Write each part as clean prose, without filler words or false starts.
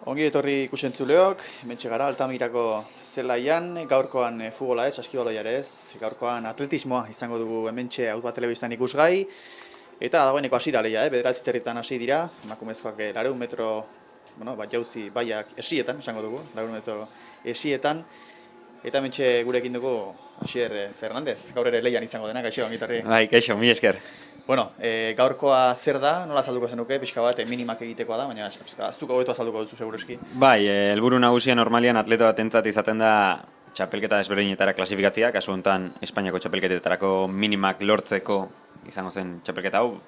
Ongi etorri ikusentzuleok, hementxe gara Altamirako zelaian, gaurkoan futbola ez, saskibaloia ere ez, gaurkoan atletismoa izango dugu hementxe Haut Bat telebistan ikusgai, eta dagoeneko hasi da lehia, bederatzi territan hasi dira, emakumezkoak 400 metro, jauzi baiak esietan, esango dugu, 400 metro esietan, eta hementxe gurekin dugu Asier Fernandez, gaur ere lehian izango dena, kaixo, ongitarri. Bai, kaixo, mila esker. Bueno, gaurkoa zer da, nola azalduko zenuke, pixka bat minimak egitekoa da, baina aztuko hobeto azalduko duzu seguruski. Bai, helburu nagusia normalian atleta batentzat izaten da txapelketa desberdinetara klasifikatzea, kasu honetan Espainiako txapelketetarako minimak lortzeko izango zen txapelketa hau,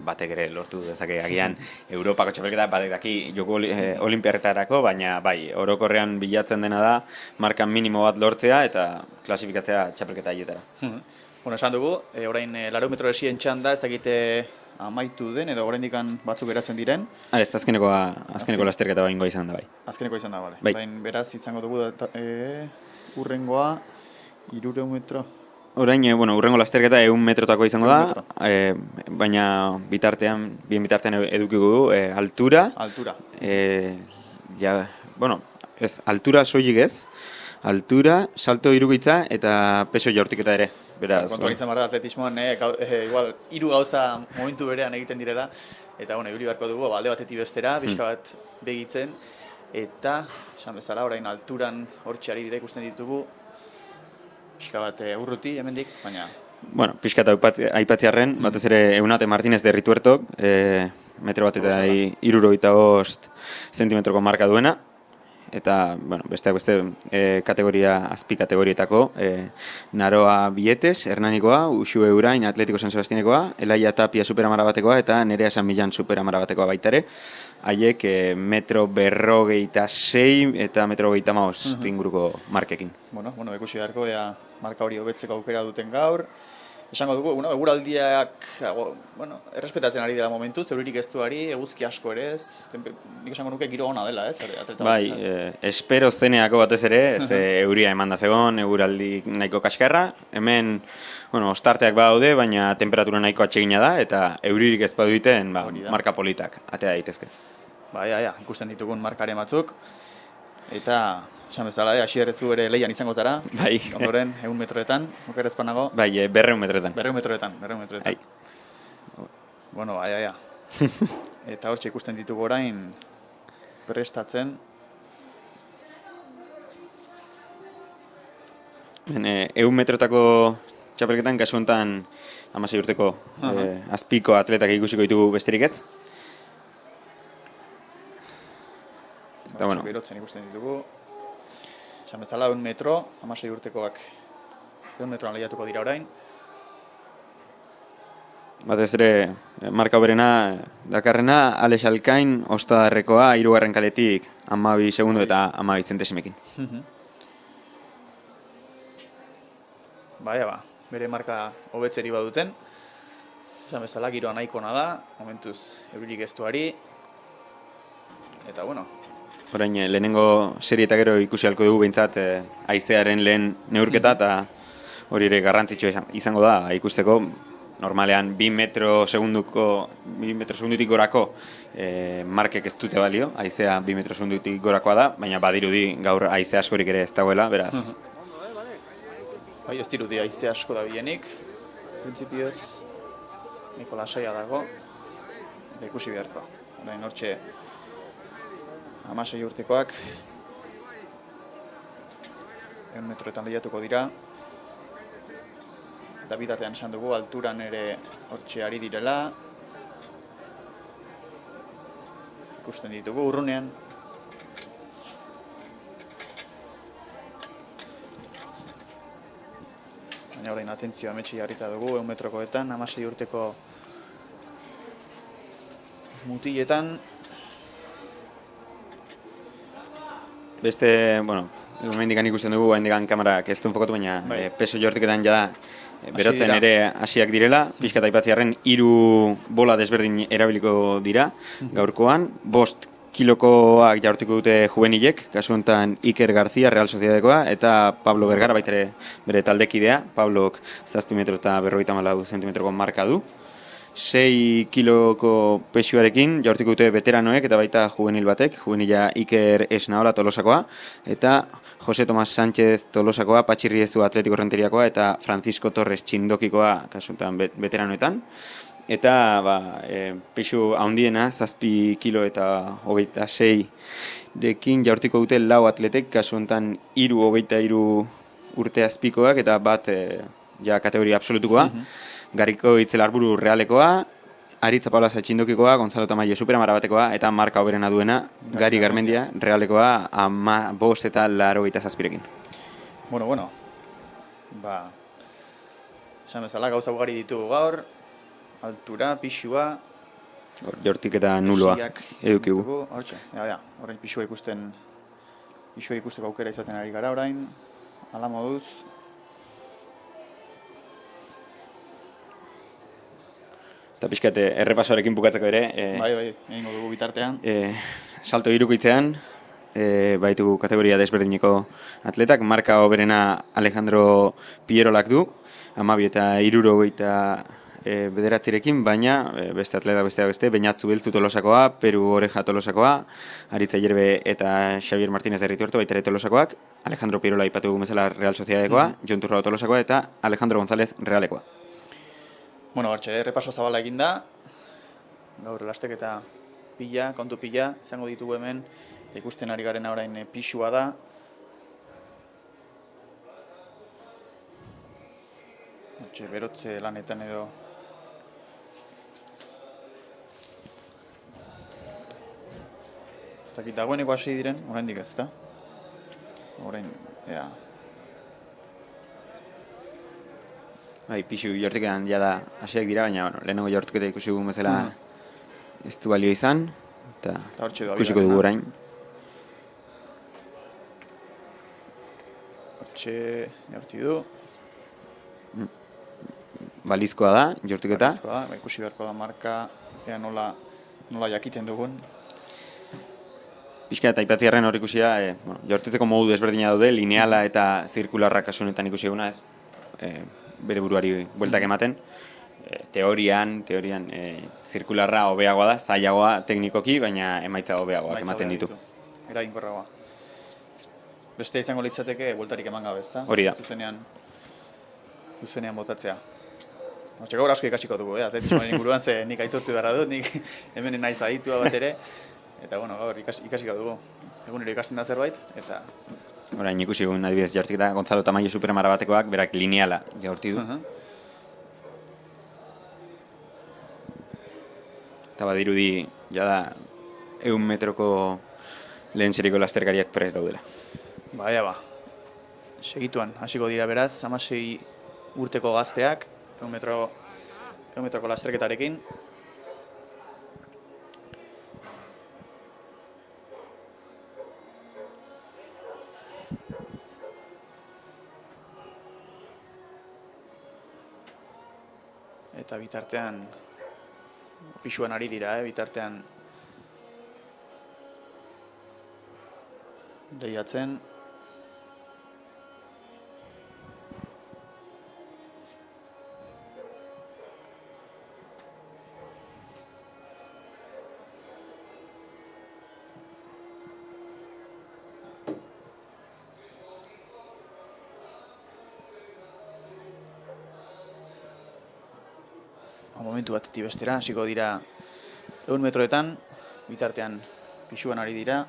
batek ere lortu dezake agian Europako txapelketa, batek daki joko olimpiarretarako, baina bai, orokorrean bilatzen dena da markan minimo bat lortzea eta klasifikatzea txapelketa haietara. Bueno, esan dugu, orain 400 metro esien txanda, ez dakite amaitu den, edo oraindik batzuk geratzen diren. Ez, azkeneko lasterketa baingoa izan da, bai. Azkeneko izan da, bale. Bai. Orain beraz izango dugu, urrengoa, 300 metro. Orain, urrengo lasterketa 100 metrotako izango da, baina bien bitartean edukiko du, altura. Altura. Altura soilik ez, altura, salto irugitza eta peso jaurtiketa ere. Kontuan izan behar da atletismoan, igual, 3 gauza momentu berean egiten direla, eta ibili beharko dugu, alde batetik bestera, pixka bat begitzen, eta, esan bezala, orain alturan hortxe ari dira ikusten ditugu, pixka bat urruti, hemendik, baina... Bueno, pixka eta aipatziarren, batez ere Eunate Martínez de Rituertok, metro bat eta 75 zentimetroko marka duena, eta, besteak beste azpi kategorietako, Naroa Bietes, Hernanikoa, Uxue Urain, Atletiko San Sebastianekoa, Elaia Tapia superamara batekoa eta Nerea San Millan superamara batekoa baitare. Haiek metro 126 eta metro 125 inguruko markekin. Bueno, ikusi beharko, marka hori hobetzeko aukera duten gaur. Esango dugu, eguraldiak, errespetatzen ari dela momentuz, euririk ez duari, eguzki asko ere ez, nik esango nuke giro ona dela, ez? Bai, espero zeneako batez ere, euria eman da zegoen, eguraldi nahiko kaskarra, hemen, ostarteak badaude, baina temperatura nahiko atsegina da, eta euririk ez baduten, marka politak, atea daitezke. Bai, ikusten ditugun markaren batzuk, eta... Esan bezala, Asier ez du ere lehian izango zara, bai. Ondoren, 100 metroetan, okerezpan nago. Bai, 200 metroetan. 200 metroetan. Bai. Bueno, Eta hortxe ikusten ditugu orain prestatzen. 100 metrotako txapelketan, kasu honetan 16 urteko azpiko atletak ikusiko ditugu besterik ez. Eta bueno, berotzen ikusten ditugu. Esan bezala 100 metro, 16 urtekoak 100 metroan lehiatuko dira orain. Batez ere, marka hoberena dakarrena, Alex Alkain, Ostadarrekoa, 3. kaletik 12 segundo eta 12 zentesimekin. Baina bere marka hobetzeri baduten. Esan bezala, giroa nahikona da, momentuz euririk ez duari. Eta bueno. Orain, lehenengo serie eta gero ikusi halko dugu behintzat haizearen lehen neurketa, eta hori ere garrantzitsua izango da ikusteko. Normalean 2 metro segundutik gorako markek ez dute balio, haizea 2 metro segundutik gorakoa da, baina badirudi gaur haize askorik ere ez dagoela, beraz. Bai, ez dirudi haize asko da bienik, printzipioz, niko lasaia dago, eta ikusi beharko. Orain hortxe 16 urtekoak 100 metroetan lehiatuko dira. Eta bitartean esan dugu, alturan ere hortxe ari direla. Ikusten ditugu urrunean. Baina orain atentzioa ametsi jarrita dugu, 100 metrokoetan, 16 urteko mutiletan. Beste, bueno, hemendikan ikusten dugu, hemendikan kamerak ez du enfokatu, baina peso jortiketan jada berotzen ere hasiak direla, pixka eta aipatziarren 3 bola desberdin erabiliko dira gaurkoan, 5 kilokoak jaurtiko dute juvenilek, kasu honetan Iker García, Real Sociedadekoa, eta Pablo Vergara, baita ere bere taldekidea, Pablok 7 metro eta 54 zentimetroko marka du. 6 kiloko pesuarekin jaurtiko dute veteranoek eta baita juvenil batek, juvenila Iker Esnaola Tolosakoa, eta Jose Tomas Sánchez Tolosakoa, Patxirriezu Atletiko Renteriakoa, eta Francisco Torres Txindokikoa, kasuntan veteranoetan. Eta pesu handiena, 7 kilo eta 26 dekin jaurtiko dute 4 atletek, kasuntan 23 urte azpikoak, eta bat kategoria absolutukoa. Gariko Itzelarburu Realekoa, Aritza Paula Zatxindokikoa, Gonzalo Tamayo Superamara batekoa, eta marka hoberena duena, Gari Garmendia Realekoa, 15 eta 87rekin. Bueno. Esan bezala, gauza ugari ditugu gaur, altura, pixua. Jortik eta nuloa edukigu. Horrein pixua ikusteko aukera izaten ari gara orain, ala moduz. Eta pixkat errepasoarekin bukatzeko ere. Bai, egingo dugu bitartean. Salto irukitzean, baitugu kategoria desberdineko atletak, marka hoberena Alejandro Pierolak du, 12 eta 69 baina beste atleta beste, Beñatzu Beltzu Tolosakoa, Peru Oreja Tolosakoa, Aritza Ierbe eta Xavier Martínez Errituerto baita ere Tolosakoak, Alejandro Pierola aipatu dugu bezala Real Sociedadekoa, Jon Turrao Tolosakoa eta Alejandro González Realekoa. Bueno, repaso zabala egin da, gaur lasteketa kontu pila, izango ditugu hemen, ikusten ari garen orain pixua da. Berotze lanetan edo ez dakit dagoeneko hasi diren, oraindik ez da. Orain, Pixu jortiketan jada hasiak dira, baina lehenengo jortiketa ikusi dugun bezala ez du balio izan, eta ikusiko dugu orain. Hortxe jorti du. Balizkoa da, jortiketa. Balizkoa da, ikusi beharko da marka, nola jakiten dugun. Pixka eta aipatziarren hor ikusia, jortitzeko modu desberdina daude, lineala eta zirkularra kasu honetan ikusi eguna ez, bere buruari bueltak ematen. Teorian zirkularra hobeagoa da, zailagoa teknikoki, baina emaitza hobeagoak ematen ditu. Eraginkorragoa. Beste izango litzateke bueltarik eman gabe, ezta? Hori da. Zuzenean botatzea. Gaur asko ikasiko dugu, atletismoaren inguruan, ze nik aitortu beharra dut, nik hemen naiz aditua bat ere. Eta, bueno, gaur ikasi dugu. Egunero ikasten da zerbait, eta... Orain ikusi egun adibidez jaurtiketa Gonzalo Tamayo Supermara batekoak, berak lineala jaurti du. Eta badirudi, jada, 100 metroko lehen seriko lasterkariak prest daudela. Ba. Segituan, hasiko dira beraz, 16 urteko gazteak, 100 metroko lasterketarekin. Eta bitartean, pisuan ari dira, bitartean lehiatzen. Momentu batetik bestera, hasiko dira 100 metroetan, bitartean pisuan ari dira.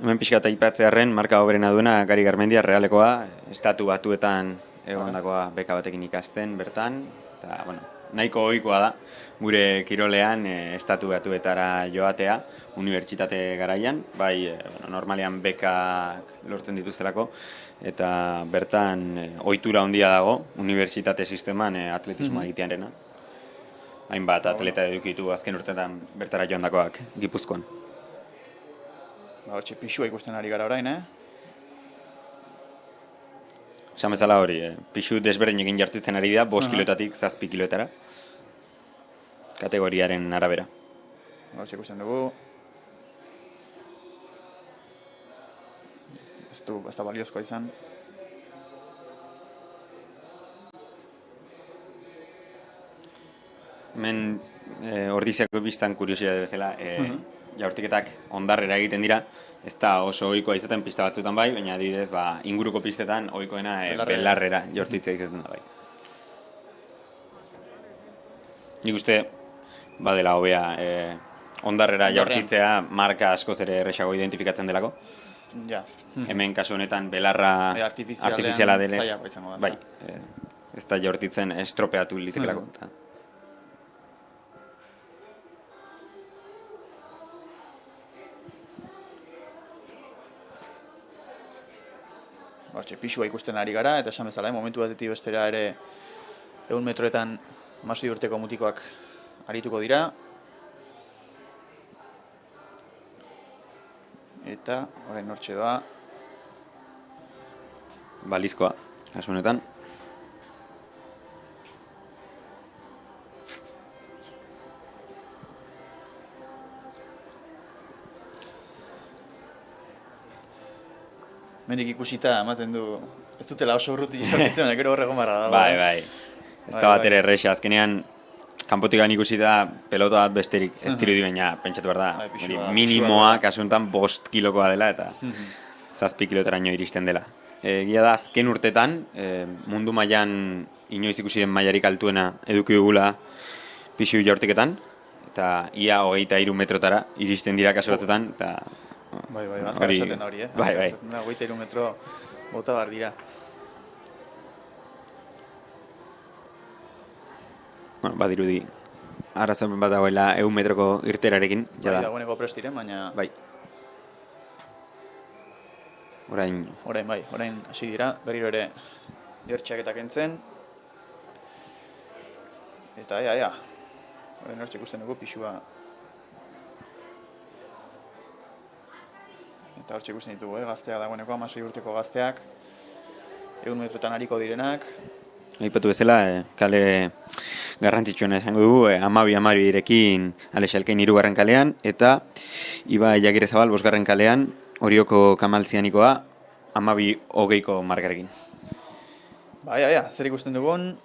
Hemen pixka eta aipatzearren, marka hoberena duena Gari Garmendia Realekoa, estatu batuetan egondakoa beka batekin ikasten bertan. Eta, bueno, nahiko ohikoa da, gure kirolean estatu batuetara joatea, unibertsitate garaian, bai normalean beka lortzen dituztelako, eta bertan ohitura handia dago, unibertsitate sisteman atletismoa egitearena. Hainbat atleta edukitu azken urtetan bertara joandakoak Gipuzkoan. Hortxe pisua ikusten ari gara orain, Esan bezala hori, pisu desberdinekin jartitzen ari da, 5 kiloetatik 7 kiloetara, kategoriaren arabera. Hortxe ikusten dugu. Ez da baliozkoa izan. Hemen ordiziako biztan kuriosidade bezala, jaurtiketak ondarrera egiten dira, ez da oso ohikoa izaten pista batzuetan bai, baina adibidez inguruko pistetan ohikoena belarrera jaurtitzea izaten da bai. Nik uste badela hobea ondarrera jaurtitzea marka askoz ere erresago identifikatzen delako. Ja. Hemen kasu honetan belarra artifiziala denez, bai, ez da jaurtitzen estropeatu litekelako. Hortxe, pisua ikusten ari gara, eta esan bezala, momentu batetik bestera ere 100 metroetan 16 urteko mutikoak arituko dira. Eta, orain hortxe doa. Balizkoa, kasu honetan. Mendik ikusita ematen du, ez dutela oso urruti jarritzen, gero horrego marra da. Bai. Ez da bat ere erresa, azkenean kanpotikan ikusita pelota bat besterik ez dirudi baina pentsatu behar da. Minimoa, kasu honetan 5 kilokoa dela eta 7 kilotaraino iristen dela. Egia da, azken urtetan, mundu mailan inoiz ikusi den mailarik altuena eduki dugula pisu jaurtiketan, eta ia 23 metrotara iristen dira kasu batzuetan, eta... Bai, azkar esaten da hori, Bai. 23 metro bota bar dira. Bueno, badirudi, arrazoen bat dagoela 100 metroko irterarekin, jada. Bai, dagoeneko prest diren, baina... Bai. Orain hasi dira, berriro ere jertxeaketak entzen. Eta, orain hortxe ikusten dugu pixua. Eta hortxe ikusten ditugu, gazteak dagoeneko, 16 urteko gazteak. 100 metrotan ariko direnak. Aipatu bezala, kale garrantzitsuena esango dugu, 12-12rekin Alexalkein 3. kalean, eta Ibai Agirrezabal 5. kalean, Orioko Kamaltzianikoa 12-20ko markarekin. Bai, zer ikusten dugun,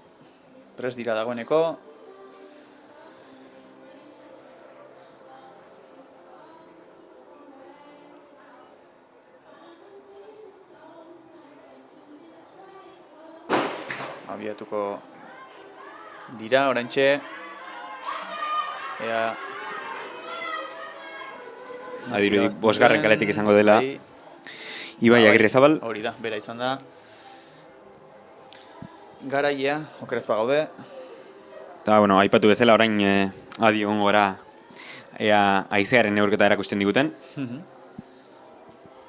prest dira dagoeneko. Abiatuko dira, oraintxe. Ea Adirudik bosgarren kaletik izango dela. Bai. Ibai Agirrezabal. Hori da, bera izan da. Garaia, okerez bagaude. Eta, bueno, aipatu bezala orain adi egongo gara ea haizearen neurketa erakusten diguten.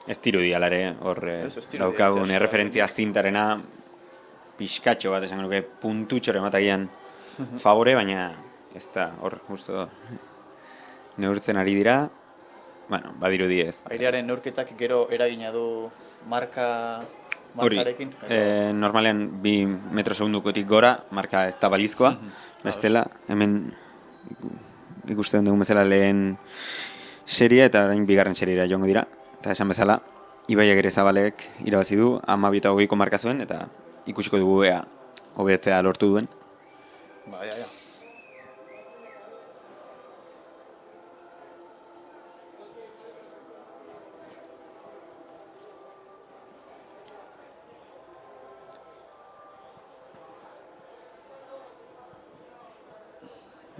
Ez dirudi alare, hor daukagun erreferentzia zintarena pixkatxo bat esan nuke puntutxore matagian favore, baina ez da hor justo neurtzen ari dira. Bueno, badirudi ez. Airearen neurketak gero eragina du markarekin? Normalean 2 metro segundukotik gora, marka ez da balizkoa. Bestela, hemen ikusten dugun bezala lehen seria eta orain bigarren seriera joango dira. Eta esan bezala, Ibai Agirrezabalek irabazi du 12:20ko marka zuen eta ikusiko dugu ea hobetzea lortu duen. Bai.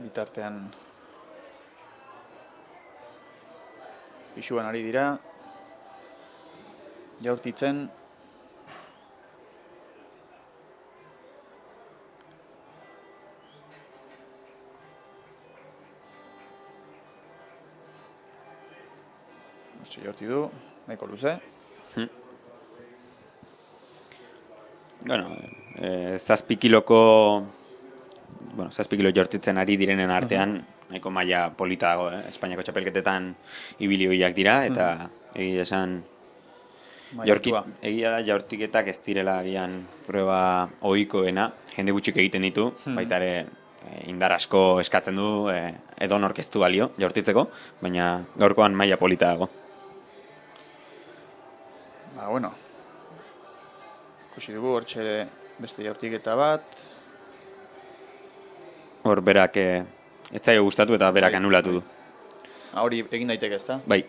Bitartean pisuan ari dira jaurtitzen. Jaurti du, nahiko luze. Bueno, 7 kiloko 7 kilo jortitzen ari direnen artean, nahiko maila polita dago, Espainiako txapelketetan ibili ohiak dira, eta egia esan egia da jaurtiketak ez direla agian prueba ohikoena, jende gutxik egiten ditu, baita ere indar asko eskatzen du, edonork ez du balio jaurtitzeko, baina gaurkoan maila polita dago. Bueno, ikusi dugu hortxe beste jaurtiketa bat. Hor berak ez zaio gustatu eta berak anulatu du. Hori egin daiteke ez da? Bai.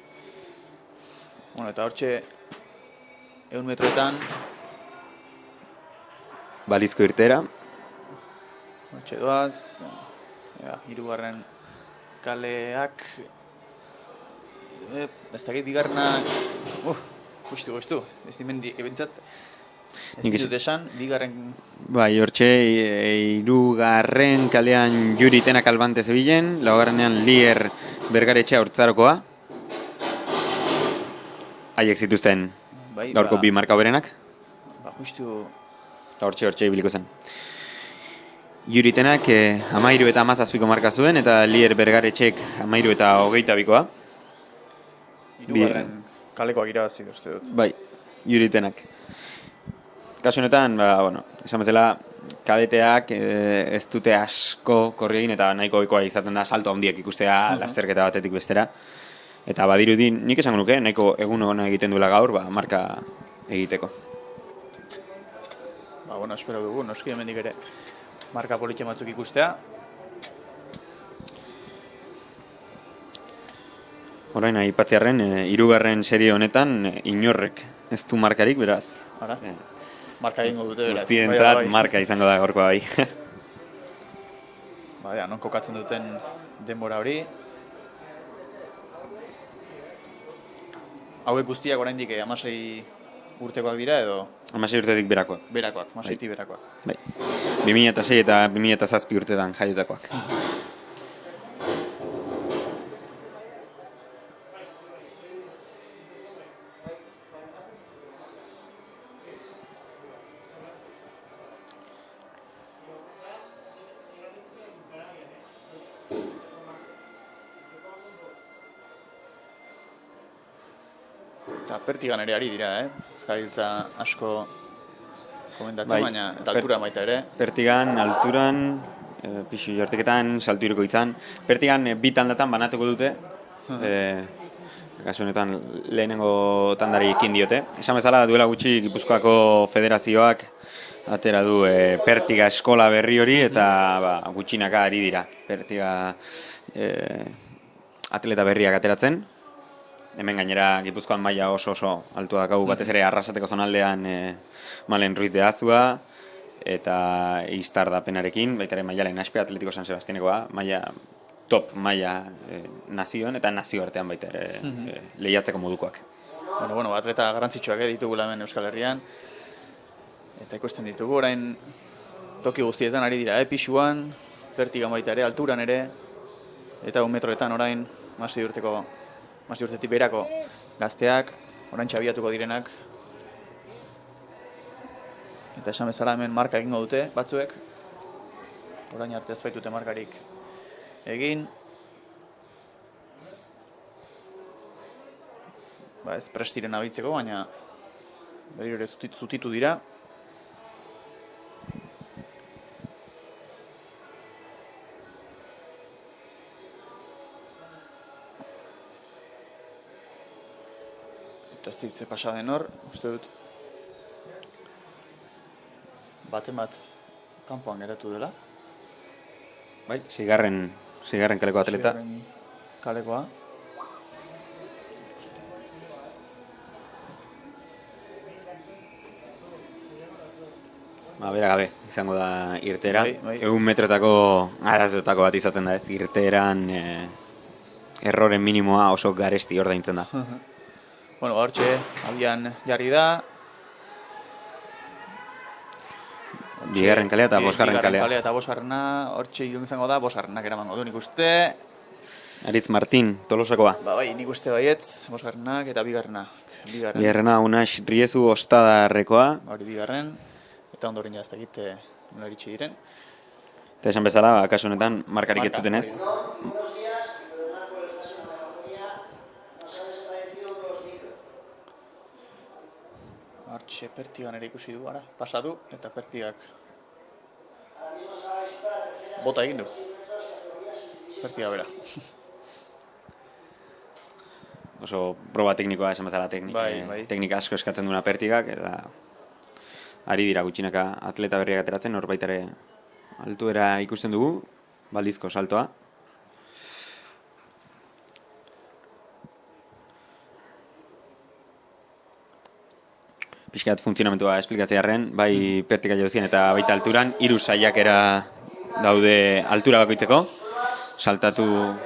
Bueno, eta hortxe 100 metroetan balizko irtera. Hortxe doaz. Hirugarren kaleak. Ez dakit bigarrenak. Gustu. Ez dimendi ebentzat. Ez ditut esan, bigarren... Bai, hortxe, 3. kalean Juri Tenak Albante zebilen, 4. Lier Bergaretxea Hortzarokoa. Haiek zituzten gaurko 2 marka hoberenak. Justu... Hortxe ibiliko zen. Juri Tenak 13 eta 17ko marka zuen, eta Lier Bergaretxek 13 eta 22koa. Hirugarren kalekoak irabazi uste dut. Bai, Juri Tenak. Kasu honetan, esan bezala, kadeteak ez dute asko korri egin eta nahiko ohikoa izaten da salto handiak ikustea lasterketa batetik bestera. Eta badirudi, nik esango nuke, nahiko egun ona egiten duela gaur, marka egiteko. Espero dugu, noski hemendik ere marka politxe batzuk ikustea. Orain, aipatzearren, 3. serie honetan inorrek ez du markarik, beraz. Marka egingo dute beraz. Guztientzat marka izango da gaurkoa bai. Non kokatzen duten denbora hori. Hauek guztiak oraindik 16 urtekoak dira edo? 16 urtetik berakoak. Berakoak, 16 berakoak. Bai. 2006 eta 2007 urtetan jaiotakoak. Eta pertigan ere ari dira, ez gabiltza asko komentatzen, baina eta altura baita ere. Pertigan, alturan, pixu jortiketan, saltu iriko izan. Pertigan bi tandatan banatuko dute, kasu honetan lehenengo tandari ekin diote. Esan bezala duela gutxi Gipuzkoako federazioak atera du Pertiga eskola berri hori eta gutxinaka ari dira. Pertiga atleta berriak ateratzen. Hemen gainera Gipuzkoan maila oso altua daukagu, batez ere Arrasateko zonaldean Malen Ruiz de Azua eta Iztar da penarekin, baita ere Maialen Aspe Atletiko San Sebastianekoa, maila top maila nazioan eta nazioartean baita ere lehiatzeko modukoak. Bueno, atleta garrantzitsuak ditugula hemen Euskal Herrian. Eta ikusten ditugu, orain toki guztietan ari dira, pisuan, vertigan baita ere, alturan ere, eta 1 metroetan orain, masi urtetik berako gazteak, orain txabiatuko direnak. Eta esan bezala hemen marka egingo dute, batzuek. Orain arte ez baitute markarik egin. Ez prestiren abitzeko, baina berriro ere zutitu dira. Eta ez ditze pasa den hor, uste dut baten bat kanpoan geratu dela. Bai, seigarren kaleko atleta. Seigarren kalekoa. Bera gabe, izango da irtera. Bai. 100 metrotako arazoetako bat izaten da ez, irteran erroren minimoa oso garesti ordaintzen da. Bueno, hortxe, abian jarri da. Bigarren kalea eta bosgarren kalea. Bigarren kalea eta bosgarrena, hortxe izango da, bosgarrenak eramango du nik uste. Aritz Martin, Tolosakoa. Bai, nik uste baietz, bosgarrenak eta bigarrenak. Bigarrena Unax Riezu Ostadarrekoa. Hori bigarren, eta ondoren jazta egite nola iritsi diren. Eta esan bezala, kasu honetan, markarik ez zuten ez. Hortxe pertigan ere ikusi du, ara, pasatu, eta pertigak bota egin du. Pertiga bera. Oso proba teknikoa esan bezala Bai. teknika asko eskatzen duena pertigak, eta ari dira gutxinaka atleta berriak ateratzen, hor baita ere altuera ikusten dugu, baldizko saltoa. Pixkat funtzionamentua esplikatzearren, bai pertika jauzien eta baita alturan, 3 saiakera daude altura bakoitzeko, saltatzen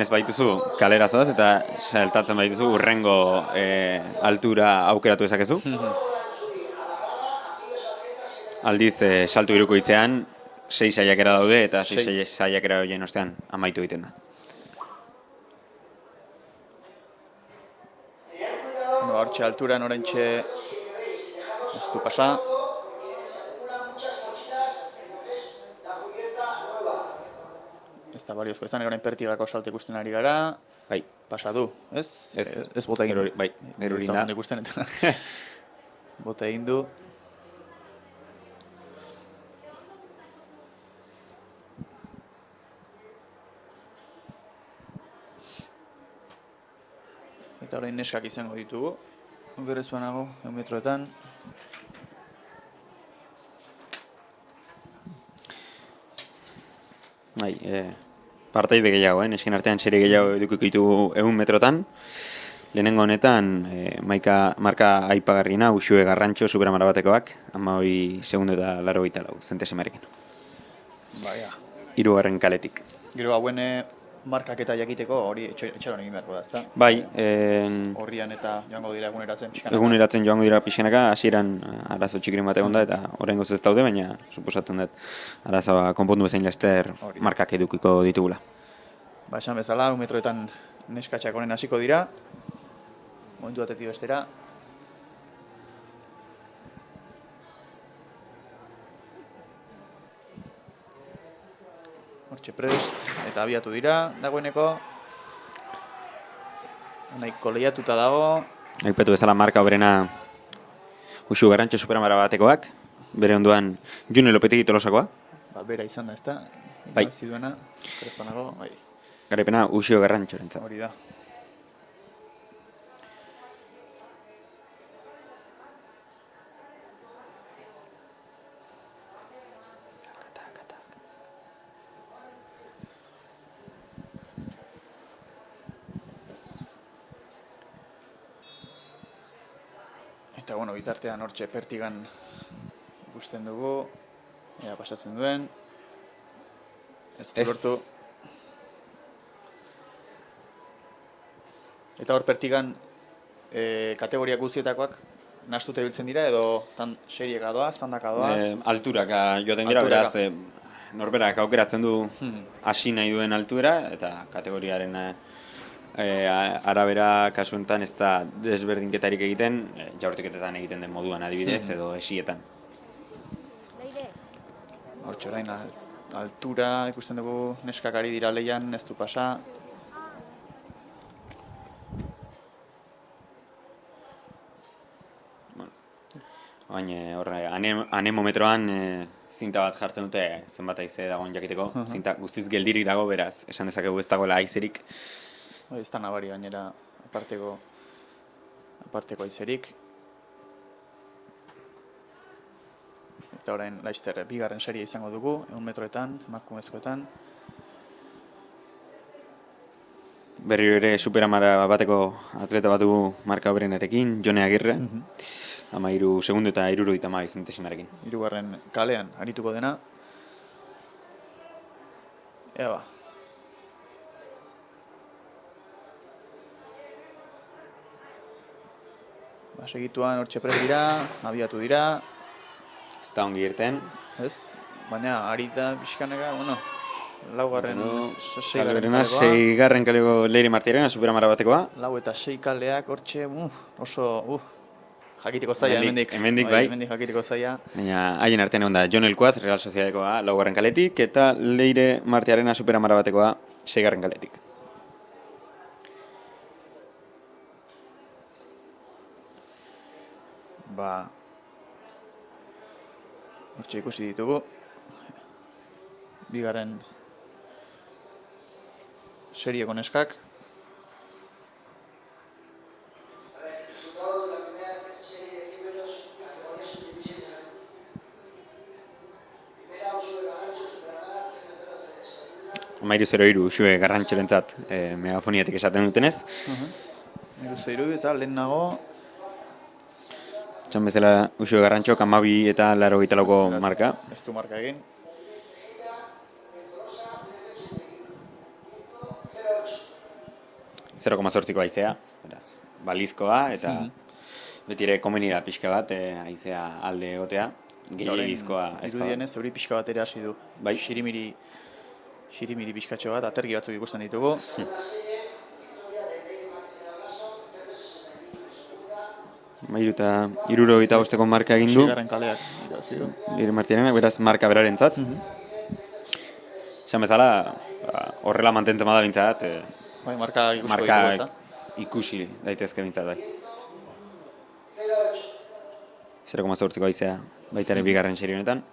ez baituzu kalera zoaz, eta saltatzen baituzu urrengo altura aukeratu ezakezu. Aldiz, saltu irukoitzean, 6 saiakera daude, eta 6 saiakera horien ostean amaitu egiten da. Hortxe alturan orentxe ez du pasa. Ez da baliozko, ez da orain pertigako salto ikusten ari gara. Bai. Pasa du, ez? Ez bota egin du. Bai, erurin da. Ikusten eta bota egin du. Eta orain neskak izango ditugu. Okerez banago, 100 metroetan. Bai, partaide gehiago, nesken artean sere gehiago edukiko ditugu 100 metrotan. Lehenengo honetan, marka aipagarriena, Uxue Garrantxo superamara batekoak, 12 segundo eta 84 zentesimarekin. Baina. 3. kaletik. Gero hauen markak eta jakiteko hori etxeron egin beharko da, ezta? Bai, Horrian eta joango dira eguneratzen pixkanaka. eguneratzen joango dira pixkanaka, hasieran arazo txikiren bat egon da, eta oraingoz ez daude, baina suposatzen dut arazoa konpondu bezain laster markak edukiko ditugula. Esan bezala, 100 metroetan neskatxak honen hasiko dira. Momentu batetik bestera. Hortxe prest, eta abiatu dira, dagoeneko. Nahiko lehiatuta dago. Aipatu bezala marka oberena Uxue Garrantxo superamara batekoak, bere ondoan June Lopetegi Tolosakoa. Bera izan da, ezta? Bai. Ziduena, Crespanago, bai. Garaipena Uxue Garrantxorentzat. Hori da. Eta, bueno, bitartean hortxe pertigan ikusten dugu, ea pasatzen duen. Ez du lortu. Eta hor pertigan kategoria guztietakoak nahastuta ibiltzen dira edo serieka doaz, tandaka doaz? Alturaka joaten dira, beraz, norberak aukeratzen du hasi nahi duen altura, eta kategoriaren arabera kasu honetan ez da desberdinketarik egiten, jaurtiketetan egiten den moduan adibidez, edo esietan. Hortxe orain altura ikusten dugu neskak ari dira leian, ez du pasa. Baina horre, anemometroan zinta bat jartzen dute zenbat haize dagoen jakiteko. Zinta guztiz geldirik dago, beraz, esan dezakegu ez dagoela haizerik. Ez da nabari gainera aparteko haizerik. Eta orain Laster bigarren serie izango dugu, 100 metroetan, emakumezkoetan. Berriro ere superamara bateko atleta bat dugu marka hoberenarekin, Jone Agirre. 13 segundo eta 72 zentesimarekin. 3. kalean arituko dena. Ea ba. Segituan hortxe prest dira, abiatu dira. Ez da ongi irten. Ez, baina ari da pixkaneka, bueno, laugarren, seigarren kaleko Leire Martirena, superamara batekoa. 4 eta 6 kaleak hortxe, oso, jakiteko zaila, hemendik bai. Hemendik jakiteko zaila. Baina haien artean egon da Jon Elkuaz, Real Sociedadekoa, 4. kaletik, eta Leire Martirena, superamara batekoa, 6. kaletik. Ba, hortxe ikusi ditugu, bigarren serieko neskak. Mairu 03 Usue Garrantxerentzat megafoniatik esaten dutenez. Mairu 03 eta lehen nago. Txan bezala Usue Garrantxok 12 eta 84ko marka. Ez du marka egin. Zortziko haizea, beraz, balizkoa, eta beti ere komeni da pixka bat, haizea alde egotea, gehiagizkoa. Irudienez, euri pixka bat ere hasi du. Bai. Xirimiri pixkatxo bat, atergi batzuk ikusten ditugu. Mairu eta 75ko marka egin du. 6. kaleak irabazi du. Leire Martirenak, beraz, marka berarentzat. Esan bezala, horrela mantentzen bada bintzat. Bai, marka ikusko ditugu, ez da? Ikusi daitezke bintzat, bai. 0,8ko haizea, baita ere bigarren serie honetan.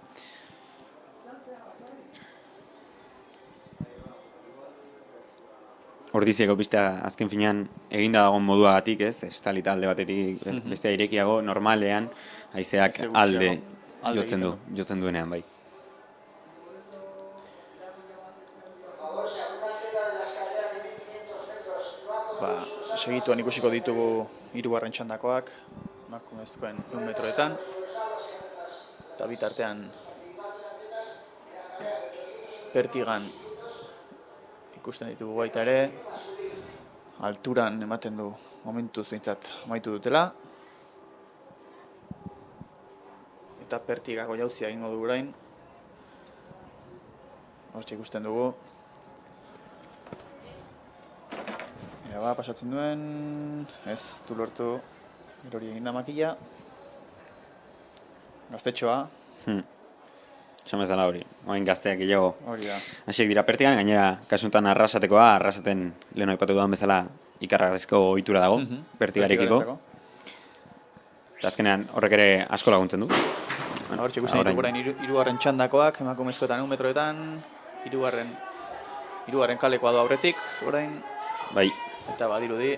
Ordiziako pista azken finean eginda dagoen moduagatik, ez? Estalita alde batetik bestea irekiago, normalean haizeak alde jotzen duenean, bai. Ba, segituan ikusiko ditugu 3. txandakoak, emakumezkoen 100 metroetan. Eta bitartean pertigan ikusten ditugu baita ere, alturan ematen du momentuz behintzat amaitu dutela. Eta pertigako jauzia egingo du orain. Hortxe ikusten dugu. Ea ba, pasatzen duen, ez du lortu, erori egin da makila. Gaztetxoa. Esan bezala hori, oain gazteak gehiago. Hori da. Hasiek dira pertigan, gainera kasuntan arrasatekoa, arrasaten lehen aipatu dudan bezala ikarragazko ohitura dago, pertigarekiko. Eta azkenean horrek ere asko laguntzen du. Hortxe ikusten ditugu orain 3. txandakoak, emakumezkoetan 100 metroetan, 3. kalekoa du aurretik, orain. Bai. Eta badirudi,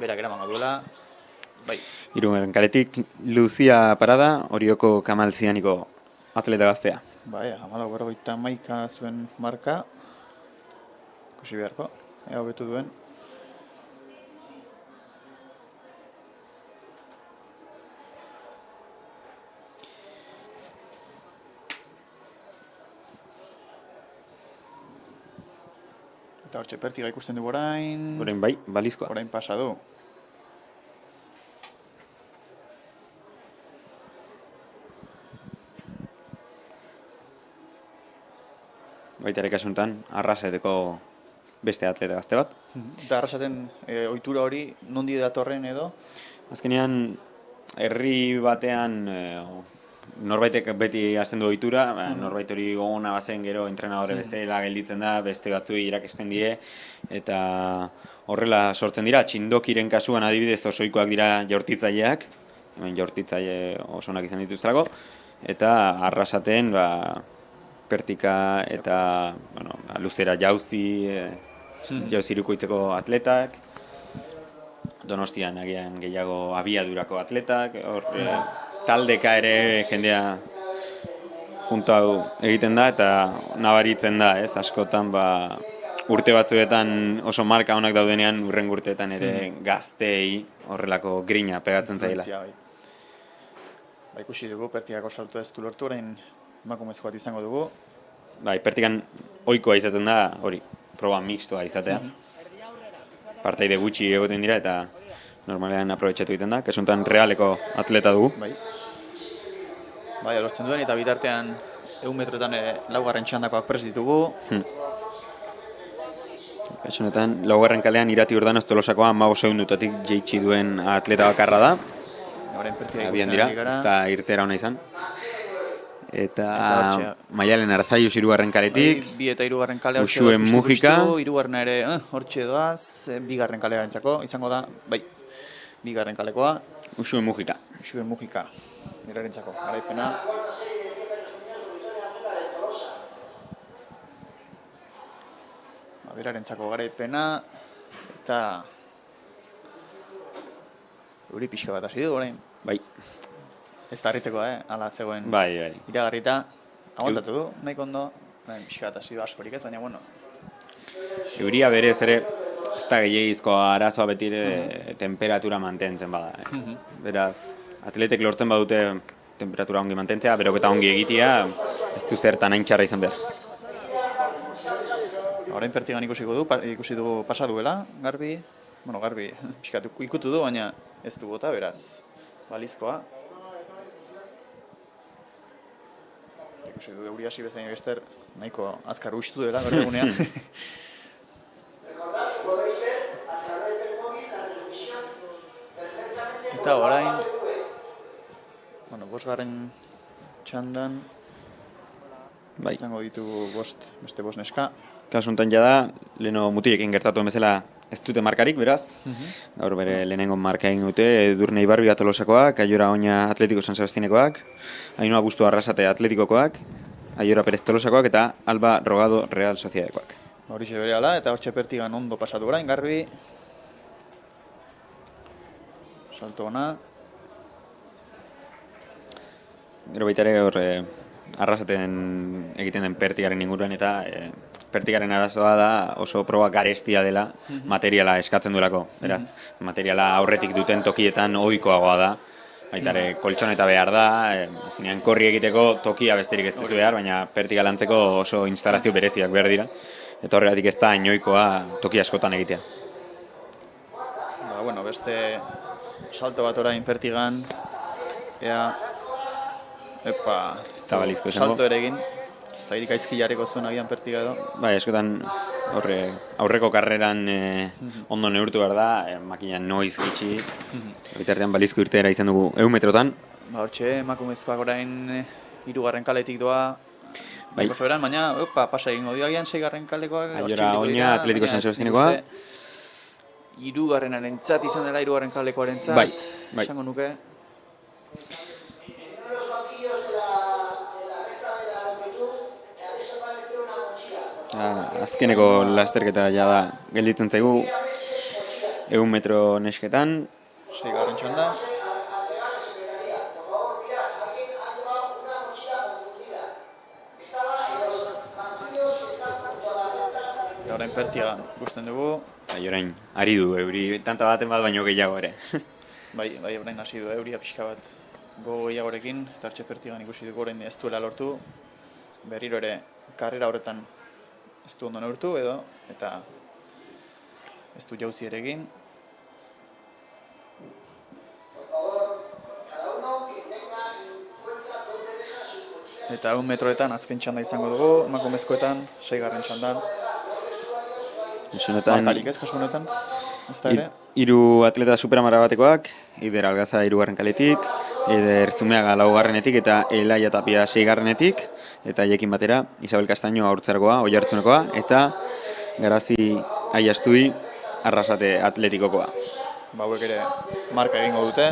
berak eramango duela. Bai. 3. kaletik, Lucia Parada, Orioko Kamal Zianiko atleta gaztea. Bai, 14:41 zuen marka. Ikusi beharko, ea hobetu duen. Eta hortxe pertiga ikusten dugu orain. Orain bai, balizkoa. Orain pasa du. Baita ere kasuntan, Arraseteko beste atleta gazte bat. Eta Arrasaten ohitura hori nondi datorren edo? Azkenean, herri batean norbaitek beti hasten du ohitura, norbait hori gogona bazen gero entrenadore bezala gelditzen da, beste batzuei irakesten die, eta horrela sortzen dira. Txindokiren kasuan adibidez oso ohikoak dira jaurtitzaileak, hemen jaurtitzaile oso onak izan dituztelako, eta Arrasaten pertika eta luzera jauzi irukoitzeko atletak, Donostian agian gehiago abiadurako atletak, hor taldeka ere jendea juntau egiten da eta nabaritzen da, ez, askotan urte batzuetan oso marka onak daudenean urren urteetan ere gazteei horrelako grina pegatzen zaila. Ikusi dugu, pertikako salto ez du lortu, orain emakumezko bat izango dugu. Pertikan ohikoa izaten da, hori, proba mixtoa izatea. Partaide gutxi egoten dira eta normalean aprobetxatu egiten da, kasuntan realeko atleta dugu. Bai, lortzen duen eta bitartean 100 metroetan laugarren txandakoak prest ditugu. Kasunetan, laugarren kalean Irati Ordanoz Tolosakoa 15 segundutatik jeitsi duen atleta bakarra da. Abian dira, ez da irtera ona izan. Eta Maialen Arzaius 3. kaletik. Bi eta 3. kalea Uxue Mujika. 3. ere hortxe doaz, 2. kalea gantzako, izango da, bai, 2. kalekoa. Uxue Mujika. Uxue Mujika, irarentzako, garaipena. Berarentzako garaipena, eta euri pixka bat hasi du, orain. Bai. Ez da harritzekoa, ala zegoen bai. Iragarrita. Aguantatu du, nahiko ondo, pixka bat hasi du askorik ez, baina bueno. Euria berez ere, ez da gehiagizko arazoa beti temperatura mantentzen bada. Beraz, atletek lortzen badute temperatura ongi mantentzea, beroketa ongi egitea, ez du zertan hain txarra izan behar. Orain pertigan ikusi dugu pasa duela, garbi, pixkat ikutu du, baina ez du bota, beraz, balizkoa. Ikusi du euri hasi bezain bester, nahiko azkar ustu dela, berdegunean. Eta orain, bosgarren txandan, izango ditugu beste bost neska. Kasuntan jada, leheno mutilekin gertatu bezala ez dute markarik, beraz. Gaur bere lehenengo marka egin dute, Edurne Ibarbi Tolosakoak, Aiora Oña Atletiko San Sebastianekoak, Ainhoa Busto Arrasate Atletikokoak, Aiora Perez Tolosakoak eta Alba Rogado Real Sociedadekoak. Horixe berehala, eta hortxe pertigan ondo pasatu orain, garbi. Salto ona. Gero baita ere hor Arrasaten egiten den pertigaren inguruan eta pertigaren arazoa da oso proba garestia dela materiala eskatzen duelako. Beraz, materiala aurretik duten tokietan ohikoagoa da. Baita ere koltxoneta behar da, azkenean korri egiteko tokia besterik ez duzu behar, baina pertiga lantzeko oso instalazio bereziak behar dira. Eta horregatik ez da inoikoa toki askotan egitea. Beste salto bat orain pertigan, salto ere egin, eta irik aizki jarriko zuen agian pertiga edo. Bai, eskotan aurreko karreran ondo neurtu behar da, makinan noiz gitxi, bitartean balizko irteera izan dugu 100 metrotan. Hortxe, emakumezkoak orain 3. kaletik doa, oso beran, baina pasa egingo dio agian 6. kalekoak. Aiora Oña Atletiko San Sebastianekoa. 3. izan dela 3. kalekoarentzat, esango nuke. Azkeneko lasterketa da gelditzen zaigu 100 metro nesketan. 6. txanda. Eta orain pertiga gusten dugu. Orain, ari du, euri tanta baten bat baino gehiago ere. Bai, orain hasi du, euria pixka bat gogo gehiagorekin, eta hartxe pertigan ikusi dugu orain ez duela lortu. Berriro ere, karrera horretan ez du ondo neurtu edo, eta ez du jauzi ere egin. Eta 100 metroetan azken txanda izango dugu, emakumezkoetan, 6. txandan. Markarik ez, kasu honetan, ez da ere? Hiru atleta superamara batekoak, Eider Algaza 3. kaletik, Eider Zumeaga 4. eta Elaia Tapia 6. eta haiekin batera Isabel Castaño Haurtzargoa, Oiartzunekoa, eta Garazi Aiastui Arrasate Atletikokoa. Hauek ere marka egingo dute.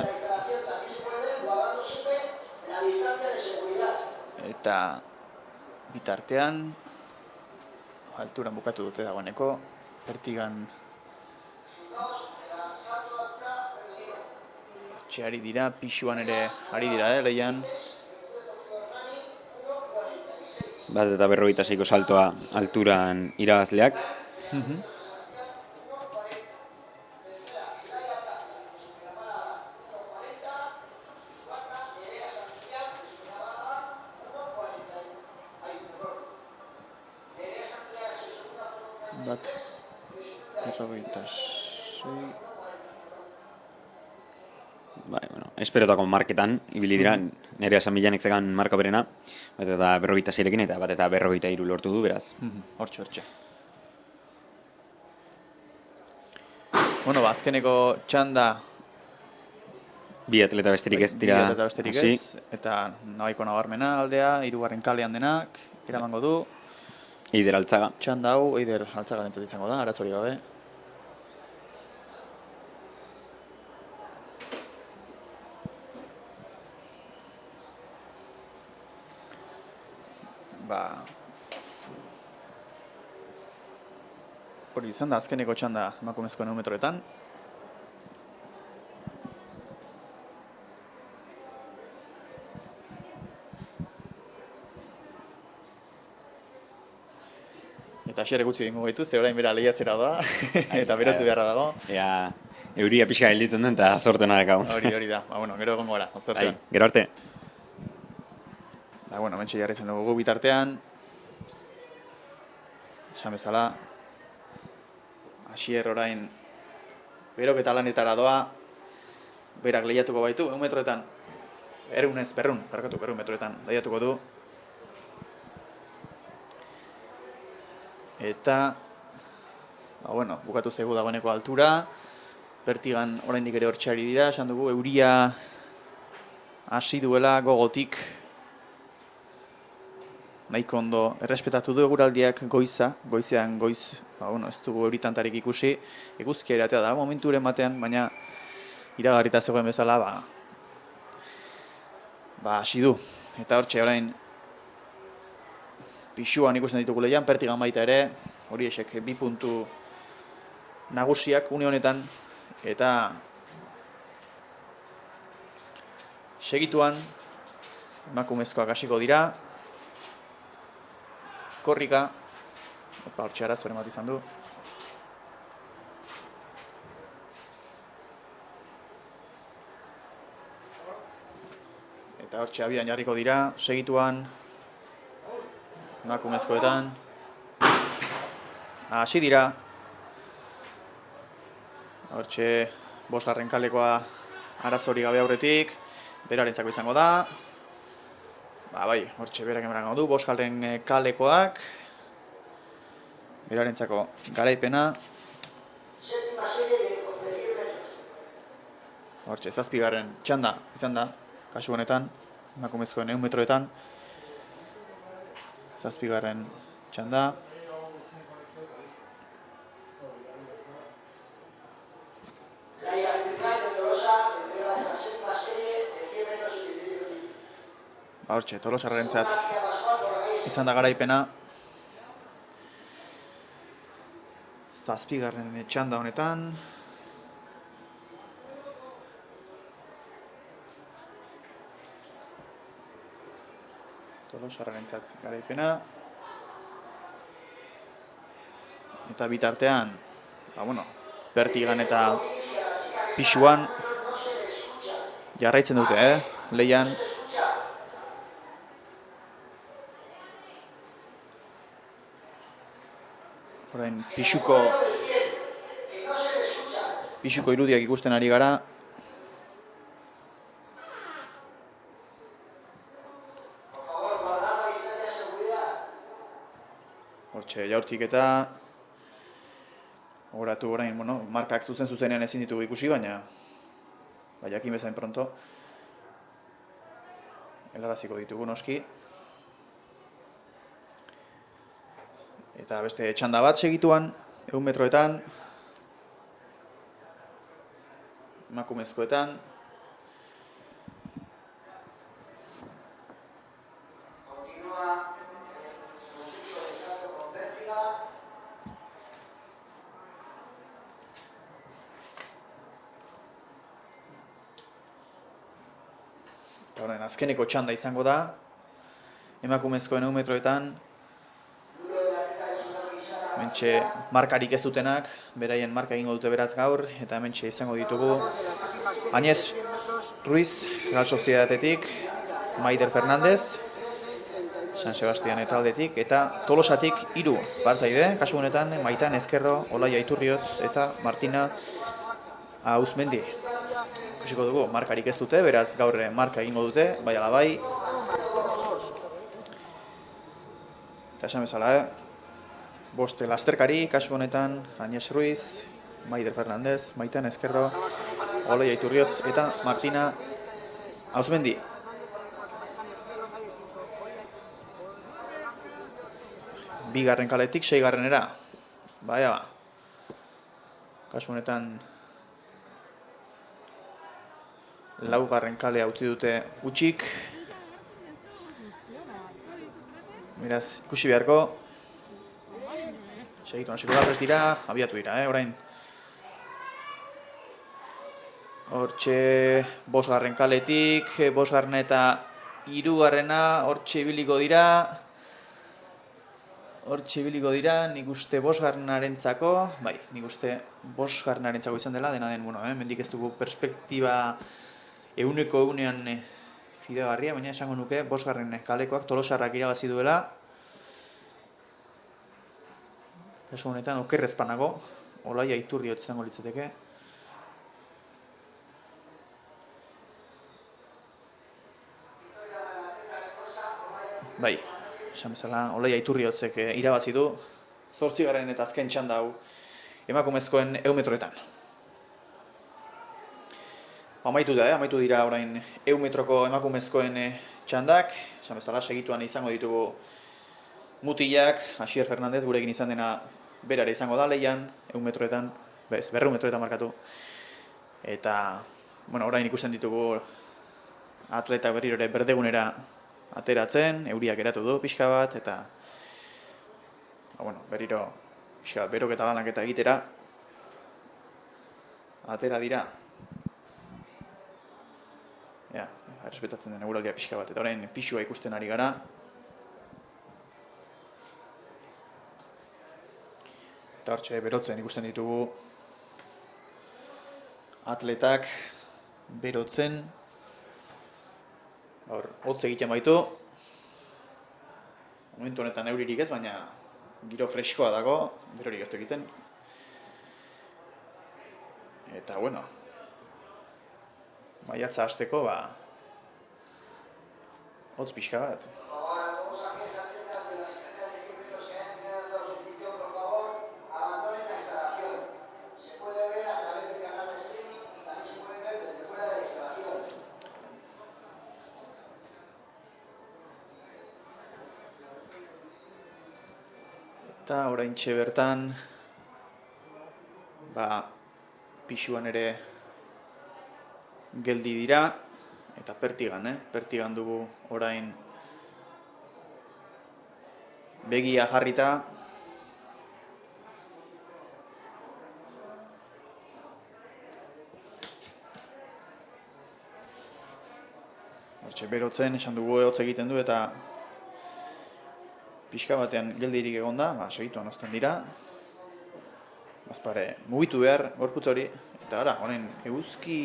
Eta bitartean alturan bukatu dute dagoeneko, Pertigan ari dira, pixuan ere ari dira, lehian. Bat eta 46ko saltoa alturan irabazleak. Bat, 46... Bai, bueno, esperotako marketan, ibili dira, Nerea San Millanek zegan marka berena, bat eta 46rekin eta bat eta 43 lortu du, beraz. Hortxe. Bueno, azkeneko txanda... Bi atleta besterik ez dira hasi. Eta nahiko nabarmena aldea, 3. kalean denak, eramango du. Eider Altzaga. Txanda hau, Eider Altzaga entzat izango da, arazorik gabe. Hori izan da, azkeneko txanda emakumezko 100 metroetan. Eta xere gutxi egingo gaituzte, orain bera lehiatzera da, eta berotu beharra dago. Ea, euria pixka gelditzen den eta zortena dakau. Hori da, gero egongo gara, zortean. Gero arte. Mentxe jarraitzen dugu bitartean. Esan bezala, Asier orain beroketa lanetara doa, berak lehiatuko baitu, 100 metroetan, 100 metroetan lehiatuko du. Eta, bukatu zaigu dagoeneko altura, Pertigan oraindik ere hortxeari dira, esan dugu, euria hasi duela gogotik, nahiko ondo errespetatu du eguraldiak goizean ez dugu euritantarik ikusi, eguzkia eratea da momenturen batean, baina iragarrita zegoen bezala, hasi du. Eta hortxe orain, pixuan ikusten ditugu lehian, Pertigan baita ere, hori esek 2 puntu nagusiak une honetan, eta segituan emakumezkoak hasiko dira, korrika, hortxe arazoren bat izan du. Eta hortxe abian jarriko dira, segituan, emakumezkoetan. Hasi dira. Hortxe 5. kalekoa arazori gabe aurretik, berarentzako izango da. Hortxe berak emango du, 5. kalekoak. Berarentzako garaipena. Hortxe 7. txanda izan da, kasu honetan, emakumezkoen 100 metroetan. 7. txanda. Hortxe, Tolosarrentzat izan da garaipena. 7. txanda honetan. Tolosarrentzat garaipena. Eta bitartean, Pertigan eta pixuan jarraitzen dute, lehian. Orain pixuko pixuko irudiak ikusten ari gara. Hortxe, jaurtik eta horatu orain, bueno, markak zuzenean ezin ditugu ikusi, baina jakin bezain pronto helaraziko ditugu noski. Eta beste txanda bat segituan, 100 metroetan, emakumezkoetan. Eta horren azkeneko txanda izango da, emakumezkoen 100 metroetan. Hementxe markarik ez dutenak, beraien marka egingo dute beraz gaur, eta hementxe izango ditugu Añez Ruiz, Real Sociedadetik, Maider Fernandez, San Sebastian taldetik, eta Tolosatik 3 partaide, kasu honetan Maitan Ezkerro, Olaia Iturriotz eta Martina Auzmendi. Ikusiko dugu, markarik ez dute, beraz gaur marka egingo dute, bai ala bai. Eta esan bezala, boste lasterkari, kasu honetan, Añez Ruiz, Maider Fernandez, Maitan Ezkerro, Olaia Iturriotz eta Martina Auzmendi. Bigarren kaletik, 6garrenera. Baina ba. Kasu honetan, 4. kalea utzi dute utxik. Beraz, ikusi beharko. Segitu hasiko da prest dira, abiatu dira, orain. Hortxe 5. kaletik, 5. eta 3. hortxe ibiliko dira. Hortxe ibiliko dira, nik uste 5.arentzako, bai, nik uste 5.arentzako izan dela, dena den, bueno, mendik ez dugu perspektiba euneko eunean fidegarria, baina esango nuke 5. kalekoak Tolosarrak irabazi duela. Kasu honetan, okerrezpanago, Olaia Iturriotz izango litzateke. Bai, esan bezala, Olaia Iturriotzek irabazi du, 8. eta azken txanda hau emakumezkoen 100 metroetan. Amaitu dira orain 100 metroko emakumezkoen txandak, esan bezala, segituan izango ditugu mutilak, Asier Fernandez gurekin izan dena berare izango da leian, 100 metroetan, 200 metroetan markatu. Eta, bueno, orain ikusten ditugu atletak berriro ere berdegunera ateratzen, euriak eratu du pixka bat, eta bueno, berriro pixka bat beroketa lanak eta egitera atera dira. Ja, errespetatzen den eguraldia pixka bat, eta orain pixua ikusten ari gara. Eta hortxe berotzen ikusten ditugu atletak berotzen. Hotz egiten baitu. Momentu honetan euririk ez, baina giro freskoa dago, berorik ez du egiten. Eta, bueno, maiatza hasteko, hotz pixka bat. Eta oraintxe bertan, pixuan ere geldi dira, eta pertigan dugu orain begia jarrita. Hortxe berotzen, esan dugu hotz egiten du, eta pixka batean geldirik egon da, segituan ozten dira. Bazpare, mugitu behar gorputz hori, eta ara, honen eguzki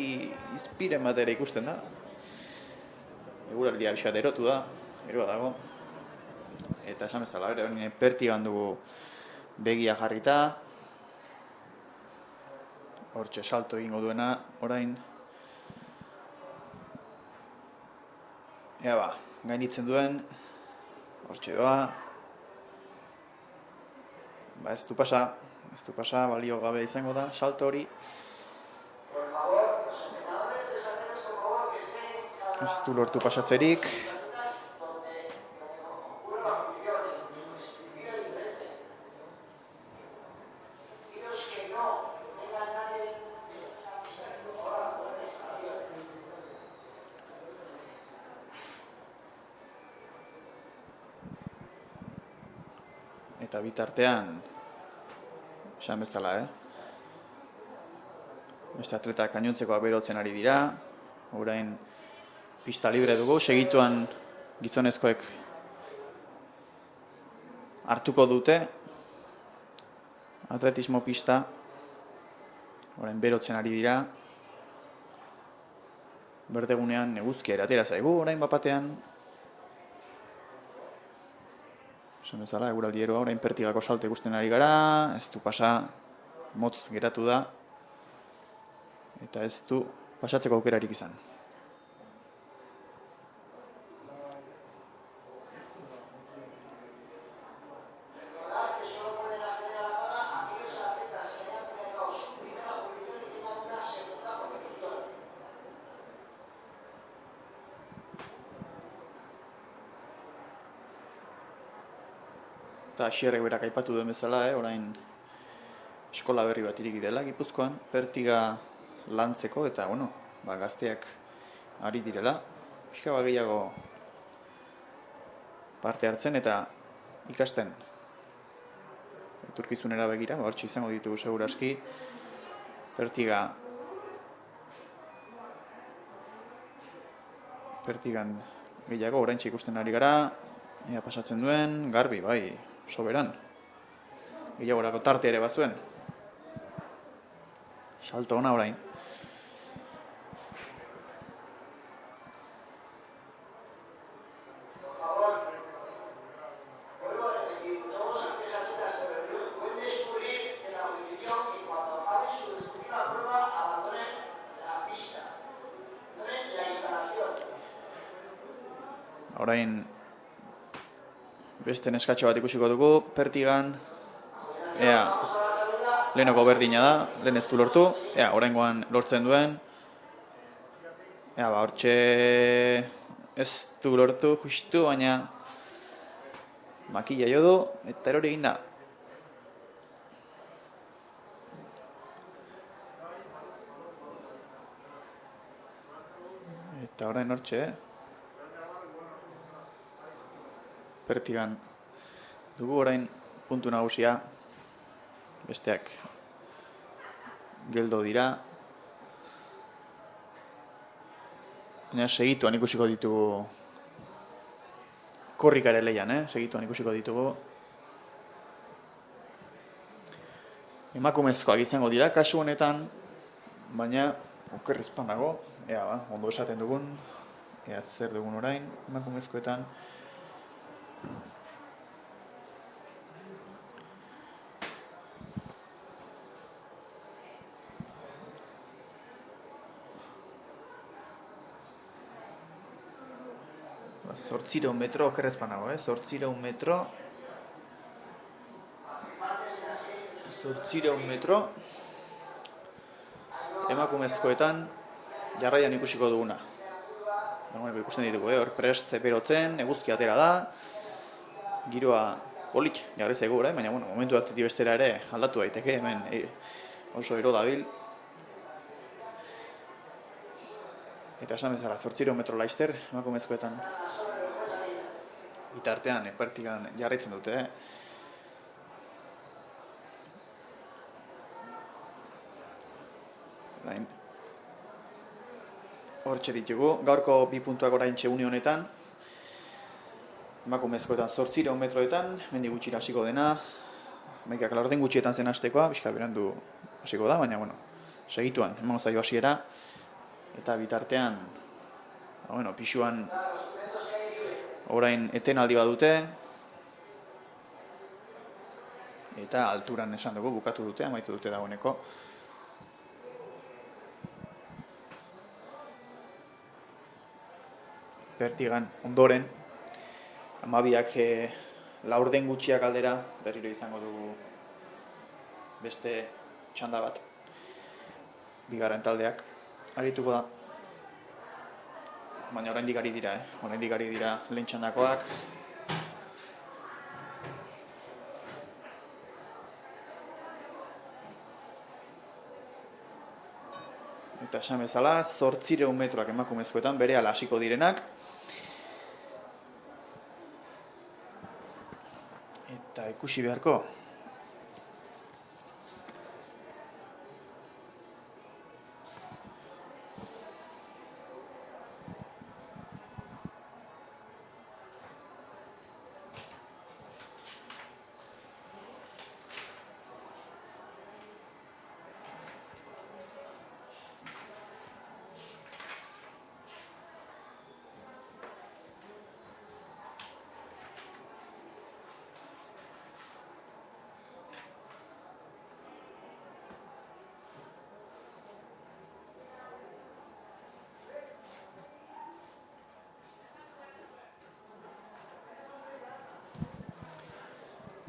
izpiren bat ere ikusten da. Eguraldia bisat erotu da, eroa dago. Eta esan bezala, horren pertigan dugu begia jarrita. Hortxe salto egingo duena, orain. Ea ba, gainditzen duen. Hortxe doa. Ba ez du pasa, balio gabe izango da, salto hori. Ez du lortu pasatzerik. Eta bitartean, esan bezala, beste atletak gainontzekoak berotzen ari dira, orain pista libre dugu, segituan gizonezkoek hartuko dute, atletismo pista, orain berotzen ari dira, berdegunean eguzkia eratera zaigu, orain bapatean, esan bezala, eguraldieroa, orain pertigako salto ikusten ari gara, ez du pasa, motz geratu da, eta ez du pasatzeko aukerarik izan. Eta Xierrek berak aipatu duen bezala, orain eskola berri bat ireki dela Gipuzkoan, pertiga lantzeko, eta gazteak ari direla, pixka bat gehiago parte hartzen eta ikasten. Etorkizunera begira, hortxe izango ditugu seguraski, pertigan gehiago, oraintxe ikusten ari gara, ea pasatzen duen, garbi, bai, soberan. Gehiagorako tarte ere bazuen. Salto ona orain. Orain beste neskatxo bat ikusiko dugu, pertigan, ea, lehenoko berdina da, lehen ez du lortu, ea, oraingoan lortzen duen, ea, hortxe ez du lortu, justu, baina makila jo du, eta erori egin da. Eta orain hortxe, pertigan dugu orain puntu nagusia, besteak geldo dira. Baina segituan ikusiko ditugu korrika ere leian, segituan ikusiko ditugu. Emakumezkoak izango dira kasu honetan, baina okerrezpan dago, ea ondo esaten dugun, ea zer dugun orain emakumezkoetan. Zortzireun metro okerrezpanago, 800 metro. 800 metro. Emakumezkoetan jarraian ikusiko duguna. Ikusten ditugu, hor prest berotzen, eguzki atera da. Giroa polik jarri zaigu, baina momentu bat bestera ere aldatu daiteke, hemen oso ero dabil. Eta esan bezala, 800 metro laizter, emakumezkoetan. Bitartean, pertigan jarraitzen dute, Hortxe ditugu, gaurko 2 puntuak oraintxe une honetan. Emakumezkoetan 800 metroetan, mendi gutxira hasiko dena. Maikak laurden gutxietan zen hastekoa, pixka berandu hasiko da, baina segituan, emango zaio hasiera. Eta bitartean, pixuan orain etenaldi bat dute. Eta alturan esan dugu, bukatu dute, amaitu dute dagoeneko. Bertigan ondoren, amabiak laurden gutxiak aldera berriro izango dugu beste txanda bat. Bigarren taldeak arituko da. Baina oraindik ari dira, oraindik ari dira lehen txandakoak. Eta esan bezala, 800 metroak emakumezkoetan berehala hasiko direnak. Eta ikusi beharko.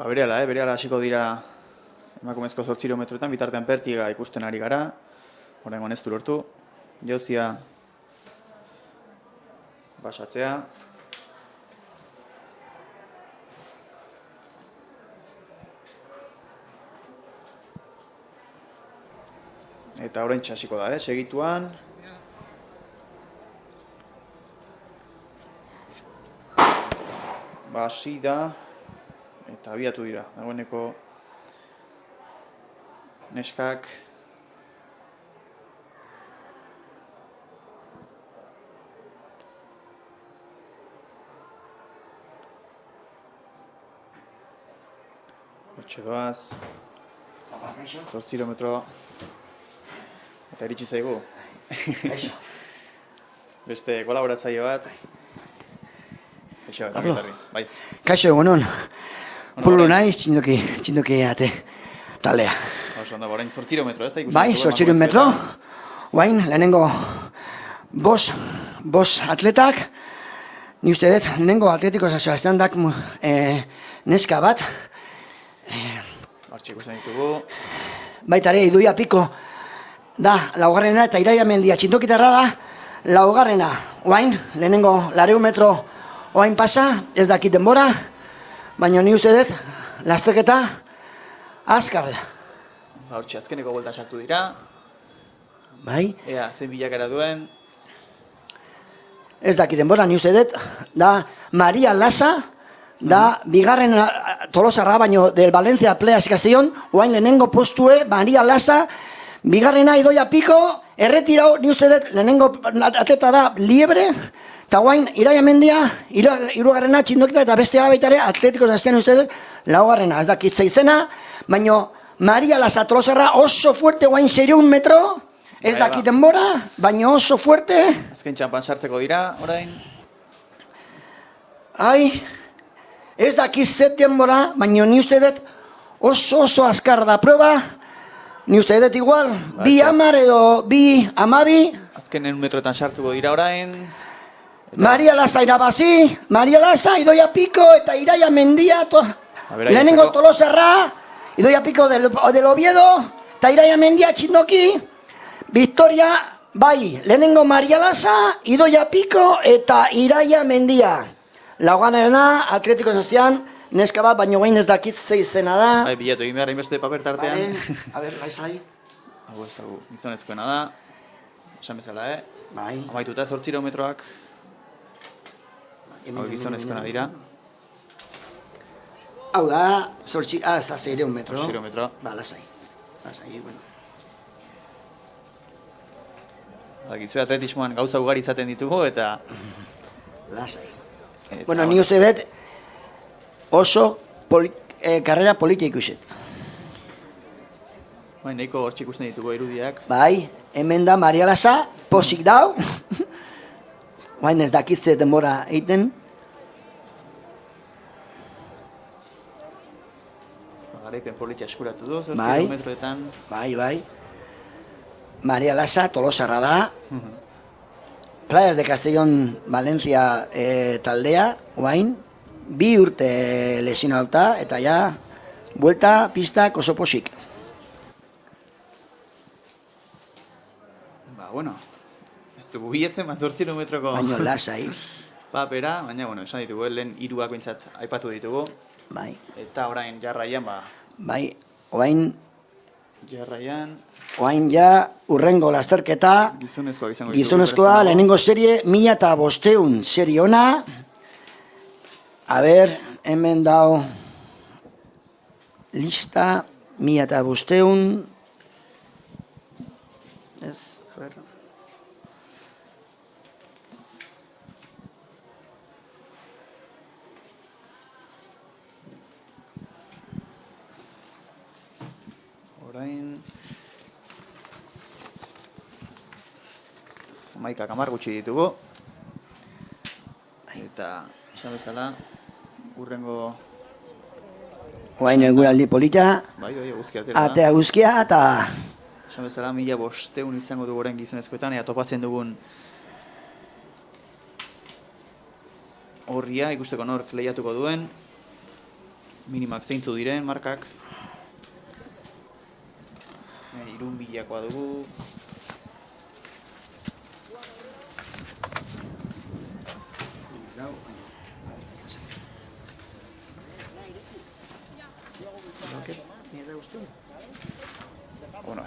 Berehala hasiko dira emakumezko 800 metroetan, bitartean Pertiga ikusten ari gara. Oraingoan ez du lortu. Jauzia basatzea. Eta oraintxe hasiko da, segituan. Hasi da. Eta abiatu dira, dagoeneko neskak hortxe doaz 8 metro eta iritsi zaigu beste kolaboratzaile bat bai. Kaixo egunon. Pulu naiz, txindoki ate taldea. Oso ondo, orain 8 metro, ez da ikusten? Bai, 8 metro. Guain, lehenengo bos atletak. Ni uste dut, lehenengo atletiko San Sebastián dak neska bat. Hortxe ikusten ditugu. Baitare, Idoia Piko da laugarrena eta Iraia Mendia txindokitarra da laugarrena. Guain, lehenengo 200 metro oain pasa, ez dakit denbora. Baina ni uste dut, lasterketa azkar da. Hortxe, azkeneko buelta sartu dira. Bai? Ea, zen bilakara duen. Ez dakit denbora, ni uste dut, da Maria Lasa, da bigarren Tolosarra, baino del Valencia Playas Castellón, oain lehenengo postue, Maria Lasa, bigarrena Idoia Piko, erretirau, ni uste dut, lehenengo atleta da Liebre, eta guain, Iraia Mendia, hirugarrena txindokita eta bestea baitare atletiko zaztean uste dut, laugarrena, ez dakit izena, baina Maria Lasa Tolosarra oso fuerte guain 600 metro, ez dakit denbora, baina oso fuerte. Azken txampan sartzeko dira, orain. Ai, ez dakit zet denbora, baina ni uste dut oso azkar da prueba, ni uste dut igual, bi 10 edo bi 12. Azkenen metroetan sartuko dira orain. Maria Lasa irabazi, Maria Lasa, Idoia Piko eta Iraia Mendia, lehenengo Tolosarra, Idoia Piko del Oviedo, eta Iraia Mendia txindoki, Victoria, bai, lehenengo Maria Lasa, Idoia Piko eta Iraia Mendia. Laugarrena, atletiko zaztean, neska bat, baino gain ez dakit ze izena da. Bai, bilatu egin behar inbeste paper tartean. A ber, gaizai. Hau ez dago, gizonezkoena da. Esan bezala, Bai. Amaituta 8 metroak. Hau gizonezkoena dira. Hau da, ez da 600 metro. 8 metro. Ba, lasai, bueno. Gizue atletismoan gauza ugari izaten ditugu eta... Lasai. Bueno, ni uste dut oso karrera politia ikuset. Bai, nahiko hortxe ikusten ditugu irudiak. Bai, hemen da Maria Lasa, posik dau. Baina ez dakitze denbora egiten. Garaipen politia eskuratu du, 0 Bai. metroetan. Bai. Maria Lasa, Tolosarra da. Playas de Castellón Valencia taldea, oain, 2 urte lesionauta, eta ja, buelta pistak oso posik. Bueno, ez dugu biletzen, 8 kilometroko... Baina lasai. Papera, baina, esan ditugu, lehen 3 bintzat aipatu ditugu. Bai. Eta orain jarraian, Bai, oain ja urrengo lasterketa, gizonezkoak izango ditugu. gizonezkoa, lehenengo serie, 1500 serie ona. A ber, hemen dao lista, 1500. Ez, a ber. Orain... Maika kamar gutxi ditugu. Eta, esan bezala, urrengo... Oain eguraldi polita, Bai, guzkia atera. atea guzkia, eta... Esan bezala, 1500 izango dugu orain gizonezkoetan, eta topatzen dugun horria, ikusteko nork lehiatuko duen, minimak zeintzu diren, markak. 3000koa dugu. Bueno,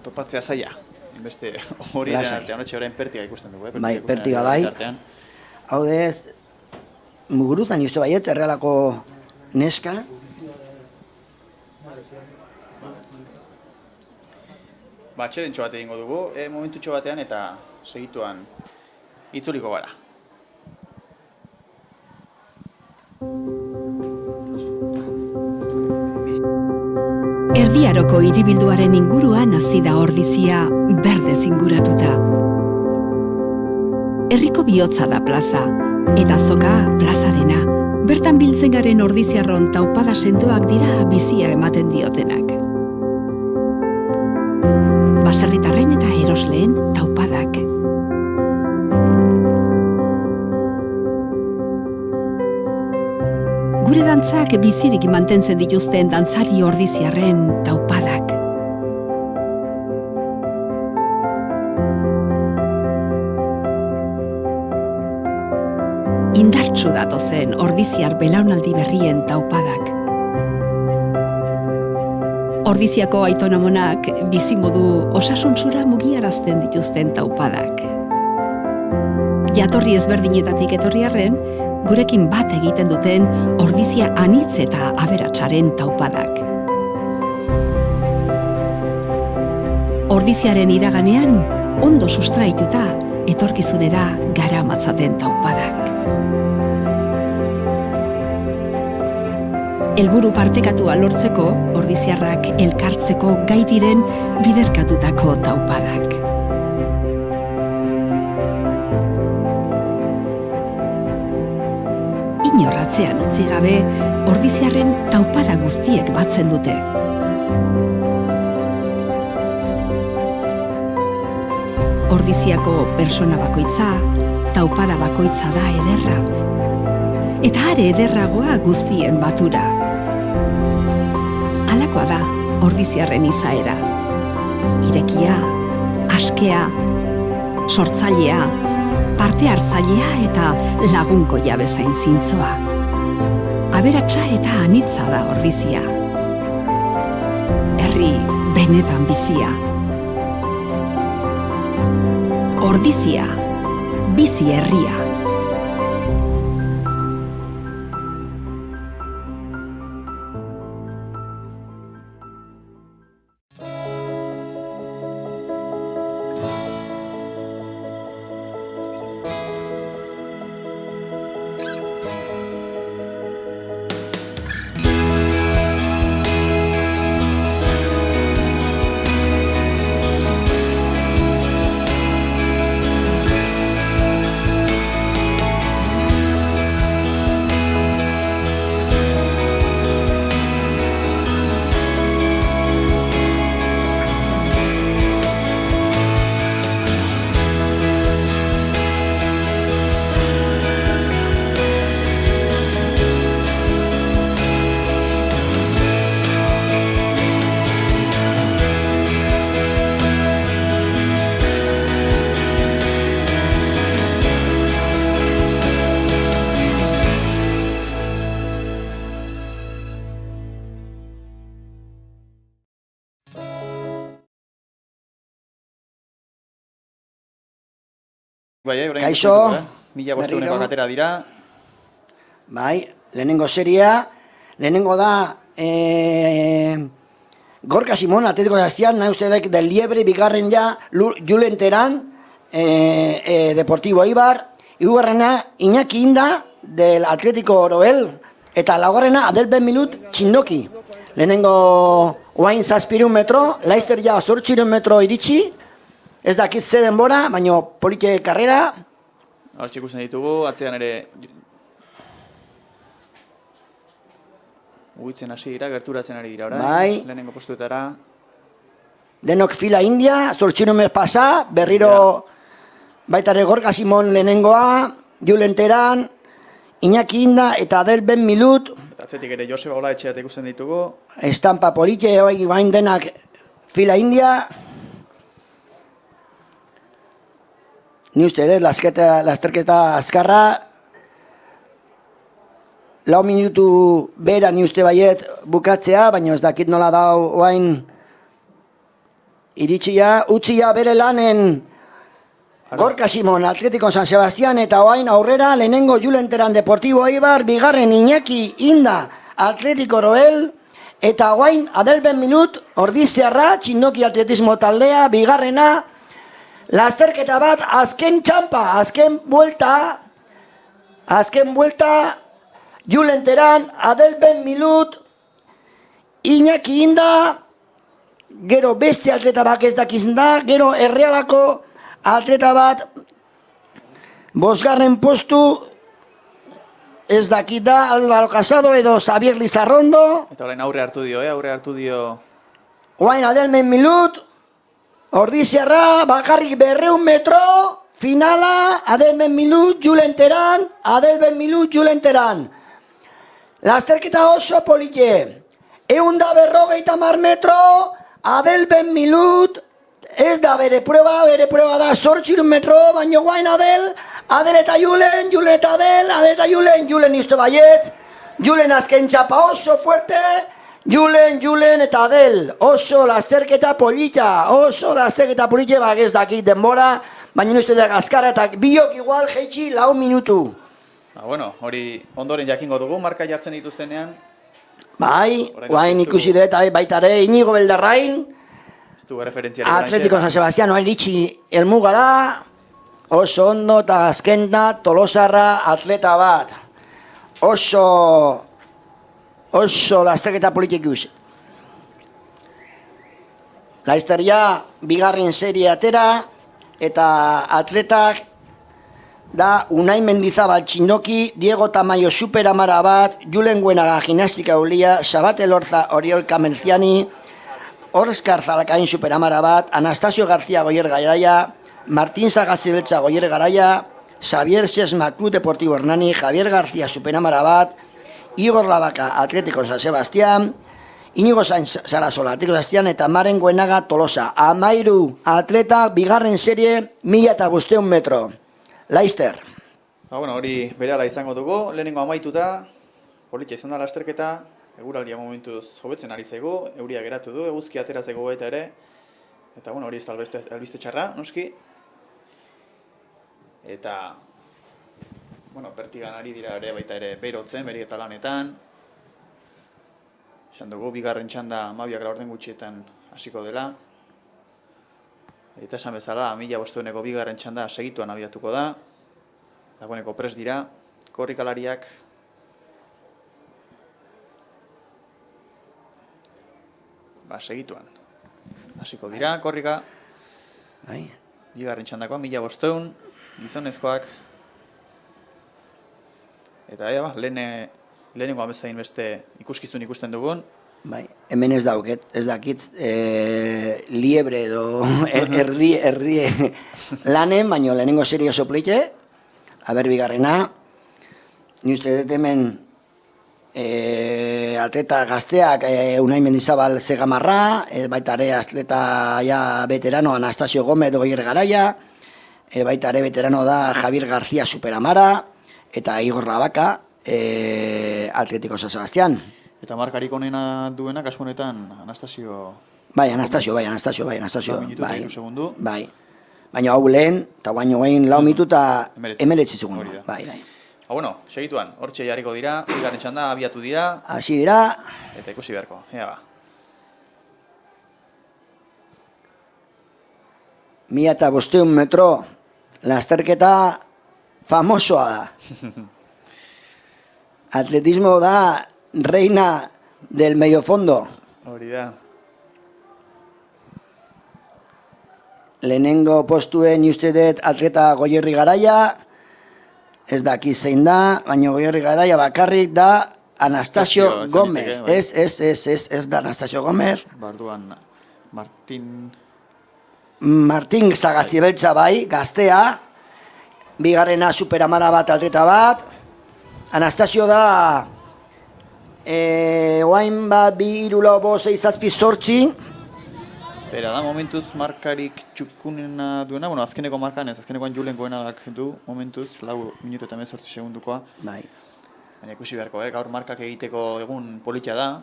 topatzea zaila. Beste hori da, anotxe orain pertiga ikusten dugu. Bai, pertiga bai. Hau dez, mugurutan justu baiet, errealako neska. Atxedentxo bat egingo dugu, momentutxo batean eta segituan itzuliko gara. Erdiaroko hiribilduaren inguruan hasi da ordizia berdez inguratuta. Herriko bihotza da plaza, eta azoka plazarena. Bertan biltzen garen ordiziarron taupada sendoak dira bizia ematen diotenak. Baserritarren eta erosleen taupadak. Gure dantzak bizirik mantentzen dituzten dantzari ordiziarren taupadak. Indartsu datozen ordiziar belaunaldi berrien taupadak. Ordiziako aitonamonak bizimodu osasuntsura mugiarazten dituzten taupadak. Jatorri ezberdinetatik etorri arren, gurekin bat egiten duten ordizia anitz eta aberatsaren taupadak. Ordiziaren iraganean, ondo sustraituta, etorkizunera gara matzaten taupadak. Helburu partekatua lortzeko, ordiziarrak elkartzeko gai diren biderkatutako taupadak. Inorratzean utzi gabe, ordiziarren taupada guztiek batzen dute. Ordiziako persona bakoitza, taupada bakoitza da ederra. Eta are ederragoa guztien batura. Halakoa da ordiziarren izaera. Irekia, askea, sortzailea, parte hartzailea eta lagunkoia bezain zintzoa. Aberatsa eta anitza da ordizia. Herri benetan bizia. Ordizia, bizi herria. Bai, orain Kaixo, mila berriro. bosteuneko atera dira. Bai, lehenengo seria, lehenengo da Gorka Simón, Atlético de Astian, nahi uste dek del Liebre, bigarren ja Julen Terán, Deportivo Eibar, hirugarrena Iñaki Inda, del Atlético Oroel, eta laugarrena Adel Ben Milut Txindoki. Lehenengo oain 700 metro, Leicester ja 800 metro iritsi, ez dakit ze denbora, baina polite karrera. Hortxe ikusten ditugu, atzean ere uitzen hasi dira, gerturatzen ari dira orain. Bai. Lehenengo postuetara. Denok fila India, 800 metro pasa, berriro baitare Gorka Simón lehenengoa, Julen Terán, Iñaki Inda eta Adel Ben Milut, Eta atzetik ere Joseba Olaetxeat ikusten ditugu. estampa polite, hoi bain denak fila India. Ni uste dut, lasterketa azkarra, 4 minutu bera ni uste baiet bukatzea, baina ez dakit nola da oain iritsia, utzia bere lanen Gorka Simón, Atlético San Sebastián, eta oain aurrera, lehenengo Julen Terán Deportivo Eibar, bigarren Iñaki Inda, Atlético Roel, eta oain Adel Ben Milut, Ordiziarra, Txindoki Atletismo taldea, bigarrena, lasterketa bat, azken txampa, azken buelta, Julen Terán, Adel Ben Milut, Iñaki Inda, gero beste atleta bat ez dakizan da, gero Errealako atleta bat, 5. postu, ez dakit da, Álvaro Casado edo Xavier Lizarrondo, Eta orain aurre hartu dio. oain Adel Ben Milut, Ordiziarra, bakarrik 200 metro, finala, Adel Ben Milut, Julen Terán, Adel Ben Milut, Julen Terán. Lasterketa oso polite, 150 metro, Adel Ben Milut, ez da bere prueba da 800 metro, baina guain Adel eta Julen eta Adel eta Julen izte baietz, Julen azken txapa oso fuerte, Julen eta Adel, oso lasterketa polita, bak ez dakit denbora, baina nizte da azkara eta biok igual jeitsi 4 minutu. Bueno, hori ondoren jakingo dugu, marka jartzen dituztenean. Bai, guain ikusi dut, baitare Inigo Beldarrain, Ez du referentziari. Atlético San Sebastián, oain iritsi helmugara, oso ondo eta azkena Tolosarra atleta bat. Oso lasterketa politik ikusi. Leicester ja, bigarren serie atera, eta atletak da Unai Mendizabal Txindoki, Diego Tamayo Superamara bat, Julen Guenaga Gimnastika Ulia, Sabate Lorza Oriol Kamelziani, Oskar Zalakain Superamara bat, Anastasio García Goyer Garaia, Martín Sagazibeltza Goyer Garaia, Xavier Sesma Club Deportivo Hernani, Javier García Superamara bat, Igor Labaka Atlético San Sebastián, Inigo Sarasola Atlético San Sebastián eta Maren Guenaga Tolosa. 13 atleta, bigarren serie, 1500 metro. Leicester. Bueno, hori berehala izango dugu, lehenengo amaituta, politxa izan da lasterketa, eguraldia momentuz hobetzen ari zaigu, euria geratu du, eguzki atera zaigu eta ere, eta bueno, hori ez da albiste txarra, noski. Eta, bueno, pertigan ari dira ere baita ere berotzen, beri eta lanetan. Esan dugu, bigarren txanda 12 gutxietan hasiko dela. Eta esan bezala, 1500 bigarren txanda segituan abiatuko da. Dagoeneko pres dira, korrikalariak. Segituan. Hasiko dira, korrika. Bigarren txandakoa, 1500, gizonezkoak. Eta lehenengo amezain beste ikuskizun ikusten dugun. Bai, hemen ez dauket, ez dakit liebre edo erdie lanen, baino lehenengo serio soplite, aber bigarrena, ni uste dut hemen atleta gazteak Unai Mendizabal Zegamarra, baita ere atleta ja veterano Anastasio Gómez Goyer Garaia, baita ere veterano da Javier García Superamara, eta Igor Labaka, Atlético San Sebastián. Eta markarik onena duena, kasu honetan, Anastasio... Anastasio. Minutu eta 3 segundu. Bai. Baina hau lehen, eta baino egin lau minutu eta 19 19 Hori da. Bai. Bueno, segituan, hortxe jarriko dira, bigarren txanda, abiatu dira, Hasi dira, eta ikusi beharko, ea ba. 1500 metro lasterketa famosoa da. Atletismo da reina del medio fondo. Hori da. Lehenengo postuen uste dut atleta Goierri Garaia, ez daki zein da, baina Goierri Garaia bakarrik da Anastasio Anastasio, Gomez. zen liteke, bai. Ez da Anastasio Gomez. Barduan, Martin Zagaztibeltza bai, gaztea, bigarrena superamara bat atleta bat, Anastasio da, oain bat, 2, 4, 5, 6, 7, 8, Bera da, momentuz markarik txukunena duena, bueno, azkeneko markan ez, azkenekoan Julengoenak du, momentuz, 4 minutu eta 18 segundukoa. bai. Baina ikusi beharko, gaur markak egiteko egun politia da,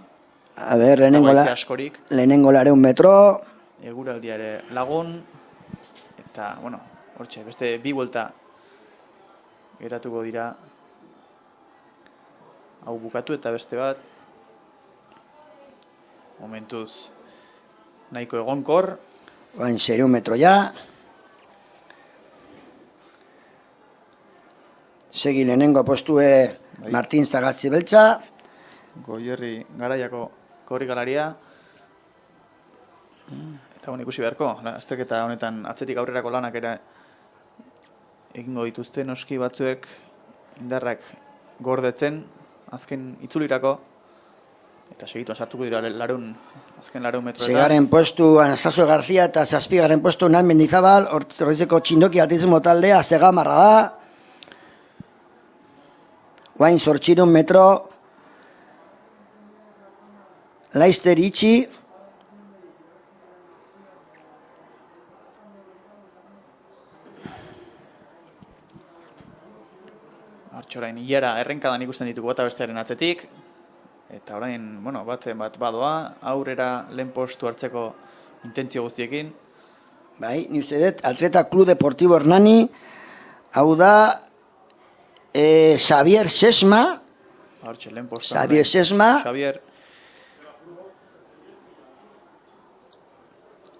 A ber, haize askorik, lehenengo 200 metro, eguraldia ere lagun, eta, bueno, hortxe, beste 2 buelta geratuko dira, hau bukatu eta beste bat, momentuz, nahiko egonkor, oain 600 metro ja, segi lehenengo postue Bai. Martin Zagaztibeltza, Goierri Garaiako korrikalaria. Eta bueno, ikusi beharko, azterketa honetan atzetik aurrerako lanak ere egingo dituzte noski batzuek indarrak gordetzen azken itzulirako. Eta segituan sartuko dira azken 200 metroetan. Seigarren postu Anastasio Garzia eta 7. postu Nan Mendizabal, horretzeko txindoki atletismo taldea Segamarra da. Guain 800 metro, Laister itxi, Hortxe orain hilara errenkadan ikusten ditugu bata bestearen atzetik. Eta orain, bueno, bat badoa, aurrera lehen postu hartzeko intentzio guztiekin. bai, ni uste dut, Atleta Club Deportivo Hernani, hau da, Xavier Sesma, Hortxe lehen postu. Xavier Sesma, Xavier.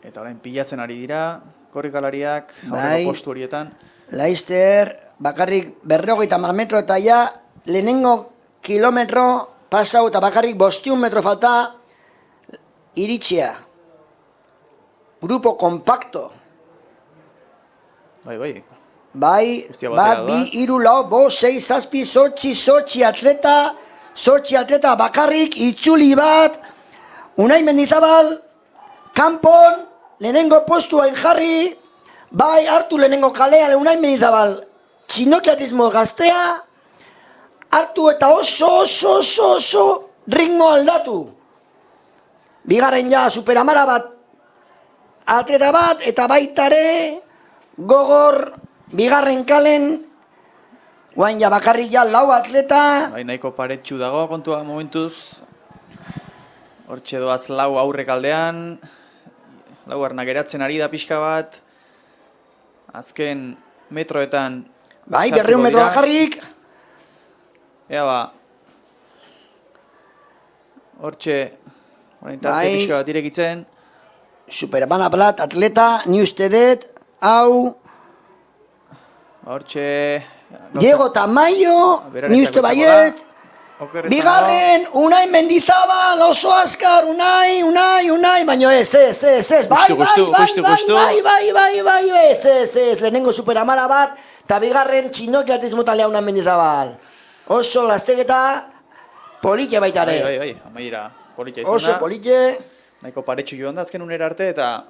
Eta orain pilatzen ari dira, korrikalariak, Bai. aurreko postu horietan. Laister, bakarrik 250 metro eta ja, lehenengo kilometro pasau eta bakarrik 500 metro falta iritsia. Grupo kompakto. Bai. Bai, Guztia batera bat, doaz. 2, 3, 4, 5, 6, 7, 8 atleta, 8 atleta bakarrik, itzuli bat, Unai Mendizabal, kanpon, lehenengo postuain jarri, bai, hartu lehenengo kalea, Unai Mendizabal, txinokiatismo gaztea, hartu eta oso ritmo aldatu. Bigarren ja, superamara bat, atleta bat, eta baitare, gogor, bigarren kalen, guain ja bakarrik ja 4 atleta, Bai, nahiko paretxu dago kontua momentuz. Hortxe doaz 4 aurrek aldean. 4 arnak geratzen ari da pixka bat. Azken metroetan. bai, sartuko 200 metro dira. bakarrik, Ea ba. Hortxe, orain tarte Bai. pixka bat irekitzen. Superamana Plat, atleta, ni uste dut, hau, Hortxe. Diego Tamayo, ni uste baiet, bigarren, Unai Mendizabal, oso azkar, Unai, baina ez, bai, ez, lehenengo superamara bat, eta bigarren txinokiatismo talea Unai Mendizabal. Oso lasterketa politxe baitare. Bai, amaiera politxa izan da. Oso politxe, Nahiko paretxu joan da azken unera arte eta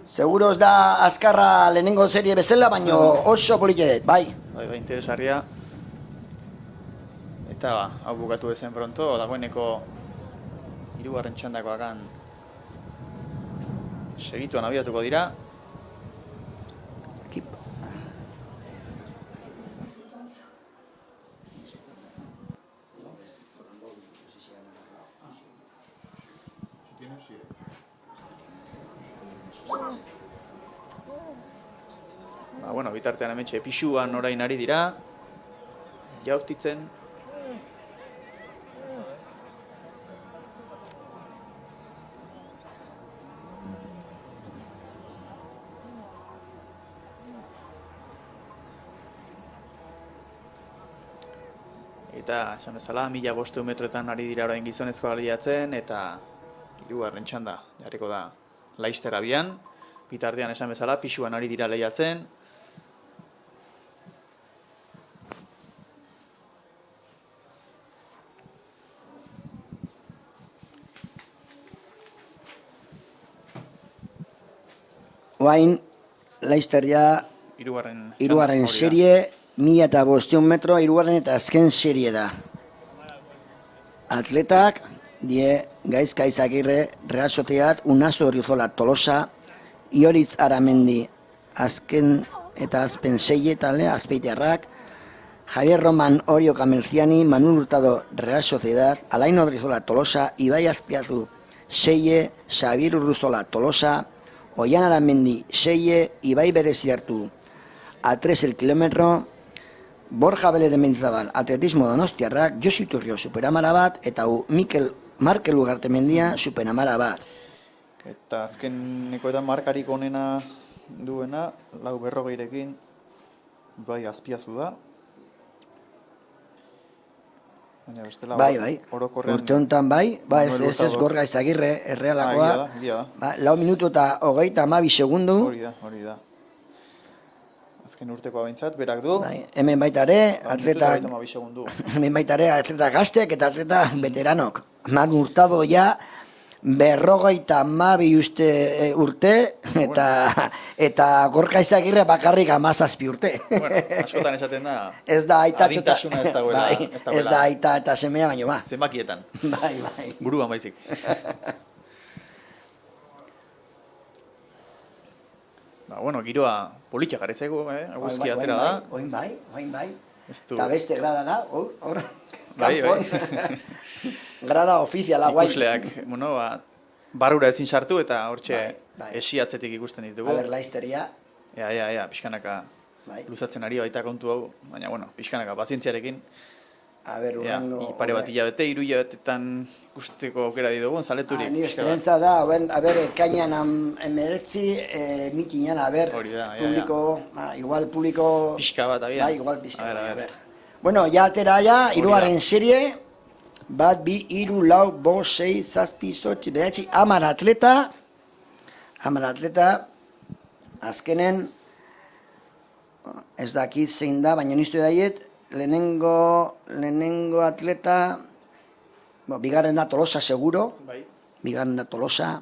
seguro ez da azkarra lehenengo serie bezala, baina oso politxe, bai. bai, interesarria. Eta ba, hau bukatu bezen pronto, dagoeneko 3. txandakoakan segituan abiatuko dira. bueno, bitartean hementxe pixuan orain ari dira, jaurtitzen. Eta, esan bezala, 1500 metroetan ari dira orain gizonezkoa lehiatzen, eta hirugarren txanda jarriko da Laister abian. Bitartean esan bezala, pixuan ari dira lehiatzen. Oain, Laister ja hirugarren serie, 1500 metro, hirugarren eta azken serie da. Atletak, die Gaizka Izagirre, Real Sociedad, Unaso Oriozola Tolosa, Ioritz Aramendi, azken eta azpen seie talde, azpeitiarrak, Javier Roman Orio Kamelziani, Manuel Hurtado Real Sociedad, Alain Odriozola Tolosa, Ibai Azpiazu seie, Xabier Urruzola Tolosa, Oian Aramendi seie, Ibai Bereziartu a 3 el kilómetro, Borja Vélez de Mendizabal, atletismo donostiarrak, Josu Turrio superamara bat, eta Markel Ugartemendia superamara bat. Eta azkenekoetan markarik onena duena, 4:40rekin, bai Azpiazu da. Baina bestela, bai. orokorrean... Urte honetan bai, ez Gorka Izagirre, errealakoa. Egia da. 4 minutu eta 32 segundu. Hori da. Azken urtekoa behintzat, berak du. Bai, hemen baitare, atleta... Hemen baitare, atleta gaztek eta atleta veteranok. Manu Hurtado ja, 52 urte, eta Gorka Izagirre bakarrik 17 urte. Bueno, askotan esaten da... Ez da aita txota... Adintasuna ez dagoela. Ez da aita eta semea baino ba. Zenbakietan. Bai. Buruan baizik. Bueno, giroa politia jarri zaigu, eguzki atera da. Oin bai. Eta beste grada da, hor, bai. Grada ofiziala guai. Ikusleak, barrura ezin sartu eta hortxe bai. esi atzetik ikusten ditugu. Laisteria. Ea, pixkanaka luzatzen ari baita kontu hau, baina, pixkanaka pazientziarekin. Pare bat hilabete, 3 hilabetetan ikusteko aukera ditugun, zaleturik. Ni esperantza da, ekainan emeretzi, mitinan, publiko, igual publiko... Pixka bat, agian. Igual pixka bat, Bueno, ja atera ja, hirugarren serie, 1, 2, 3, 4, 5, 6, 7, 8, 9, 10 atleta, azkenen, ez dakit zein da, baina niztu daiet, lehenengo atleta, bigarren da Tolosa seguro, bigarren da Tolosa,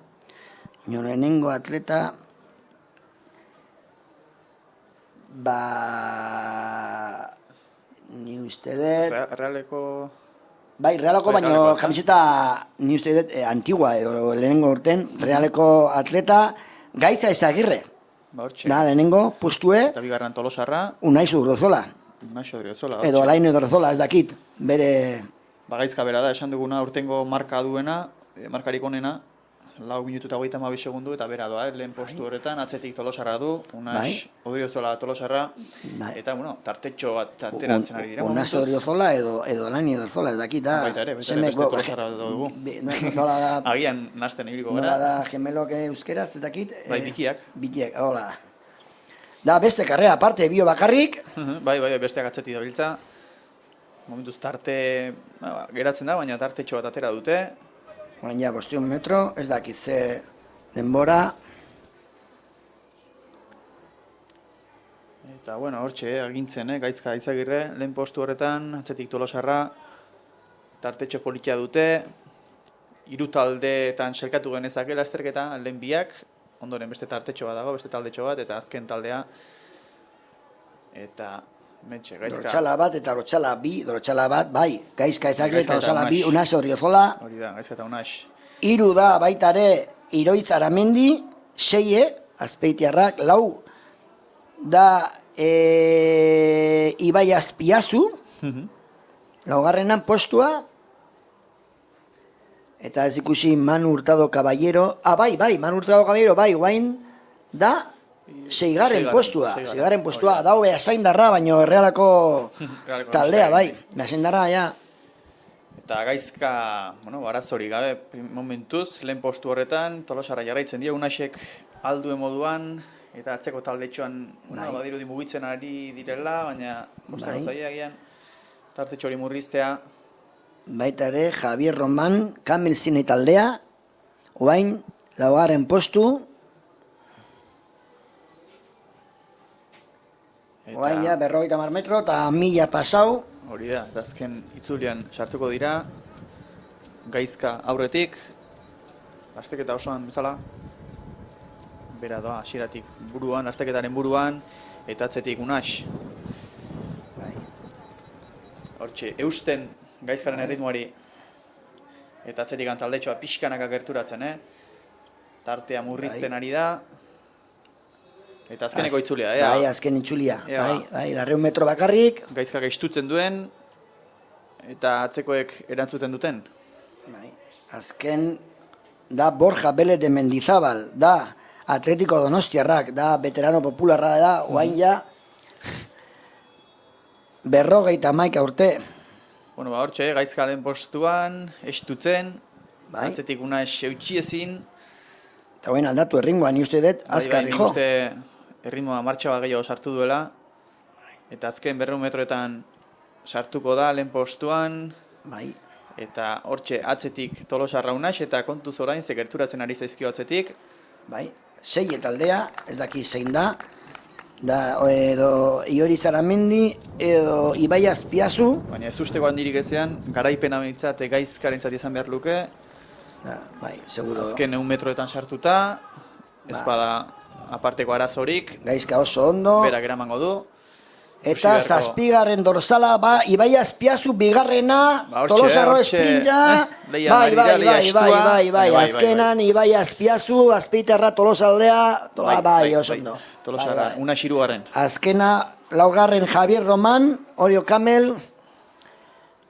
lehenengo atleta, ni uste dut... Realeko... Bai, Realeko, baina kamiseta ni uste dut antigua edo lehenengo urten, Realeko atleta, Gaitza Izagirre. Lehenengo postue... Eta bigarren Tolosarra... Unai Odriozola. Edo Alain Odriozola, ez dakit, bere... Gaizka bera da, esan duguna urtengo marka duena, markarik onena, 4 minutu eta 32 segundu, eta bera doa, lehen postu horretan, atzetik Tolosarra du, Unai Odriozola Tolosarra, eta, tartetxo bat ateratzen ari dira. Unai Odriozola edo Alain Odriozola, ez dakit, da... Baita ere, beste Tolosarra dugu. Agian, nazten ibiliko gara. Nola da, gemelok euskeraz, ez dakit... Bai, bikiak. Bikiak, hola da. Da, beste karrera, aparte, bio bakarrik. Bai, besteak atzetik dabiltza. Momentuz tarte geratzen da, baina tartetxo bat atera dute. Baina, 500 metro, ez dakit ze denbora. Eta, hortxe, agintzen, Gaizka Izagirre, lehen postu horretan, atzetik Tolosarra, tartetxo politia dute, 3 taldeetan selkatu genezake lasterketa, lehen biak, ondoren beste tartetxo bat dago, beste taldetxo bat, eta azken taldea. Eta, mentxe, Gaizka... Dorotxala bat eta Dorotxala bat, bai. Gaizka Izagirre eta Dorotxala bi, Unai Odriozola. Hori da, Gaizka eta Unai. 3 da baitare Ioritz Aramendi, 6, azpeitiarrak, 4 da Ibai Azpiazu, 4. postua, eta ez ikusi Manu Hurtado Caballero, bai, Manu Hurtado Caballero, bai, guain da, Seigarren postua, dau behasaindarra, baino Errealako taldea, bai, behasaindarra, ja. Eta Gaizka, arazori gabe, momentuz, lehen postu horretan, Tolosarra jarraitzen dio, Unasek alduen moduan, eta atzeko taldetxoan, badirudi mugitzen ari direla, baina bostako zaiagian, tartetxo hori murriztea. Baita ere, Javier Roman, Kamil Zinei taldea, oain, laugarren postu, oain ja, 50 metro, eta 1000 pasau. Hori da, eta azken itzulian sartuko dira, Gaizka aurretik, lasteketa osoan bezala, bera doa, hasieratik buruan, lasteketaren buruan, eta atzetik Unas. Hortxe, eusten Gaizkaren erritmoari, eta atzetik taldetxoa pixkanaka gerturatzen, tartea murrizten ari da, eta azkeneko itzulia, Bai, azken itzulia, bai, 200 metro bakarrik. Gaizka gaiztutzen duen, eta atzekoek erantzuten duten. Bai, azken da Borja Vélez de Mendizabal, da Atletico Donostiarrak, da veterano popularra da, oain ja, 51 urte. Bueno, hortxe, Gaizkaren postuan, estutzen, atzetik Unas eutxiezin. Eta oain aldatu erringoan, ni uste dut, azkarri jo. Erritmoa martxa bat gehiago sartu duela, eta azken 200 metroetan sartuko da lehen postuan, eta hortxe atzetik Tolosarra Unas, eta kontuz orain ze gerturatzen ari zaizkio atzetik. Bai, 6 taldea, ez daki zein da, edo Iori Zaramendi, edo Ibai Azpiazu. Baina ez usteko handirik ezean, garaipena behintzat Gaizkaren zati izan behar luke. Bai, seguro. Azken 100 metroetan sartuta, ez bada aparteko arazorik. Gaizka oso ondo. Berak eramango du. Eta zazpigarren dorsala, Ibai Azpiazu, bigarrena, Tolosarro esprinta. Bai, azkenan Ibai Azpiazu, Azpeiterra Tolosaldea, bai, oso ondo. Tolosarra, Unas hirugarren. Azkena, laugarren Javier Roman, Orio Kamel,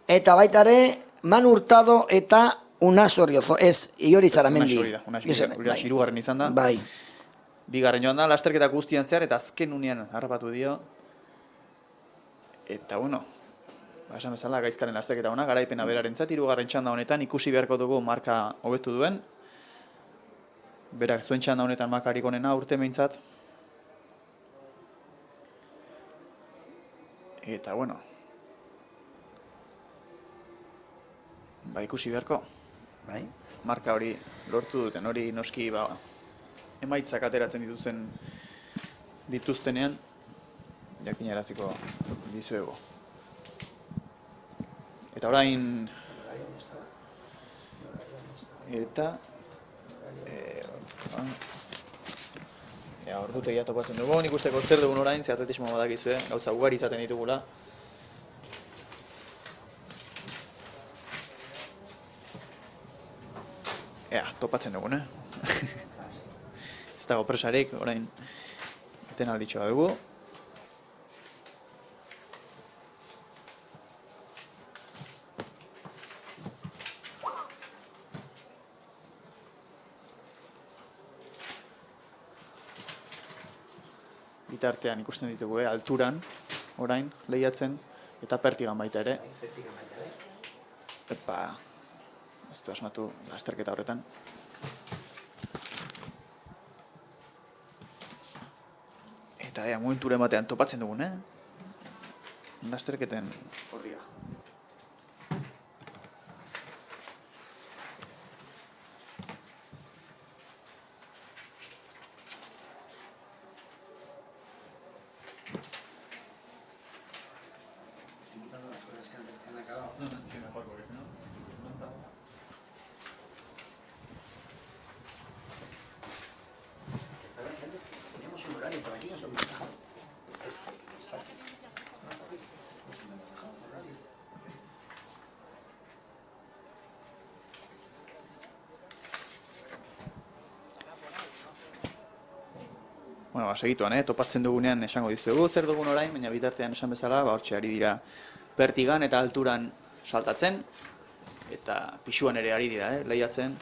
eta baitare, Manu Hurtado eta Unas Oriozo, ez, Iori Zaramendi. Unas hirugarren izan da. Bai. Bigarren joan da, lasterketa guztian zehar, eta azken unean harrapatu dio. Eta, esan bezala, Gaizkaren lasterketa ona, garaipena berarentzat, 3. txanda honetan ikusi beharko dugu marka hobetu duen. Berak zuen txanda honetan markarik onena urte behintzat. Eta, ikusi beharko. Bai. Marka hori lortu duten, hori noski, emaitzak ateratzen dituztenean, jakinaraziko dizuego. Eta orain... Eta... Ordutegia topatzen dugu, nik usteko zer dugun orain, ze atletismo badakizue, gauza ugari izaten ditugula. Topatzen dugun, Ez dago presarik, orain eten alditxoa dugu. Bitartean ikusten ditugu, alturan, orain, lehiatzen, eta pertigan baita ere. Epa, ez du asmatu lasterketa horretan. Eta momenturen batean topatzen dugun, lasterketen horria. Segituan, topatzen dugunean esango dizuegu zer dugun orain, baina bitartean esan bezala, hortxe ari dira pertigan eta alturan saltatzen, eta pisuan ere ari dira, lehiatzen.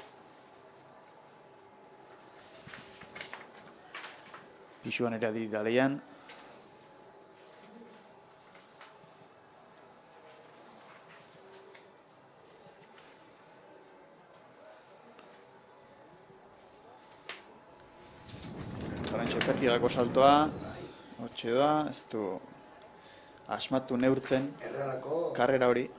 Pisuan ere dira leian. Horrentxe pertigako saltoa, hortxe doa, ez du asmatu neurtzen karrera hori.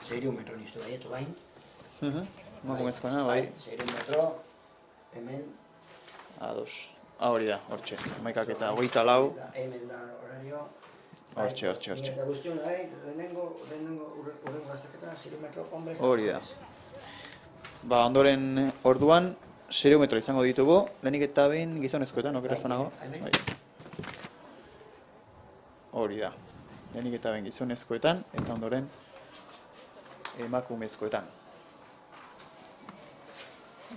Zeireun metro niztu daietu bain. Emakumezkoena, bai. Zeireun metro, hemen. Ados. Hori da, hortxe. 11:24. Hemen da horario. Hortxe. Eta guztion, lehenengo urrengo gazteketa, zeireun metro, hombres. Hori da. Ba, ondoren orduan, 0 metro izango ditugu, lehenik eta behin gizonezkoetan, okerazpanago. Bai. Hori da. Lehenik eta behin gizonezkoetan, eta ondoren emakumezkoetan.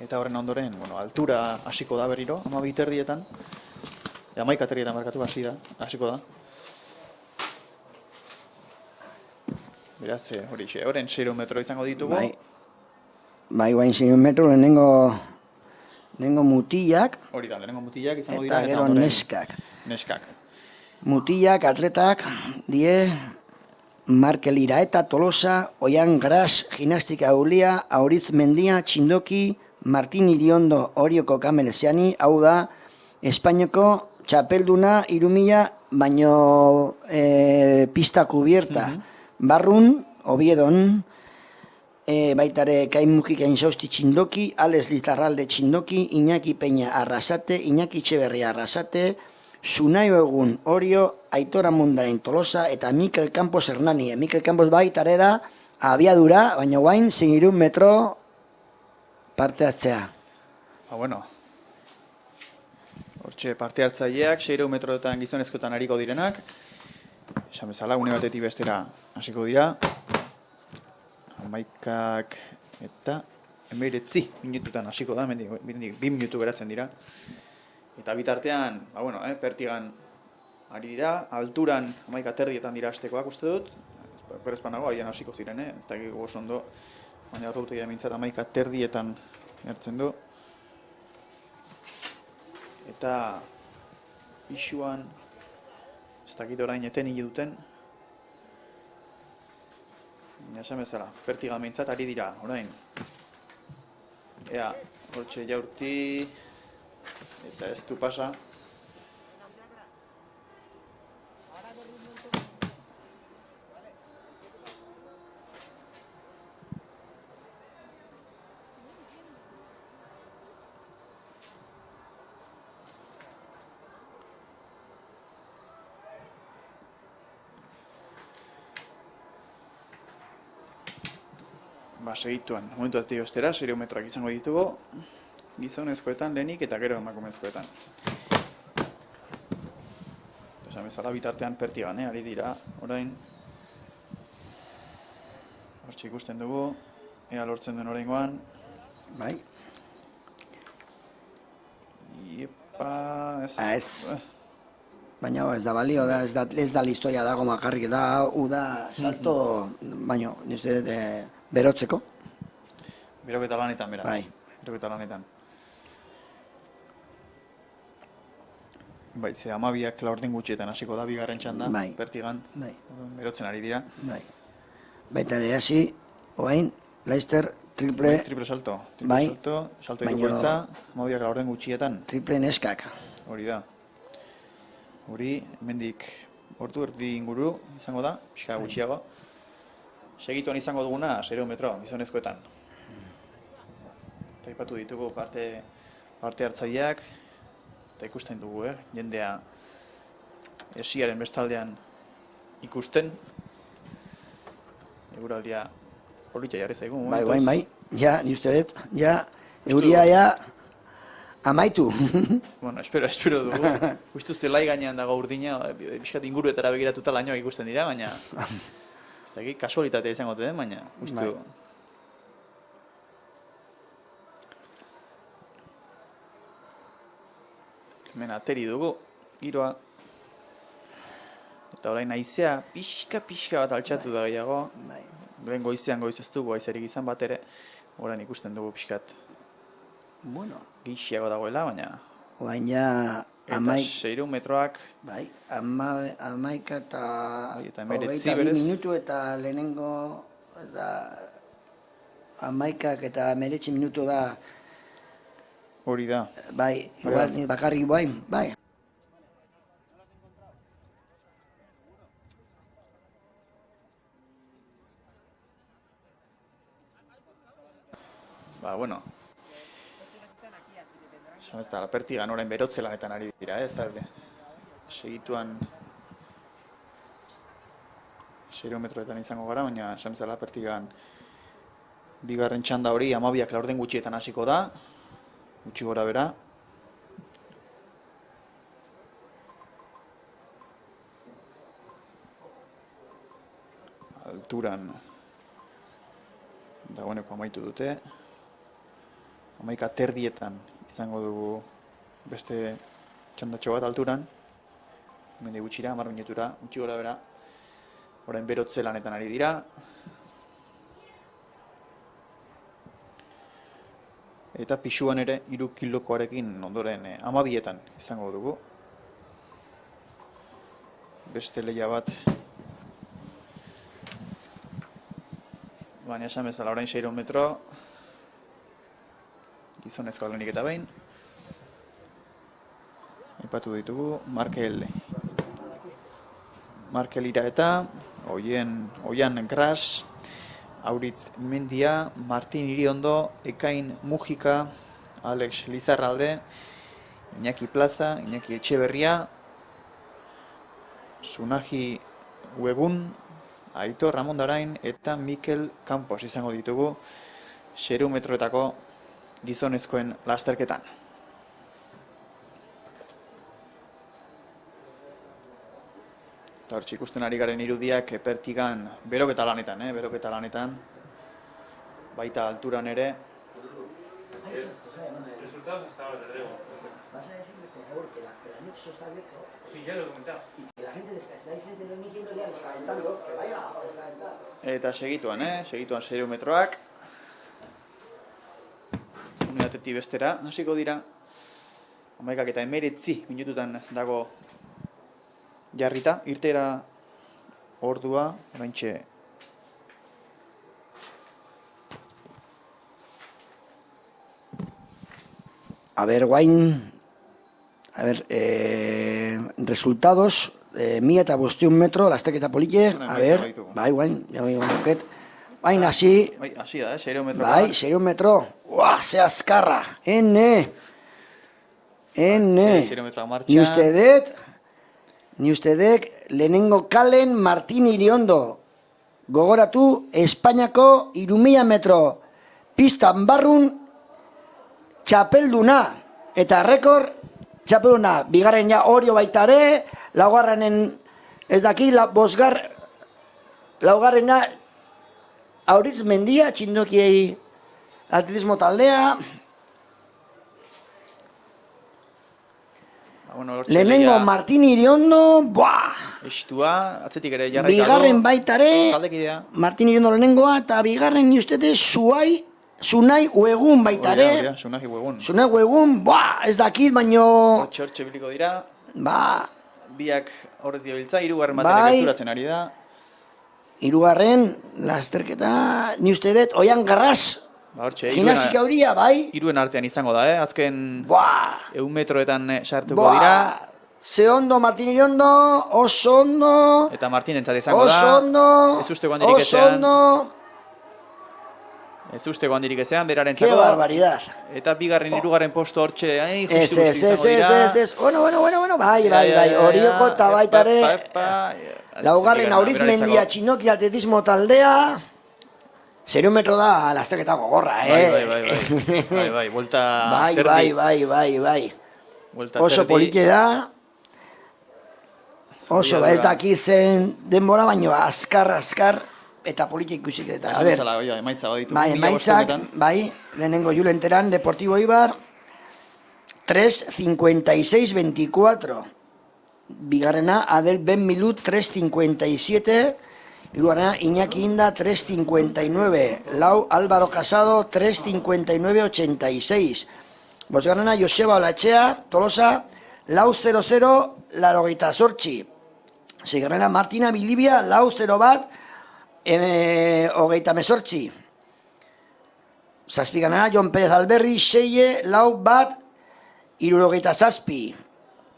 Eta horren ondoren, altura hasiko da berriro, 12:30, 11:30 markatu hasiko da. Beraz, horren 0 metro izango ditugu. Bai, guain 0 metro lehenengo mutilak. Hori da, lehenengo mutilak izango dira. Eta gero neskak. Neskak. Mutilak, atletak, die Markel Iraeta, Tolosa, Oian Gras, Gimnastika Aulia, Auritz Mendia, Txindoki, Martin Iriondo, Orioko Kameleziani, hau da, Espainiako txapelduna 3.000, baino pista kubierta. Barrun, Obiedon, baitare Kain Mujika Insausti Txindoki, Alex Lizarralde Txindoki, Iñaki Peña Arrasate, Iñaki Etxeberria Arrasate, Sunaio Egun Orio, Aitor Amundaren Tolosa eta Mikel Campos Hernani. Mikel Campos baitare da abiadura, baina guain 3 metro parte hartzea. Bueno, hortxe parte hartzaileak 6 metroetan gizonezkoetan ariko direnak. Esan bezala, une batetik bestera hasiko dira. 11 eta 19 minututan hasiko da, 2 minutu geratzen dira. Eta bitartean, pertigan ari dira, alturan 11:30 dira hastekoak uste dut. Okerezpanago, haian hasiko ziren, ez dakik oso ondo, baina horretuia mintzat 11:30 ertzen du. Eta pisuan, ez dakit orain eten hili duten. Esan bezala, pertigan mintzat ari dira, orain. Ea, hortxe jaurti, eta ez du pasa. Segituan, momentu ati ostera, 0 metroak izango ditugu, gizonezkoetan lehenik eta gero emakumezkoetan. Esan bezala bitartean pertigan, ari dira, orain. Hortxe ikusten dugu, ea lortzen den oraingoan. Bai. Iepa, ez. Baina ez da balio, ez da listoia dago makarrik, da salto, baina nizte berotzeko. Beroketa lanetan, beraz. Bai. Beroketa lanetan. Bai, ze 12 laurden gutxietan hasiko da bigarren txanda, pertigan. Bai. Berotzen ari dira. Bai. Baita ere hasi, oain, Leicester, triple... Triple salto. Bai. Salto irukoitza, 12 laurden gutxietan. Triple neskak. Hori da. Hori, hemendik ordu erdi inguru izango da, pixka gutxiago. Segituan izango duguna 0 metro, gizonezkoetan. Eta ipatu ditugu parte hartzaileak, eta ikusten dugu, jendea esiaren bestaldean ikusten. Eguraldia horitia jarri zaigu. Bai, ja, ni uste dut, ja, euria ja, amaitu. Bueno, espero dugu. Uste zelai gainean dago urdina, pixkat inguruetara begiratuta lainoak ikusten dira, baina... Ez dakit, kasualitatea izango den, baina uste dugu. Hemen ateri dugu, giroa. Eta Eta orain haizea pixka bat altxatu da gehiago. Bai. Lehen goizean goiz ez dugu haizerik izan bat ere. Orain ikusten dugu pixkat Bueno, gixiago dagoela, baina... oain ja... Eta 600 metroak... Bai, 11 eta... Bai, eta 19 22 berez. minutu eta lehenengo... Eta... 11 eta 19 minutu da... Hori da. Bai, igual, ni bakarrik bain, bai. Ba, bueno. Esan ez da, Lapertigan orain berotze lanetan ari dira, ez da, segituan 600 metroetan izango gara, baina esan ez da, Lapertigan bigarren txanda hori 12 laurden gutxietan hasiko da, gutxi gora bera. Alturan dagoeneko amaitu dute. 11:30 izango dugu beste txandatxo bat alturan. Hemendik gutxira, 10 minutura, gutxi gora bera. Orain berotze lanetan ari dira. Eta pisuan ere 3 kilokoarekin ondoren 12etan izango dugu. Beste lehia bat. Baina esan bezala orain 600 metro. Gizonezko lehenik eta behin. Aipatu ditugu, Markel Iraeta, Oian Gras, Auritz Mendia, Martin Iriondo, Ekain Mujika, Alex Lizarralde, Iñaki Plaza, Iñaki Etxeberria, Sunaji Uegun, Aitor Ramondarain eta Mikel Campos izango ditugu 600 metroetako gizonezkoen lasterketan. Eta hortxe ikusten ari garen irudiak Pertigan beroketa lanetan, baita alturan ere. Resultados hasta ahora, te digo. Vas a decirle, por favor, que el anexo está abierto Sí, ya lo he comentado. y que la gente, si hay gente dormitiendo ya descalentando, que vaya a descalentar. Eta segituan 600 metroak. Unidatetik bestera, hasiko dira. 11 eta 19 minututan dago jarrita, irtera ordua, oraintxe. A ver, guain, resultados, 1000 eta 500 metro, lasterketa polite, a ver, bai, guain, joket, bain, hasi, Bai, hasi da, 600 metroak. bai, 600 metro, uah, ze azkarra, ene, 600 metroak martxan. Ni ustedek, lehenengo kalen Martin Iriondo, gogoratu, Espainiako 3000 metro, pistan barrun, txapelduna, eta rekord, txapelduna, bigarren ja Orio baitare, laugarrenen, ez daki, laugarrena, Auritz Mendia, txindokiei atletismo taldea, Bueno, lehenengo Martin Iriondo, buah! Estua, atzetik ere jarraikado. Bigarren baitare, Taldekidea. Martin Iriondo lehenengoa, eta bigarren ni ustete Sunai Uegun baitare. Sunai Uegun. Sunai Uegun, buah, ez dakit, baino... Hortxe biliko dira. Ba, Biak horretik biltza, 3. Bai. baterik gerturatzen ari da. 3. lasterketa, ni uste dut, Oian Garras, Ba, hortxe, gimnasika horia, bai? iruen artean izango da, azken Buah, 100 metroetan sartuko dira. buah, ze ondo Martin Iriondo, oso ondo, Eta Martinentzat izango da. oso ondo, Ez uste handirik oso ezean. ondo, Ez usteko handirik ezean, que berarentzako. barbaridad. Eta bigarren, 3. posto hortxe, Ez, justu izango dira. bueno, bai, horioko eta baitare, Epa, laugarren Auritz Mendia txinoki atletismo taldea, 0 metro da lasterketa gogorra, Bai, vuelta Bai, terdi. bai. Vuelta Oso terdi. polite da, oso, Bai, ez daki zen denbora, baino azkar, eta polite ikusik eta, a ber, Emaitza baditu. bai, 1500 emaitzak, metroetan. bai, lehenengo Julenteran, Deportivo Ibar, 3:56:24. bigarrena Adel Ben Milu 3.57, hirugarrena Iñaki Inda 3.59, lau Álvaro Casado 3.59.86, bosgarrena Joseba Olatxea, Tolosa, lau 0-0, larogeita zortzi, seigarrena Martina Bilibia, lau 0-1, hogeita mezortzi, zazpigarrena Jon Pérez Alberri, seie, lau 1, hirurogeita zazpi,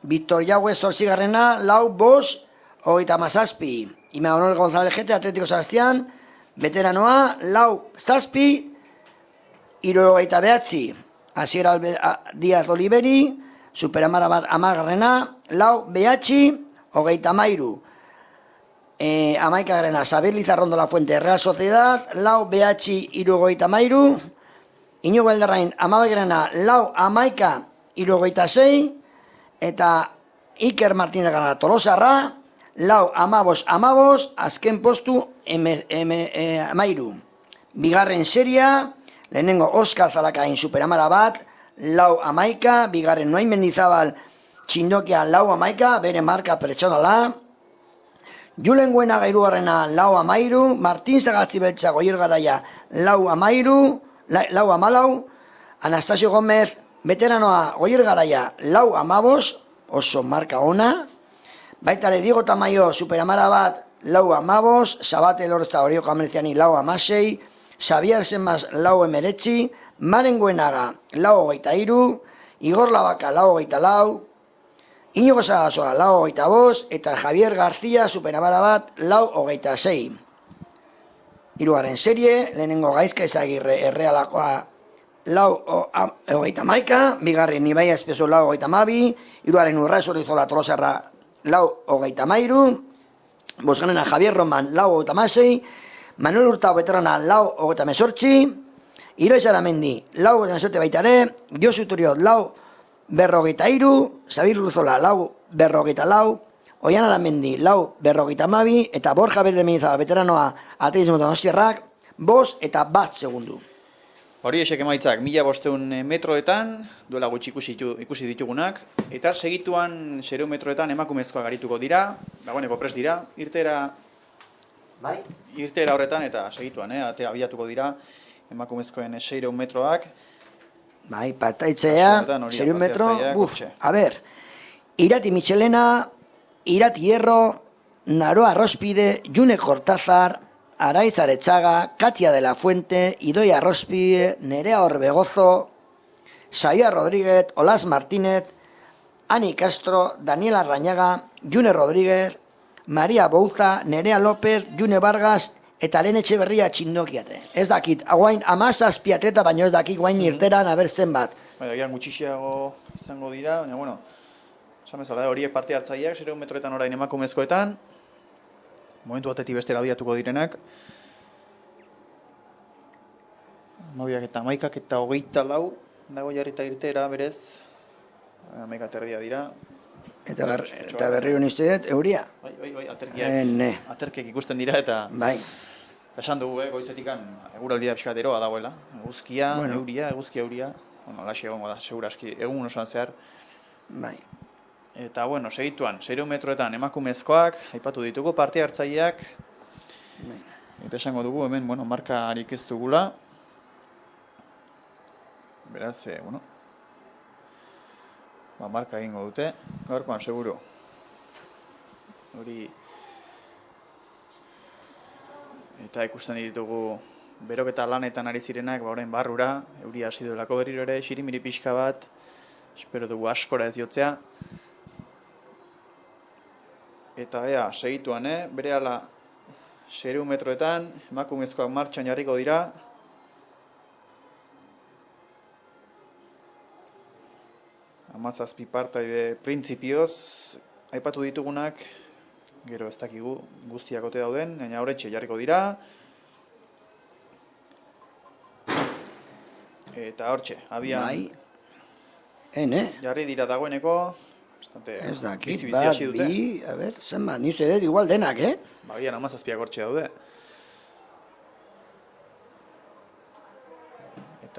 Víctor Yagüe zortzigarrena, lau 5, hogeita hamazazpi, Imanol González Gete, Atlético Sebastián, veteranoa, lau 7, hirurogeita 9, Asier Díaz Oliveri, Superamara amagarrena, lau 9, hogeita 13, amaikagarrena, Sabel Lizarrondo La Fuente, Real Sociedad, lau 9, hirurogeita 13, Iñigo Eldarrain, amabagarrena, lau 11, hirurogeita 6, eta Iker Martínez Gara Tolosarra, lau 15, azken postu 13. Bigarren seria, lehenengo Oskar Zalakain Superamara 1, lau 11, bigarren Noain Mendizabal Txindokia lau 11, bere marka pertsonala, Julen Guenaga hirugarrena lau 13, Martin Zagatzi Beltza Goier Garaia lau 14, Anastasio Gómez veteranoa Goier Garaia lau 15, oso marka ona, baitare Diego Tamayo Superamara 1, lau 15, Sabate Lortza Orioko Amertziani lau 16, Xavier Semas lau 19, Maren Guenaga lau 23, Igor Labaka lau 24, Iñigo Sagasoa lau 25, eta Javier García Superamara 1, lau 26. Hirugarren serie, lehenengo Gaizka Ezagirre Errealakoa lau 31, bigarren Ibai Espeso lau 32, hirugarren Urra Zorizola Tolosarra lau 33, bosgarrena Javier Roman lau 26, Manuel Hurtado veterana lau 28, Iroi Saramendi lau 27 baitare, Josu Turiot lau 43, Sabir Ruzola lau 44, Oian Aramendi lau 52, eta Borja Berdeminiza veteranoa Atletismo Donostiarrak 5 eta 1 segundu. Hori esek emaitzak 1500 metroetan, duela gutxi ikusi ditugunak, eta segituan 600 metroetan emakumezkoak arituko dira, dagoeneko prest dira, irteera horretan eta segituan, abiatuko dira emakumezkoen 600 metroak. Bai, pataitzea, 600 metro, a ber, Irati Michelena, Irati Hierro, Naroa Rospide, June Cortázar, Araiz Aretxaga, Katia de la Fuente, Idoia Rospide, Nerea Orbegozo, Saia Rodríguez, Olas Martínez, Ani Castro, Daniela Rañaga, June Rodríguez, Maria Bouza, Nerea López, June Vargas, eta lehen Etxeberria Txindokiate. Ez dakit, hauain 17 atleta, baino ez dakit guain irteran aber zenbat. Baina, gian gutxixiago izango dira, baina, bueno, esan bezala, horiek parte hartzaileak, 600 metroetan orain emakumezkoetan, momentu batetik bestera abiatuko direnak, Mabiak eta Maikak eta 24 dago jarrita irtera, berez, Maika terdia dira. Eta berriro nizte dut, euria? Bai, aterkiak ikusten dira eta... Bai. Esan dugu, goizetikan, eguraldia pixkateroa dagoela. Eguzkia, euria. Bueno, laxe egongo da, seguraski, egun osoan zehar. Bai. Eta, bueno, segituan, 600 metroetan emakumezkoak, aipatu ditugu, parte hartzaileak. Eta esango dugu, hemen, bueno, marka harik ez dugula. Beraz, bueno, marka egingo dute, gaurkoan, seguro. Hori... Eta ikusten ditugu beroketa lanetan ari zirenak, orain barrura, euria hasi duelako berriro ere, xirimiri pixka bat, espero dugu askora ez jotzea. Eta segituan, berehala 600 metroetan, emakumezkoak martxan jarriko dira. Hamazazpi partaide printzipioz, aipatu ditugunak, gero ez dakigu guztiak ote dauden, baina horretxe jarriko dira. Eta hortxe, abian jarri dira dagoeneko. Ez dakit, bat, bi, a ber, zenbat, ni uste dut igual denak, Abian 17ak hortxe daude.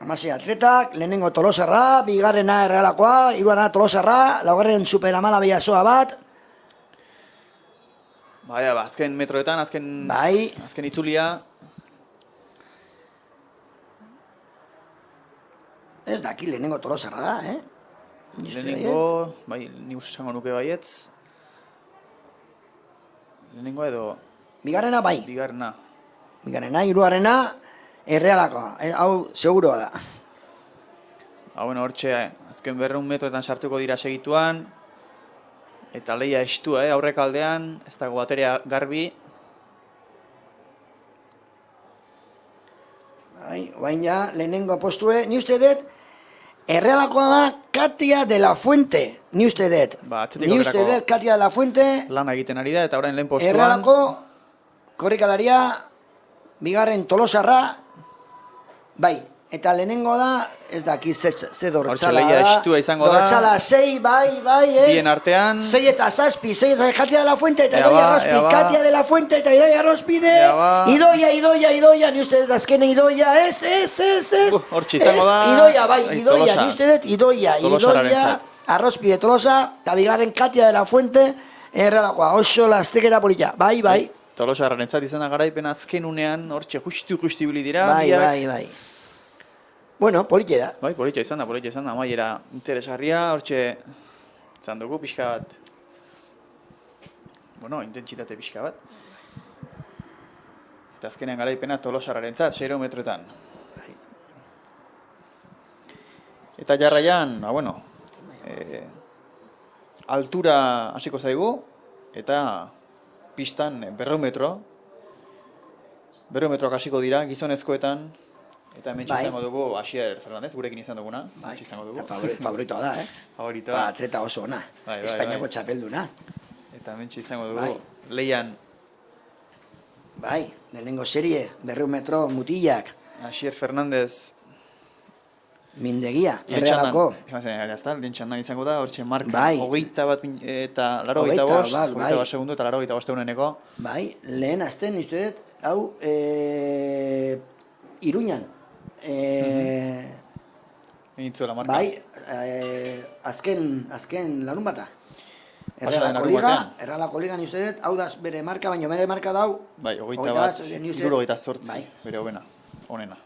Hamasei atletak, lehenengo Tolosarra, bigarrena Errealakoa, hirugarrena Tolosarra, laugarren Superamala Bidasoa bat. Baina, azken metroetan, azken itzulia. Ez daki lehenengo Tolosarra da, Lehenengo, bai, ni esango nuke baietz. Lehenengo edo... Bigarrena bai. Bigarrena, hirugarrena Errealakoa. Hau, seguroa da. Bueno, hortxe, azken 200 metroetan sartuko dira segituan. Eta lehia estua, aurrek aldean, ez dago bateria garbi. Oain ja, lehenengo postue, ni uste dut, Errealakoa da Katia de la Fuente, ni uste dut. Ni uste dut Katia de la Fuente. Lana egiten ari da, eta orain lehen postuan. Errealako, korrikalaria, bigarren Tolosarra, bai, eta lehenengo da, ez daki ze dortzala da. Hortxe estua izango da. Dortzala 6, bai, ez. Bien artean. 6 eta 7, 6 eta Katia de la Fuente eta Idoia Arrozpi. Katia de la Fuente eta Idoia Arrozpi de. Idoia, ni uste dut azkene Idoia, ez. Hortxe izango da. Idoia, bai, Idoia, ni uste dut Idoia. Arrozpi de Tolosa, eta bigarren Katia de la Fuente, Errealakoa, oso lasteketa polita. Bai. Tolosarrarentzat izan da garaipen azken unean, hortxe justu ibili dira. Bai. Bueno, politxe da. Bai, politxe izan da, amaiera interesgarria, hortxe izan dugu pixka bat. Bueno, intentsitate pixka bat. Eta azkenean garaipena Tolosarrarentzat, 6 metroetan. Eta jarraian, altura hasiko zaigu, eta pistan 200 metro. 200 metroak hasiko dira, gizonezkoetan. Eta hemen izango dugu Asier Fernandez, gurekin izan duguna. Favoritoa da, Favoritoa. Atleta oso ona, Espainiako txapelduna. Eta hemen izango dugu lehian. Bai, lehenengo serie, 200 metro mutilak. Asier Fernandez. Mindegia, Errealako. Lehen txandan izango da, hortxe marka 21 eta 85 segundo eta 85 eguneneko. Bai, lehen azten, uste dut, hau, Iruñan. Egintzuela marka. Bai, azken larun bata. Errealako ligan uste dut, hau da bere marka, baina bere marka dau. Bai, 28, bere onena.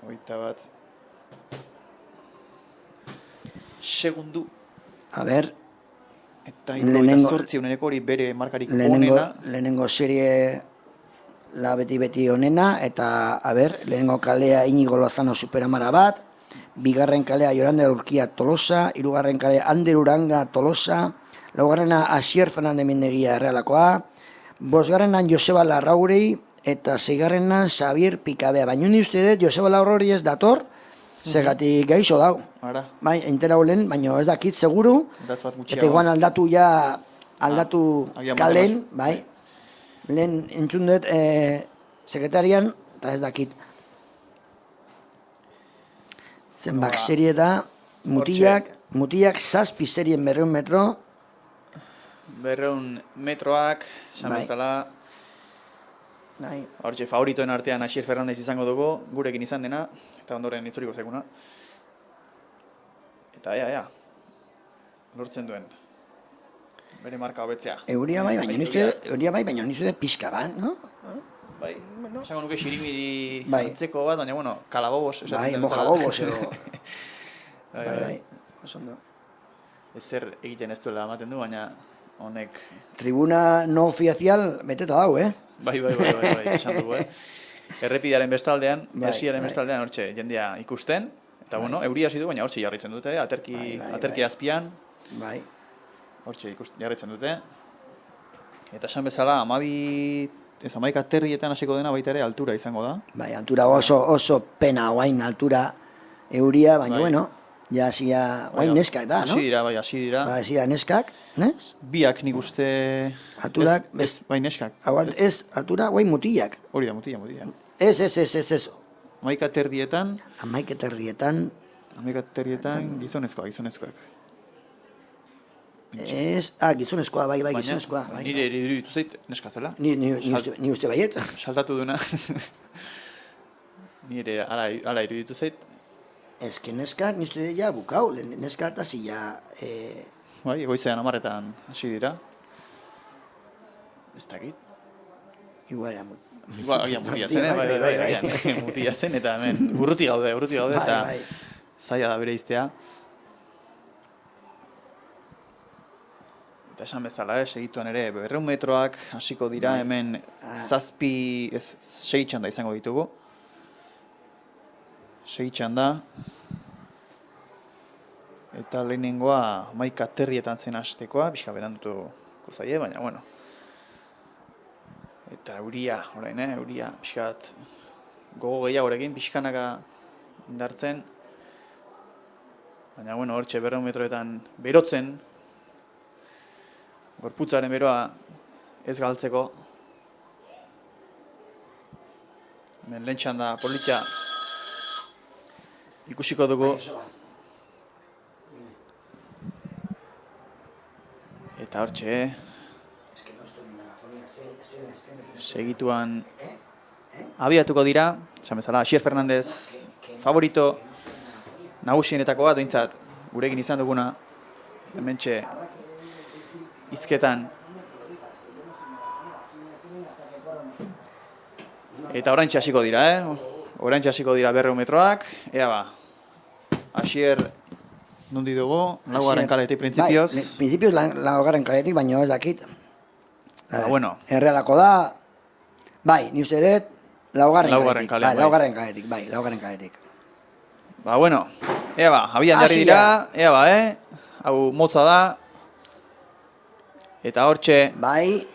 21 segundu. A ber, eta 28 uneneko hori bere markarik onena. Lehenengo serie la beti onena, eta, a ber, lehenengo kalea Inigo Lozano Superamara bat, bigarren kalea Yolanda Urkia Tolosa, hirugarren kalea Ander Uranga Tolosa, laugarrena Asier Fernandez Mindegia Errealakoa, bosgarrenan Joseba Larrauri, eta zeigarrena Xavier Pikabea. Baina ni uste dut Joseba Larrauri ez dator, segatik gaixo dau. Bai, entera olen, baina ez dakit seguru, eta iguan aldatu kalen, bai, lehen entzun dut sekretarian, eta ez dakit. Zenbak serie da, mutilak 7 serien 200 metro. 200 metroak, esan bezala. Hortxe, favoritoen artean Asier Fernandez izango dugu, gurekin izan dena, eta ondoren itzuriko zaiguna. Eta lortzen duen. Bere marka hobetzea. Euria bai, baina nizu pixka bat, no? Bai, esango nuke xirimiri antzeko bat, baina, kalabobos. Bai, mojabobos edo. Bai, osondo. Ezer egiten ez duela ematen du, baina honek... Tribuna no ofizial beteta dau, Bai, esan dugu, Errepidearen bestaldean, bersiaren bestaldean, hortxe, jendea ikusten. Eta, euria hasi du, baina hortxe jarritzen dute, aterki azpian. Bai. Hortxe jarritzen dute. Eta esan bezala, 11 terrietan hasiko dena baita ere altura izango da. Bai, altura oso pena guain altura euria, baina, ja hasia, guain neskak da, no? Hasi dira. Bai, hasia neskak, nes? Biak nik uste... Alturak, bai neskak. Ez, altura, guain mutilak. Hori da, mutila. Ez. 11:30 11:30 gizonezkoak. Gizonezkoa, bai, gizonezkoa. Bai. Nire iruditu zait, neska zela. Ni uste baietza. Saltatu duna. Nire ala iruditu zait. Ez que neskak, ni uste ja bukau, neska eta zila... Bai, egoizean 10:00 hasi dira. Ez dakit. Igual, Agian mutia zen, bai, mutia zen, eta hemen urruti gaude, eta zaila da bere iztea. Eta esan bezala, segituan ere, 200 metroak hasiko dira, hemen 6 txanda izango ditugu. 6 txanda. Eta lehenengoa 11:30 zen hastekoa, pixka beranduko zaie, baina, bueno. Eta euria, orain, euria, pixkat gogo gehiagorekin, pixkanaka indartzen. Baina, bueno, hortxe 200 metroetan berotzen, gorputzaren beroa ez galtzeko. Hemen lehen txanda polita ikusiko dugu. Eta hortxe, segituan abiatuko dira, esan bezala, Asier Fernandez favorito nagusienetako bat, dointzat, gurekin izan duguna, hementxe izketan. Eta oraintxe hasiko dira, oraintxe hasiko dira 200 metroak, ea ba, Asier nondi dugu, laugarren kaletik printzipioz. Bai, printzipioz laugarren kaletik, baina ez dakit. Bueno. Errealako da, bai, ni uste dut, laugarren kaletik. Ba, bueno, ea ba, abian jarri dira, ea ba, hau motza da, eta hortxe... Bai,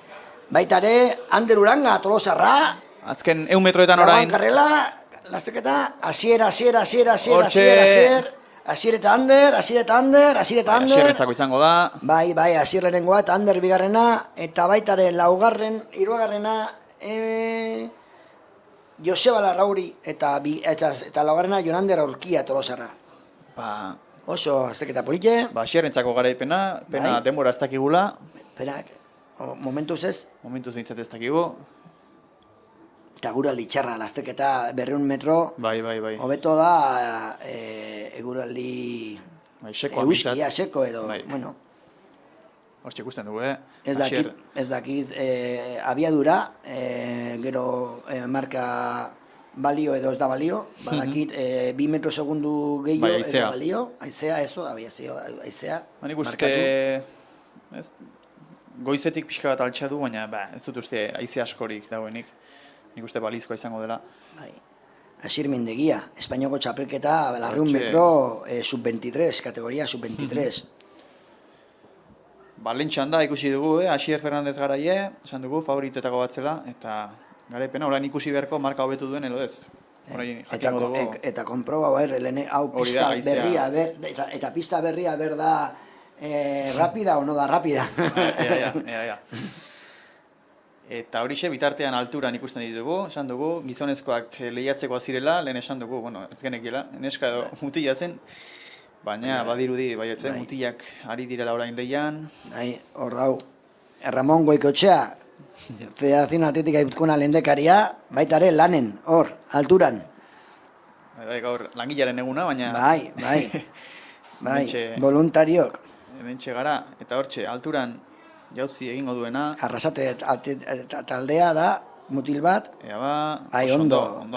baitare, Ander Uranga, Tolosarra, azken 100 metroetan orain... Lauan karrela, lasteketa, Asier, Asier eta Ander. Asierretzako izango da. Bai, Asier lehenengoa eta Ander bigarrena, eta baitare laugarren, hirugarrena, Joseba Larrauri eta laugarrena Jonander Aurkia Tolosarra. Ba... Oso, azterketa polite. Ba, Asierrentzako garaipena, pena denbora ez dakigula. Penak, momentuz ez. Momentuz bintzat ez dakigu. Eta guraldi txarra, azterketa 200 metro. Bai. Hobeto da, eguraldi... Euskia, seko edo, bueno. Hortxe ikusten dugu, Ez dakit, abiadura, gero marka balio edo ez da balio, badakit 2 metro segundu gehiago ez da balio, aizea, eso, aizea. Nik uste, goizetik pixka bat altxa du, baina ez dut uste aize askorik dagoenik. Nik uste balizkoa izango dela. Asier Mendegia, Espainiako txapelketa, 200 metro, sub-23, kategoria sub-23. Lentxan da ikusi dugu, Asier Fernandez garaie, esan dugu, favoritoetako bat zela, eta garaipena, orain ikusi beharko marka hobetu duen edo ez. Eta konproba, hau pista berria, eta pista berria berda rapida o no da rapida. Ea. Eta horixe bitartean alturan ikusten ditugu, esan dugu, gizonezkoak lehiatzeko azirela, lehen esan dugu, ez genekiela, neska edo mutila zen, baina badirudi, baietzen, mutilak ari direla orain lehian. Hor dau, Ramon Goikotxea, Federazione Atletika Gipuzkoana lehendakaria, baita ere lanen, hor, alturan. Gaur, langilaren eguna, baina... Bai, voluntariok. Hementxe gara, eta hortxe, alturan jauzi egingo duena. Arrasate taldea da, mutil bat. Ea ba, ondo,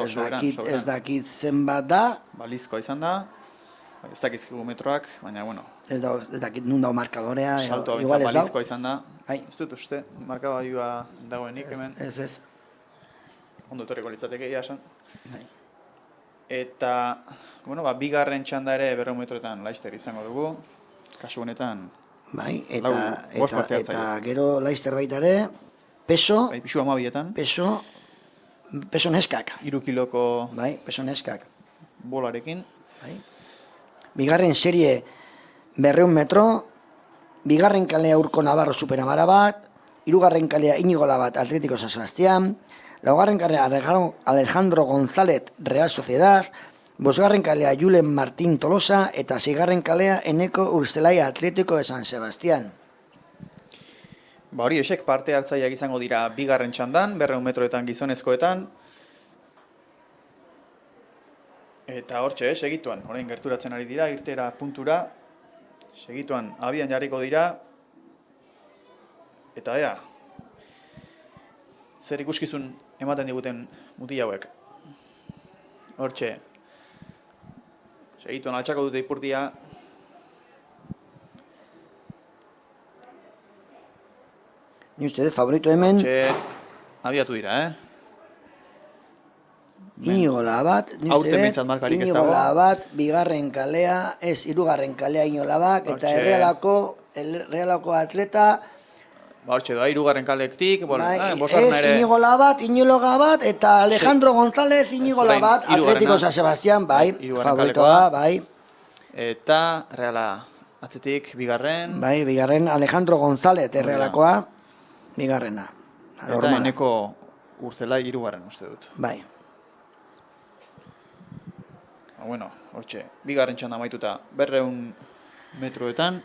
ez dakit zenbat da. Balizkoa izan da, ez dakizkigu metroak, baina, bueno. Ez dakit nun dago markadorea. Saltoa bintzat balizkoa izan da. Ez dut uste, markadoa dagoenik hemen. Ez. Ondo etorriko litzateke esan. Eta, bueno, bigarren txanda ere 200 metroetan Laister izango dugu. Kasu honetan... Bai, eta gero Laister baita ere, peso... Bai, pisu 12etan. Peso neskak. 3 kiloko... Bai, peso neskak. Bolarekin. Bai. Bigarren serie 200 metro, bigarren kalea Urko Navarro Superamara bat, hirugarren kalea Inigo Labat Atlético San Sebastián, laugarren kalea Alejandro González Real Sociedad, bosgarren kalea Julen Martín Tolosa, eta seigarren kalea Eneko Urstelai Atlético de San Sebastián. Ba hori esek parte hartzaileak izango dira bigarren txandan, 200 metroetan gizonezkoetan. Eta hortxe, segituan, orain gerturatzen ari dira, irtera puntura, segituan abian jarriko dira, eta ea, zer ikuskizun ematen diguten mutil hauek. Hortxe, segituan altxako dute ipurdia, Ni uste dut, favorito hemen, abiatu dira, Inigo Labat, ni uste Aurten behintzat dut, markarik ez Inigo dago. Labat, bigarren kalea, ez hirugarren kalea Inigo Labat, eta Hortxe. Errealako atleta, ba hortxe doa, hirugarren kalektik, ez Inigo Labat, eta Alejandro González, Inigo Ez, orain, Labat, hirugarrena. Atlético San Sebastián, bai, Hirugarren favoritoa, kalekoa. bai. Eta Reala atzetik, bigarren, Bai, bigarren Alejandro González, Errealakoa, bigarrena. eta Normala. Eneko Urzelai hirugarren uste dut. Bai. Bueno, hortxe, bigarren txanda amaituta 200 metroetan.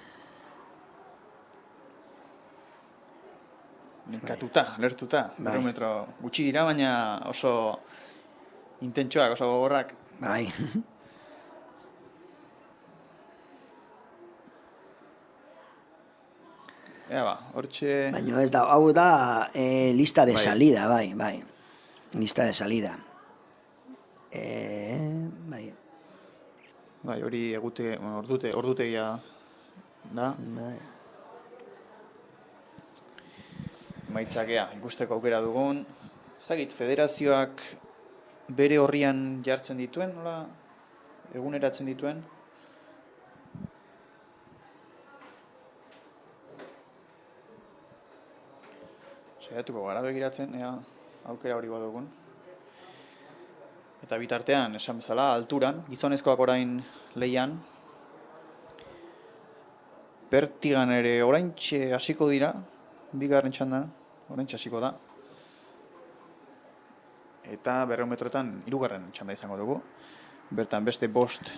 Nekatuta, lertuta, Bai. 200 metro gutxi dira, baina oso intentsoak, oso gogorrak. Bai. Ea ba, hortxe... Baina ez da, hau da lista de Bai. salida, bai. Lista de salida. Bai. Bai, hori ordutegia da. Bai. Maitzakea, ikusteko aukera dugun. Zagit, federazioak bere horrian jartzen dituen, nola eguneratzen dituen? Saiatuko gara begiratzen, ea aukera hori badugun. Eta bitartean, esan bezala, alturan, gizonezkoak orain lehian. Bertigan ere oraintxe hasiko dira, bigarren txanda, oraintxe hasiko da. Eta 200 metroetan hirugarren txanda izango dugu. Bertan beste bost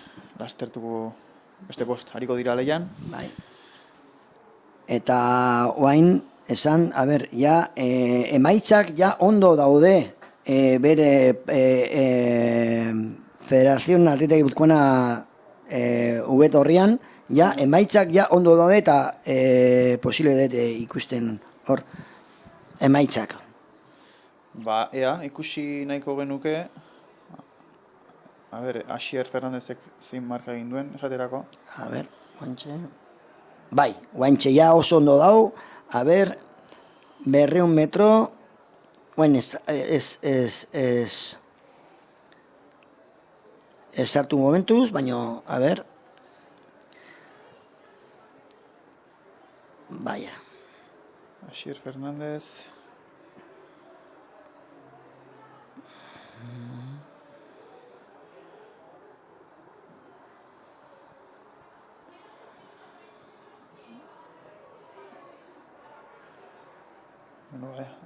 hariko dira lehian. Bai. Eta oain, esan, emaitzak ja ondo daude bere Federación Atlética Guipuzcoana ubet horrian, ja emaitzak ja ondo daude eta posible dut ikusten hor emaitzak. Ba, ea, ikusi nahiko genuke. Asier Fernandezek zein marka egin duen, esaterako. Guantxe. Bai, guantxe ja oso ondo dau. 200 metro. Bueno, ez sartu momentuz, baina, Vaya. Asier Fernandez.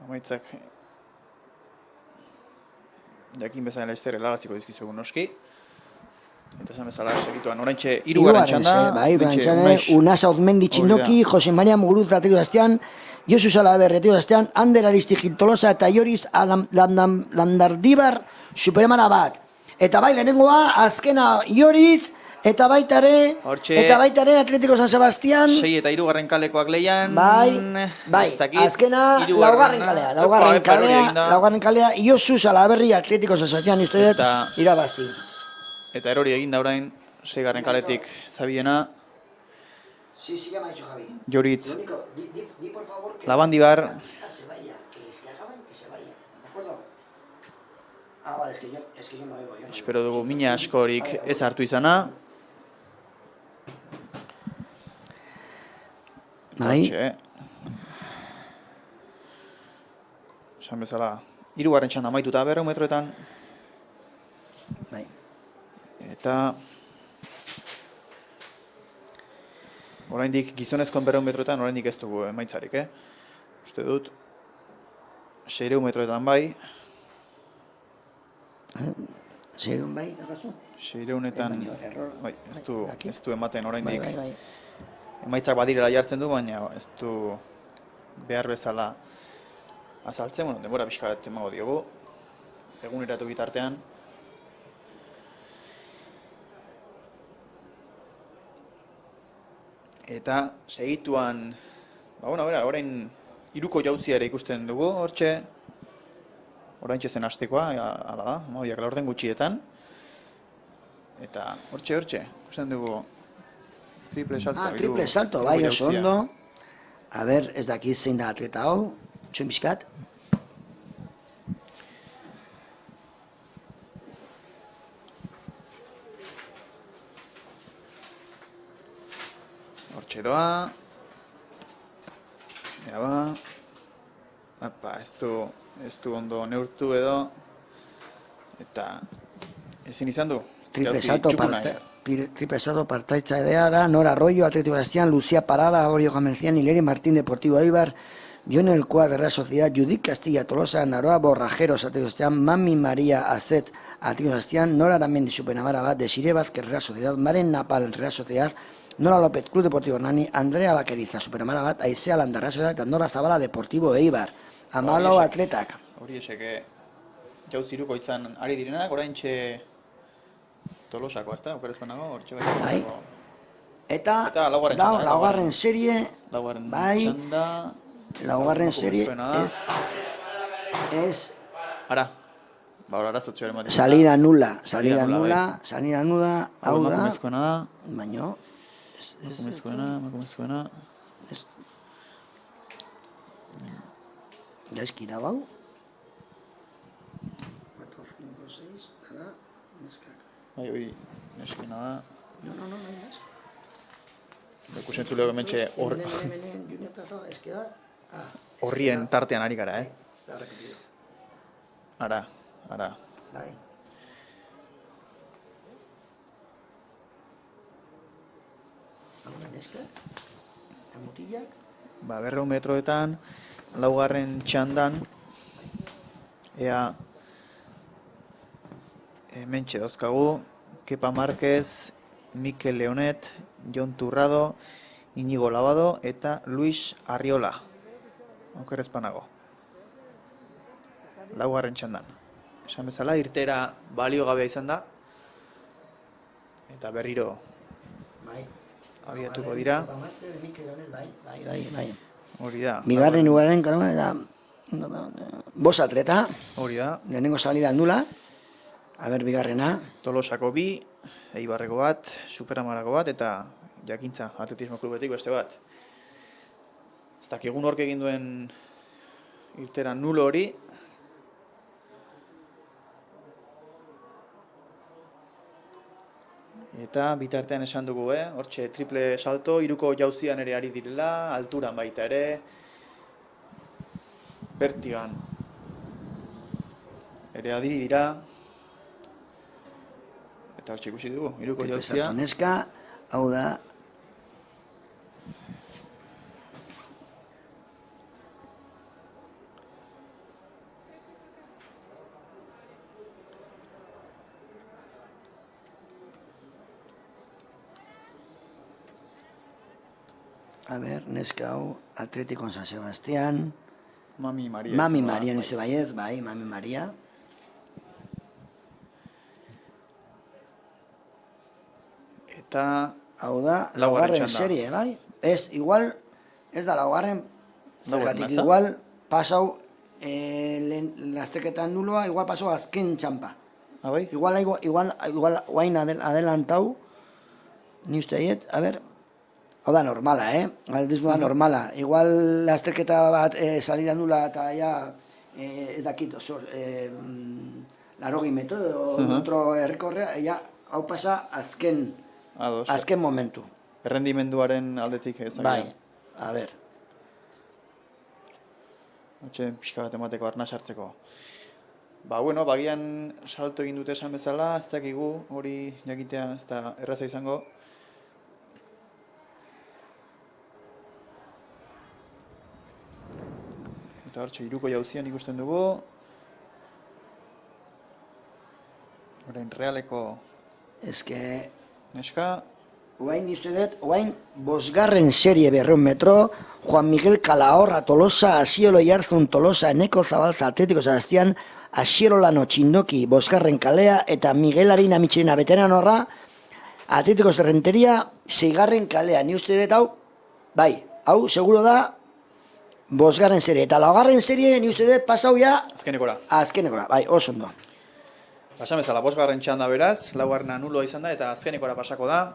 Amaitzak jakin bezala laizter helagatziko dizkizugu noski. Eta esan bezala segituan oraintxe hirugarren txanda. Bai, Unasa Otmendi Txindoki, Jose Maria Muguruza Atlético Astean, Josu Salaber Atlético Astean, Ander Aristi Tolosa eta Joris Landardibar Supermana bat. Eta bai, lehenengoa, azkena Joris, eta baita ere Atlético San Sebastián. 6 eta hirugarren kalekoak lehian. Bai, azkena laugarren kalea, Josu Salaberri Atlético San Sebastián, uste dut, irabazi. Eta erori egin da orain, 6garren kaletik zabiena. Sí, ya me ha dicho Javi. Joritz, Lo único, di por favor que Labandibar. se vaya, que acaben, que se vaya, ¿de acuerdo? Ah, vale, es que yo no oigo. Espero dugu mina askorik ez hartu izana. Bai. Esan bezala, hirugarren txanda amaituta 200 metroetan. Bai. Eta oraindik gizonezkoen 200 metroetan oraindik ez dugu emaitzarik, Uste dut 600 metroetan bai. Seireun bai, dakazu? 600etan, Baina, error, bai, bai, ez du ematen oraindik. Bai. Emaitzak badirela jartzen du, baina ez du behar bezala azaltzen, bueno, denbora pixka bat emango diogu, eguneratu bitartean. Eta segituan, orain hiruko jauzia ere ikusten dugu, hortxe, oraintxe zen hastekoa, hala da, moiak laurden gutxietan. Eta hortxe, ikusten dugu triple salto. Triple salto, bai, oso ondo. A ber, ez dakit zein da atleta hau, txoin bizkat. Hortxe doa. Ea ba. Apa, ez du ondo neurtu edo. Eta ezin izan du. Triple Jauzi salto partaitza idea da, Nora Arroyo, Atlético Bastián, Lucía Parada, Orio Jamencián, Hileri Martín, Deportivo Eibar, Jonel Cuadra, Real Sociedad, Judith Castilla, Tolosa, Naroa Borrajeros, Atlético Bastián, Mami María Azet, Atlético Bastián, Nora Aramendi, Superamara Bat, Desire Vázquez, Real Sociedad, Maren Napal, Real Sociedad, Nora López, Club Deportivo Hernani, Andrea Vaqueriza, Superamara Bat, Aizea Landa, Real Sociedad, eta Nora Zabala, Deportivo Eibar. Amalo atletak. Hori eseke jauzi hiruko izan ari direnak, oraintxe Tolosakoa, ez da? Okerezkoa nago, hortxe Bai. Eta laugarren txanda. laugarren serie, Laugarren bai, txanda. laugarren serie ez Ara, hor arazotxo ere ematen. salida nula, hau da, Emakumezkoena da. baino, Emakumezkoena. gaizki da bau. Bai, hori, neskena da. No, Ikusentzuleo hementxe Junior Plaza, eske da. horrien tartean ari gara, Está repetido. Ara. Bai. Hau neska, eta mutilak, 200 metroetan, laugarren txandan, ea hementxe dauzkagu, Kepa Márquez, Mikel Leonet, Jon Turrado, Inigo Labado eta Luis Arriola. Okerrezpanago. Laugarren txandan. Esan bezala, irtera baliogabea izan da. Eta berriro bai. abiatuko dira. Bai. Hori da. Bigarren ugaren, da, bos atleta, Hori da. lehenengo salida nula, aber bigarrena, Tolosako 2, Eibarreko bat, Superamarako bat, eta Jakintza Atletismo Klubetik beste bat. Ez dakigun hork egin duen irtera nulo hori. Eta bitartean esan dugu, hortxe triple salto, hiruko jauzian ere ari direla, alturan baita ere, vertigan ere adiri dira. Eta hortxe ikusi dugu, hiruko jauzia. neska, hau da, a ber, neska hau, Atlético San Sebastián, Mami Maria. Mami Maria, uste baiez, bai, Mami Maria. Eta Hau da, Laugarren laugarren txanda. serie, bai? Ez, igual, ez da laugarren, zergatik, ezta? igual, pasau, lasterketan nuloa, igual pasau azken txampa. bai? Igual, guain adelantau, ni uste aiet, a ber, hau da normala, Galdismo da normala. Igual lasterketa bat salida nula eta ja, ez dakit, larogi metro, metro errekorrea, ja, hau pasa azken momentu. Errendimenduaren aldetik ez. Bai, a ber. Hortxe pixka bat emateko, arna sartzeko. Bagian salto egin dute esan bezala, ez dakigu hori jakitea ez da erraza izango. Eta hortxe hiruko jauzian ikusten dugu. Orain realeko Eske, neska, oain uste dut, oain bosgarren serie 200 metro, Juan Miguel Calahorra Tolosa, Asiolo Iarzun Tolosa, Eneko Zabalza Atletiko Sebastián, Asiero Lano Txindoki, bosgarren kalea, eta Miguel Arina Mitxelena veteranorra, Atletiko Zerrenteria, 6. kalea. Ni uste dut hau, bai, hau seguro da, bosgarren serie. Eta laugarren serie, ni uste dut, pasau ja, azkenekora, bai, oso ondo. Pasamezala, 5. txanda beraz, 4. nuloa izan da, eta azkenekora pasako da.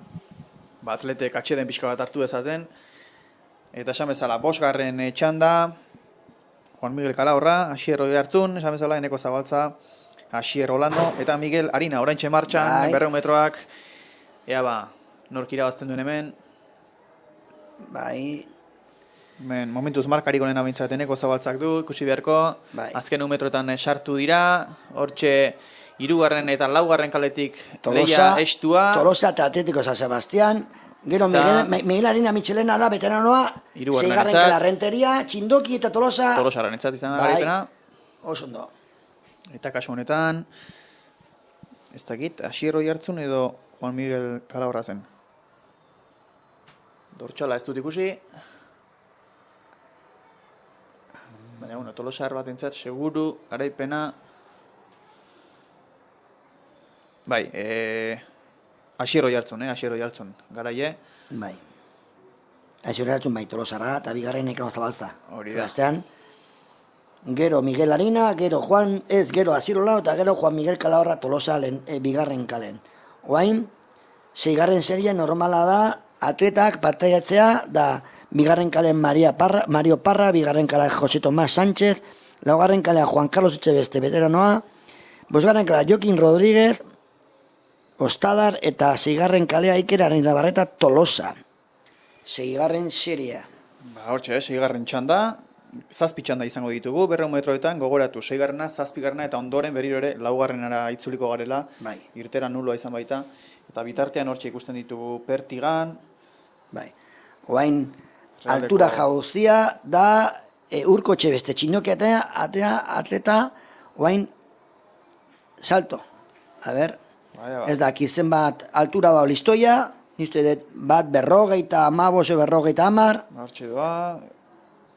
Atletek atxeden pixka bat hartu dezaten. Eta esamezala, 5. txanda, Juan Miguel Calahorra, Asier Oiartzun, esamezala, Eneko Zabaltza, Asier Olano, eta Miguel Arina, oraintxe martxan, 200 metroak, ea ba, nork irabazten duen hemen. Bai, Momentuz markarik onena bintzat Eneko Zabaltzak du, ikusi beharko, bai. azken metroetan sartu dira, hortxe 3. eta 4. kaletik Tolosa, lehia estua. Tolosa eta Atletiko San Sebastián. Gero Miguel Arina Mitxelena da, veteranoa, 6. kala Renteria, Txindoki eta Tolosa. Tolosaren entzat izan da Bai, garaipena. oso ondo. Eta kasu honetan, ez dakit, Asier Oiartzun edo Juan Miguel Calahorra zen. Dortxala ez dut ikusi. Baina, bueno, Tolosar bat entzat, seguru, garaipena. Bai, Asier Oiartzun, garaie. Bai. Asier Oiartzun bai, Tolosarra eta 2. Eneko Zabaltza. Hori da. Sebastián. Gero Miguel Arina, gero gero Asier Olano eta gero Juan Miguel Calahorra Tolosa 2. kalen. Oain, 6. serie normala da, atletak partaiatzea da 2. kalen Mario Parra, 2. kalen Jose Tomás Sánchez, 4. kalen Juan Carlos Etxebeste veteranoa, 5. kalen Joaquín Rodríguez, Ostadar eta 6. kalea Iker Arinabarreta Tolosa. 6. seria. Ba, hortxe, 6. txanda, 7 txanda izango ditugu, 200 metroetan, gogoratu, 6., 7. eta ondoren berriro ere 4. itzuliko garela, Bai. irtera nuloa izan baita, eta bitartean hortxe ikusten ditugu Pertigan, Bai. Oain, altura jauzia da Urko Etxebeste Txindoki atleta, oain, salto. A ber, ez da, kizen bat altura da listoia, nizte dut bat 50, 50, hortxe doa,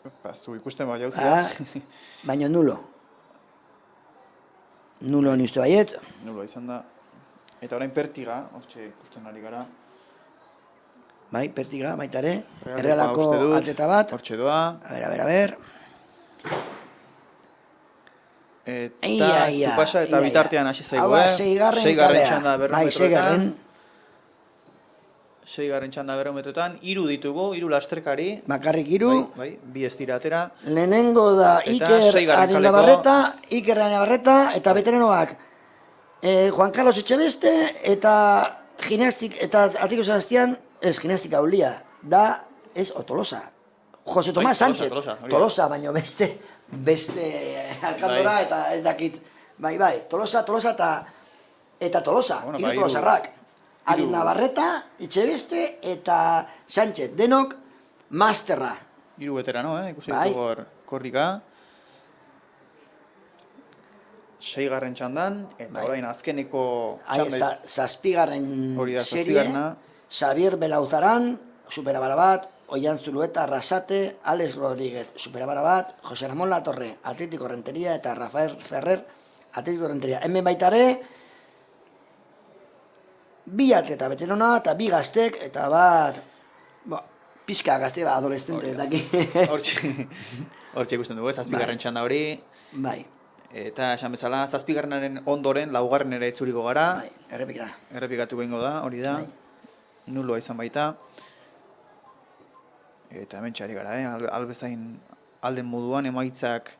ez du ikusten bai jauzia. baina nulo. Nulo nizte baiet. Nuloa izan da. Eta orain Pertiga, hortxe ikusten ari gara. Bai, Pertiga, baita ere, errealako atleta bat. Hortxe doa. A ber. Eta ez du pasa, eta bitartean hasi zaigu, Hau 6. txanda 200 bai, metroetan. 6. txanda 200 metroetan, 3 ditugu, 3 lasterkari. Bakarrik 3. Bai, 2 ez dira atera. Lehenengo da Eta Iker Arinabarreta eta veteranoak Juan Carlos Etxebeste eta Atletiko Sebastián, ez gimnastika Ulia, da ez Tolosa. Jose Tomás Sánchez. Tolosa, baino beste alkandora eta ez dakit. Bai, Tolosa eta Tolosa, hiru Tolosarrak. Arinabarreta, Etxebeste eta Sánchez, denok masterra. 3 veterano, ikusi ditugu korrika. 6. txandan, eta orain azkeneko txanda. 7. serie, Xavier Belauzaran, superabara bat, Oian Zulueta, Arrasate, Alex Rodríguez, superabara bat, Jose Ramón Latorre, Atletiko Renteria, eta Rafael Ferrer, Atletiko Renteria. Hemen baitare, 2 atleta veterana eta 2 gaztek, eta bat, pixka gazte bat, adolescente, eta aquí. Hortxe ikusten dugu, 7. txanda hori. Bai. Eta esan bezala, 7. ondoren, 4. ere itzuliko gara. Bai, errepikara. Errepikatu behingo da, hori da. Nuloa izan baita. Eta hemen txari gara, albezain alden moduan emaitzak,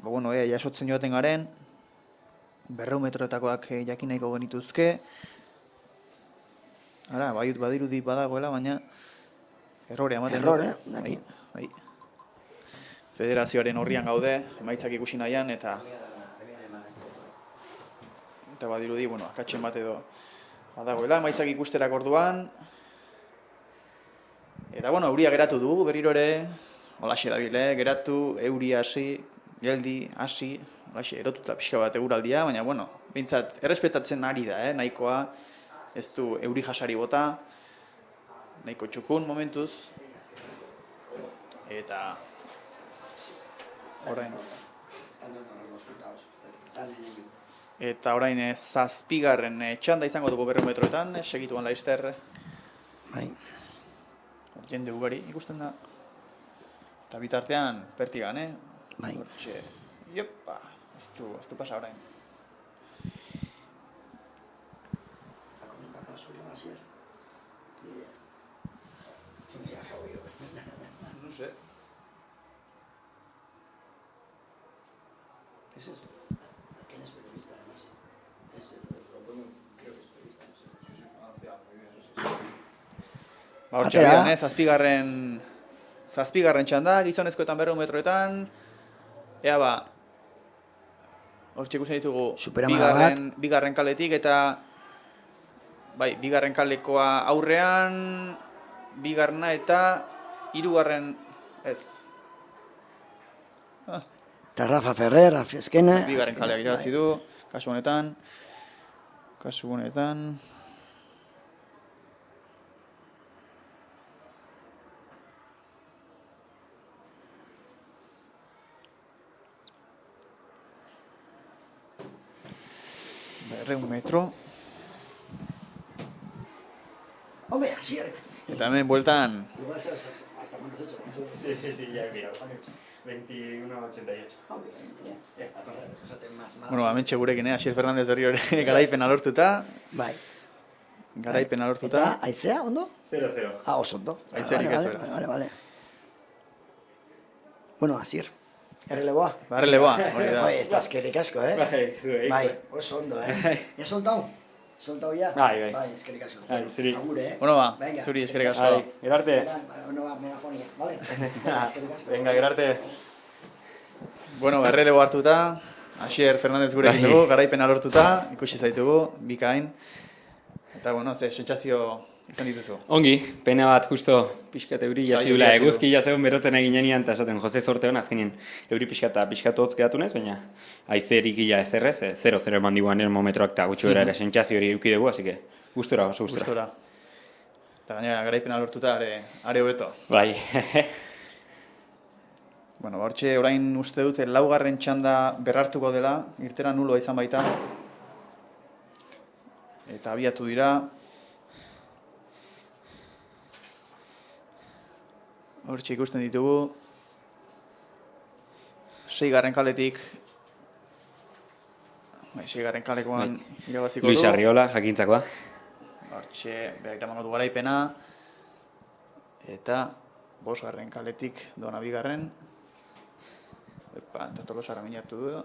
jasotzen joaten garen, 200 metroetakoak jakin nahiko genituzke. Ara, badirudi badagoela, baina errorea ematen. Bai. Federazioaren horrian gaude, emaitzak ikusi nahian, eta badirudi, akatxen bat edo badagoela, emaitzak ikusterak orduan. Eta, euria geratu dugu, berriro ere, holaxe dabile, geratu, euria hasi, geldi, hasi, holaxe, erotuta pixka bat eguraldia, baina, behintzat, errespetatzen ari da, nahikoa, ez du euri jasari bota, nahiko txukun momentuz, eta orain. Eta orain zazpigarren txanda izango dugu 200 metroetan, segituan Laister. Bai. Jende ugari ikusten da. Eta bitartean, pertigan, Bai. Hortxe, jopa, ez du pasa orain. No sé. Ese es, ¿quién es periodista además? Creo que es periodista, no sé. Hortxe, abian, zazpigarren txanda, gizonezkoetan 200 metroetan, ea ba, hortxe ikusten ditugu bigarren kaletik eta bai, bigarren kalekoa aurrean, bigarrena eta hirugarren ez. Eta Rafa Ferrer, Azkena. Bigarren kaleak irabazi du, kasu honetan. Berreun metro. Hombre, Asier. Eta hemen bueltan. Igual sabes hasta cuánto has hecho. Sí, ya he mirado. 21.88. Bueno, hementxe gurekin, Asier Fernández berri hori garaipena lortuta. Bai. Garaipena lortuta. Eta, aizea, ondo? 0-0. Ah, oso ondo. Aizerik ez beraz. Vale. Bueno, Asier. Erreleboa. Barreleboa, hori da. Bai, ez da eskerrik asko, Bai, zuei. Bai, oso ondo, Ya soltau? Soltau ya? Bai. Bai, eskerrik asko. Bai, zuri. Agur, Bueno ba, Venga, zuri eskerrik asko. Bai, gerarte. Bueno, va, megafonia, vale? Eskerrik asko. Venga, gerarte. Bueno, berrelebo hartuta, Asier Fernández gurekin dugu, garaipena lortuta, ikusi zaitugu, bikain. Eta, bueno, sentsazio izan dituzu. Ongi, pena bat justo pixkat euri jasi dula, hasi du. eguzki jasegun berotzen egin jenian, eta esaten Jose sorte hon azkenien euri pixkat hotz gehiatu nez, baina aizerik ia ezerrez, 0-0 eman diguan termometroak eta gutxi bera ere sentsazio hori eduki dugu, así que gustora, oso gustora. Gustora. Eta gainera, garaipena lortuta are hobeto. Bai. Bueno, hortxe orain uste dute laugarren txanda berrartuko dela, irtera nuloa izan baita. Eta abiatu dira. Hortxe ikusten ditugu. 6. kaletik. Bai, 6. kalekoan irabaziko du. Luis Arriola, jakintzakoa. Hortxe, berak eramango du garaipena. Eta 5. kaletik doana 2. Epa, eta Tolosara minartu du.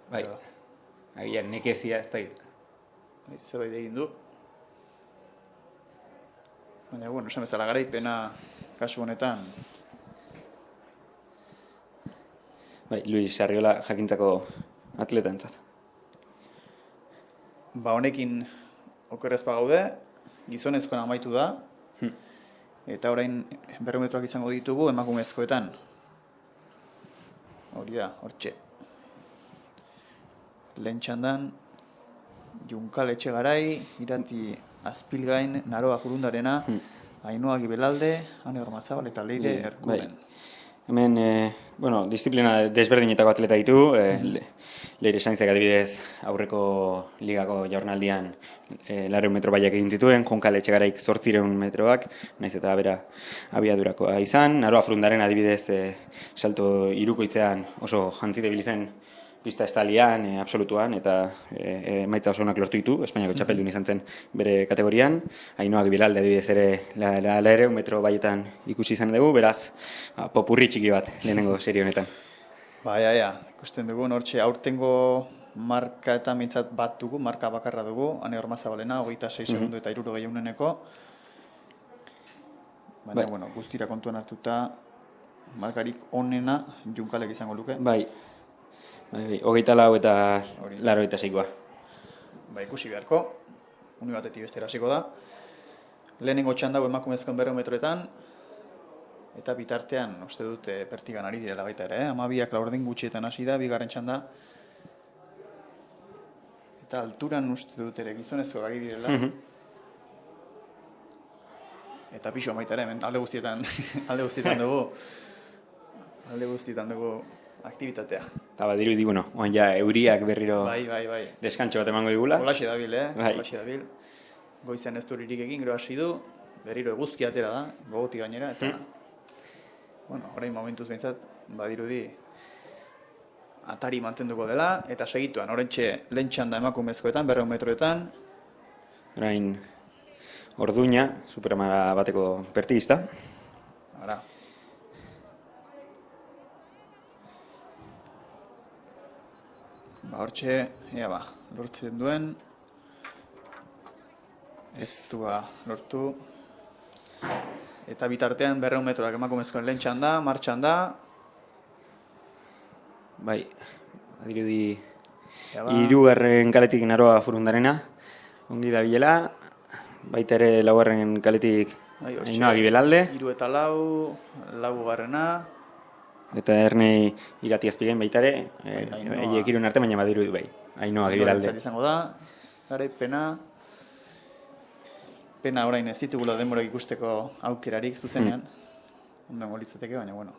Bai. Agian, nekezia ez da egit. Zerbait egin du. Baina, bueno, esan bezala garaipena kasu honetan. Bai, Luis Arriola jakintzako atleta entzat. Ba, honekin okerrezpa gaude, gizonezkoen amaitu da. Eta orain 200 metroak izango ditugu emakumezkoetan. Hori da, hortxe. Lehen txandan, Junkal Etxegarai, Irati Azpilgain, Naroa Jurundarena, Ainhoa Gibelalde, Ane Ormazabal eta Leire Erkumen. Hemen, disiplina desberdinetako atleta ditu, Leire Sainzek adibidez aurreko ligako jaurnaldian 200 metro baiak egin zituen, Junkal Etxegaraik 800 metroak, naiz eta bera abiadurakoa izan, Naroa Jurundaren adibidez salto hirukoitzean oso jantzite bilizen pista estalian, absolutuan, eta emaitza oso onak lortu ditu, Espainiako txapeldun izan zen bere kategorian. Ainhoa Gibelalde adibidez ere 200 metro baietan ikusi izan dugu, beraz, popurri txiki bat lehenengo serie honetan. Ja, ikusten dugu, hortxe aurtengo marka eta mintzat bat dugu, marka bakarra dugu, Ane Ormazabalena, 26 segundu eta 60 uneneko. Baina, bueno, guztira kontuan hartuta, markarik onena Junkalek izango luke. Bai, 24 eta 86koa. Ba, ikusi beharko, uni batetik bestera hasiko da. Lehenengo txandau emakumezkoen 200 metroetan, Eta bitartean, uste dut, pertigan ari direla baita ere, 12 laurden gutxietan hasi da, bigarren txanda. Eta alturan uste dut ere gizonezko ari direla. Eta pixo baita ere, hemen alde guztietan dugu aktibitatea. Eta dirudi, bueno, oan ja euriak berriro Bai. deskantxo bat emango digula. Holaxe dabil, Bai. Holaxe dabil. Goizen ez duririk egin, gero hasi du, berriro eguzki atera da, gogotik gainera, eta, bueno, orain momentuz behintzat, badirudi, atari mantenduko dela, eta segituan, orentxe lehen txanda emakumezkoetan, 200 metroetan, Orain, Orduña, superamara bateko pertigista. ara. Hortxe, lortzen duen, ez du lortu, eta bitartean 200 metroak emakumezkoen lehen txanda, martxan da, Bai, adirudi Eba. 3. kaletik Naroa Furundarena, ongi da bilela, baita ere 4. kaletik Ainhoa Gibelalde, 3 eta 4 garrena, eta Ernei Iratiazpigen baita ere, Ainhoa. eiek irun arte, baina badirudi bai, Ainhoa Gibelalde. izango da, garaipena, pena orain ez ditugula denborak ikusteko aukerarik zuzenean, ondango litzateke, baina bueno,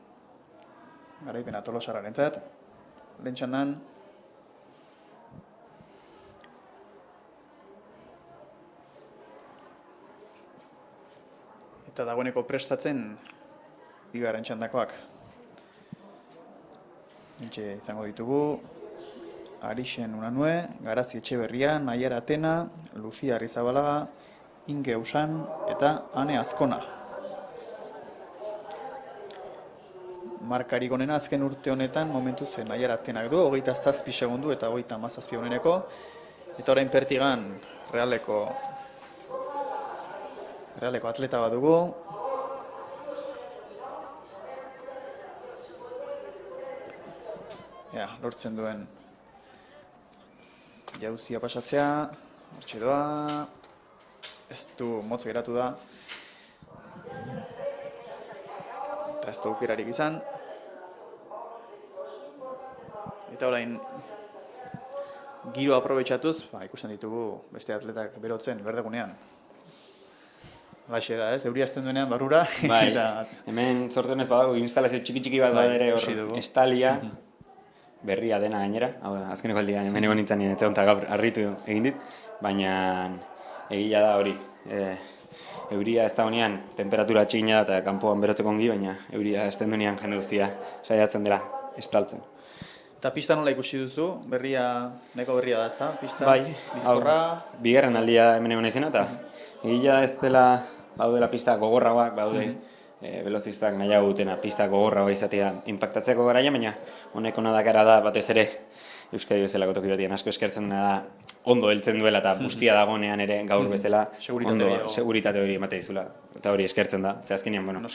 garaipena Tolosarrarentzat, lehen txandan, eta dagoeneko prestatzen bigarren txandakoak. Nintxe izango ditugu, Arixen Unanue, Garazi Etxeberria, Naiara Atena, Lucia Arrizabalaga, Inge Usan eta Ane Azkona. Markarik onena azken urte honetan momentuz Naiara Atenak du, 27 segundu eta 37 honeneko. Eta orain pertigan realeko atleta bat dugu. Lortzen duen jauzia pasatzea, hortxe doa, ez du motz geratu da, eta ez du aukerarik izan. Eta orain giro aprobetxatuz, ikusten ditugu beste atletak berotzen berdegunean. Baixe da, ez? Euria azten duenean barrura. Bai, hemen sortenez badago instalazio txiki bat badere hor estalia, berria dena gainera, azkeneko aldian hemen egon nintzen nien etzegon eta gaur harritu egin dit, baina egia da hori. Euria ez da honean, temperatura txikina da eta kanpoan berotzeko ongi, baina euria ez den duenean jende guztia saiatzen dela estaltzen. Eta pista nola ikusi duzu? Neko berria da, ez da? Pista, bai, bizkorra? Bigarren aldia hemen egon izena, eta egia ez dela baudela pista gogorragoak, baude velozistak nahiago dutena pista gogorragoa izatea impactatzeko garaia, baina honek ona dakara da batez ere Euskadi bezalako toki batien asko eskertzen dena da ondo heltzen duela eta bustia dagonean ere gaur bezala seguritate hori emate dizula, eta hori eskertzen da, ze azkenean, bueno,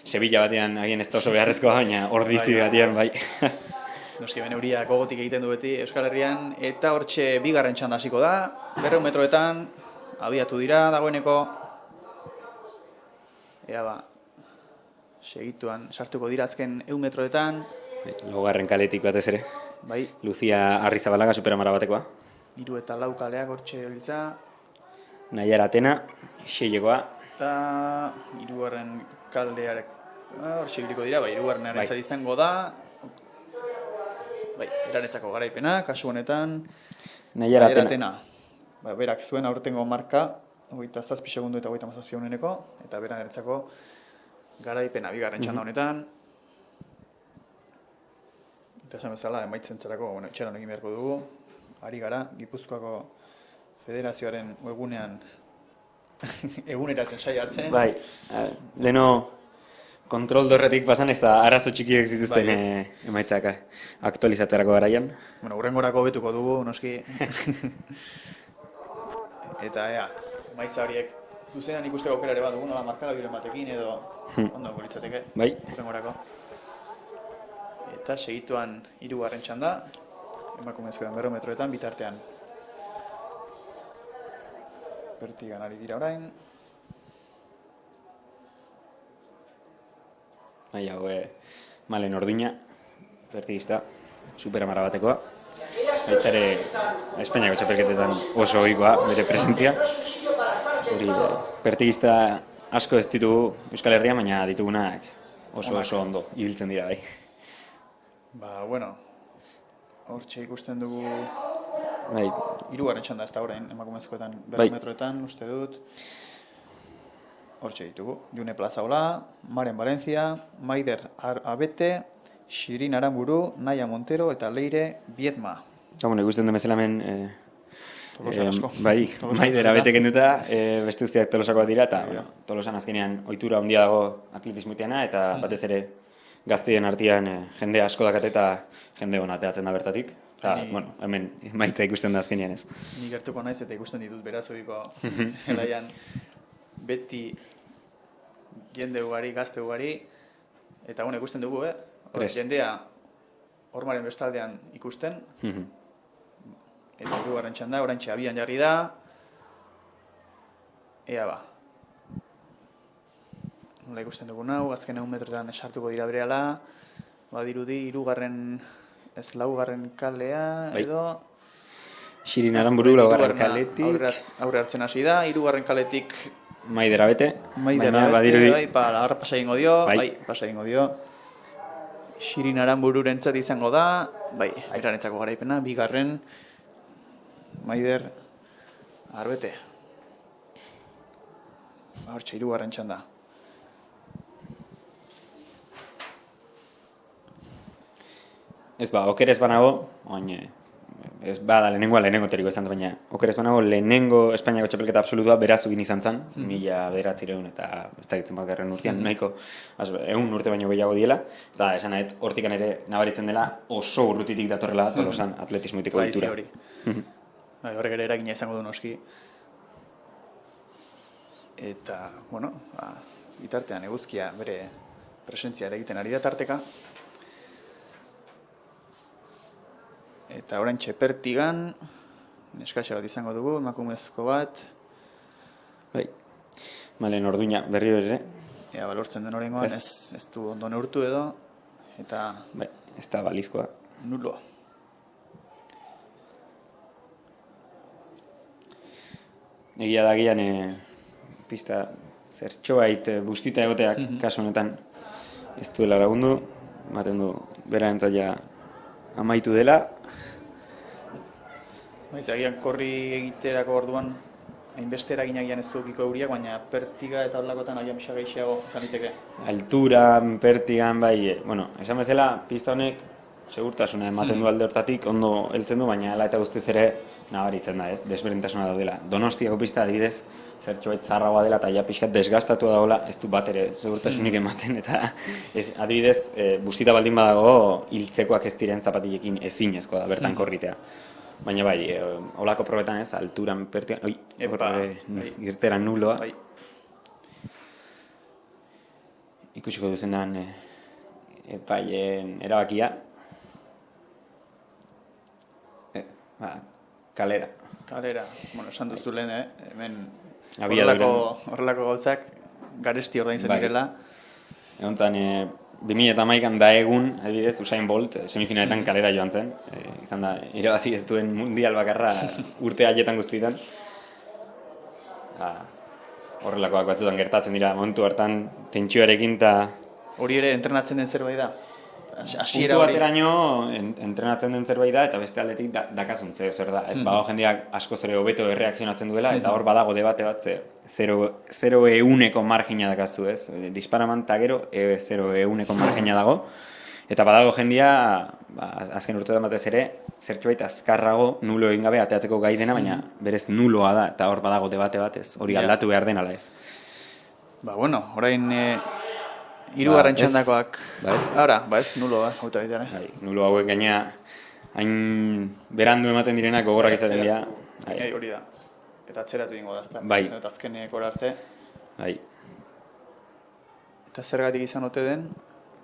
Sevilla batean agien ez da oso beharrezkoa, baina ordizi batean bai. Noski, ben euria gogotik egiten du beti Euskal Herrian, eta hortxe bigarren txanda hasiko da, 200 metroetan, abiatu dira dagoeneko, segituan sartuko dira azken 100 metroetan. 9. kaletik batez ere. Bai. Lucia Arrizabalaga superamara batekoa. 3 eta 4 kaleak hortxe biltza. Naiara Atena, 6ekoa. Eta 3. kaldeak hortxe biliko dira, 3. arentzat izango da. Eranetzako garaipena, kasu honetan. Naiara Atena. Berak zuen aurtengo marka, 27 segundu eta 37 honeneko, eta beran eretzako garaipena bigarren txanda honetan. Eta esan bezala, emaitzen zerako, etxeran egin beharko dugu. Ari gara, Gipuzkoako Federazioaren webunean eguneratzen saiatzen. Bai, leno kontrol dorretik pasan ez da arazo txikiek zituzten emaitzak aktualizatzerako garaian. Hurrengorako betuko dugu, noski. Eta emaitza horiek zuzenan ikusteko aukerare bat dugu, nola markagailuen batekin edo ondo litzateke. Bai. Hurrengorako. Eta segituan 3. txanda, emakumezkoen 200 metroetan bitartean. Pertigan ari dira orain. Bai, hau, Malen Orduña, bertigista, superamarra batekoa. Baita ere, Espainiako txapelketetan oso ohikoa bere presentzia. Hori, bertigista asko ez ditugu Euskal Herrian, baina ditugunak oso ondo ibiltzen dira, bai. Ba, bueno, hortxe ikusten dugu Bai, hirugarren txanda ez da orain, emakumezkoetan, Bai. metroetan, uste dut. Hortxe ditugu, June Plazaola, Maren Valencia, Maider Abete, Xirin Aramburu, Naia Montero eta Leire Biedma. bueno, ikusten den bezala hemen, Tolosan asko. bai, Tolosan Maidera asko. bete kenduta, beste guztiak Tolosakoak dira, eta bueno, Tolosan azkenean ohitura handia dago atletismoiteana, eta batez ere gazteien artean jende asko dakate eta jende hona ateatzen da bertatik. Eta, bueno, hemen maitza ikusten da azkenean ez. Ni gertuko naiz eta ikusten ditut berazobiko zelaian beti jende ugari, gazte ugari, eta bueno, ikusten dugu, Prest. jendea hormaren bestaldean ikusten, eta hirugarren txanda, oraintxe abian jarri da, ea ba. Nola ikusten dugu nau, azken 100 metrotan esartuko dira berehala, badirudi laugarren kalea, Bai. edo... Xirin Aramburu, laugarren Hirugarrena kaletik, aurre hartzen hasi da, hirugarren kaletik Maidera bete, Maidera baina bete, badirudi, bai, agarra pasa egingo dio, Bai. bai, pasa egingo dio. Xirin Arambururentzat izango da, bai, airarentzako garaipena, bigarren Maider Arbete. Hortxe, hirugarren txanda. ez ba, oker ez banago, oin, ez bada lehenengo teriko izan, baina oker ez banago lehenengo Espainiako txapelketa absolutua berazugin izan zen, 1900 eta ez dakitzen bat garren urtean, nahiko 100 urte baino gehiago diela, eta esan nahet hortikan ere nabaritzen dela oso urrutitik datorrela Tolosan atletismoiteko Bai, ohitura. hori. Bai, horrek ere eragina izango du noski. Eta, bueno, bitartean eguzkia bere presentzia ere egiten ari da tarteka. Eta orain txepertigan, neskatxe bat izango dugu, emakumezko bat. Bai. Malen Orduña berriro ere, Ea balortzen den horrengoan, ez du ondo neurtu edo, eta bai, ez da balizkoa. nulo. Egia da gian pista zertxoait bustita egoteak kasu honetan ez duela lagundu, ematen du berarentzat ja amaitu dela. Baiz, agian korri egiterako orduan, hainbeste eragina agian ez du edukiko euriak, baina pertiga eta horrelakotan agian pixka gehiago izan liteke. Alturan, pertigan, bai, bueno, esan bezala, pista honek segurtasuna ematen du alde hortatik, ondo heltzen du, baina hala eta guztiz ere nabaritzen da, ez, desberdintasuna daudela. Donostiako pista adibidez, zertxobait zaharragoa dela eta ja pixkat desgastatu dagoela, ez du bat ere segurtasunik ematen, eta adibidez, bustita baldin badago, hiltzekoak ez diren zapatilekin ezinezkoa da, bertan korritea. Baina bai, holako probetan ez, alturan, pertigan, irteran nuloa. Bai. Ikusiko duzenan epaien erabakia. Kalera. Kalera, bueno, esan duzu lehen, hemen horrelako gauzak garesti ordaintzen Bai. direla. Egontzan, 2011an da egun, adibidez, Usain Bolt semifinaletan kalera joan zen. Izan da, irabazi ez duen mundial bakarra urte haietan guztietan. Horrelakoak batzutan gertatzen dira momentu hartan tentsioarekin eta Hori ere entrenatzen den zerbait da. Hasiera puntu hori. bateraino entrenatzen den zerbait da eta beste aldetik dakazun zer da. Ez badago jendeak askoz ere hobeto erreakzionatzen duela eta hor badago debate bat 0,1 margina dakazu, ez? Disparaman eta gero 0,1 margina dago. Eta badago jendia, azken urteetan batez ere, zertxobait azkarrago nulo egin gabe ateatzeko gai dena, baina berez nuloa da eta hor badago debate bat, ez? Hori aldatu behar den ala ez. Ba, bueno, orain hirugarren ez. txandakoak. Ba, ez. Ara, ba ez, nulo, auto egitean, Bai, nulo hauek gaina hain berandu ematen direnak gogorrak izaten dira. Bai, hori da. Eta atzeratu ingo da, ezta? Bai. Eta azkenek arte. Bai. Eta zergatik izan ote den?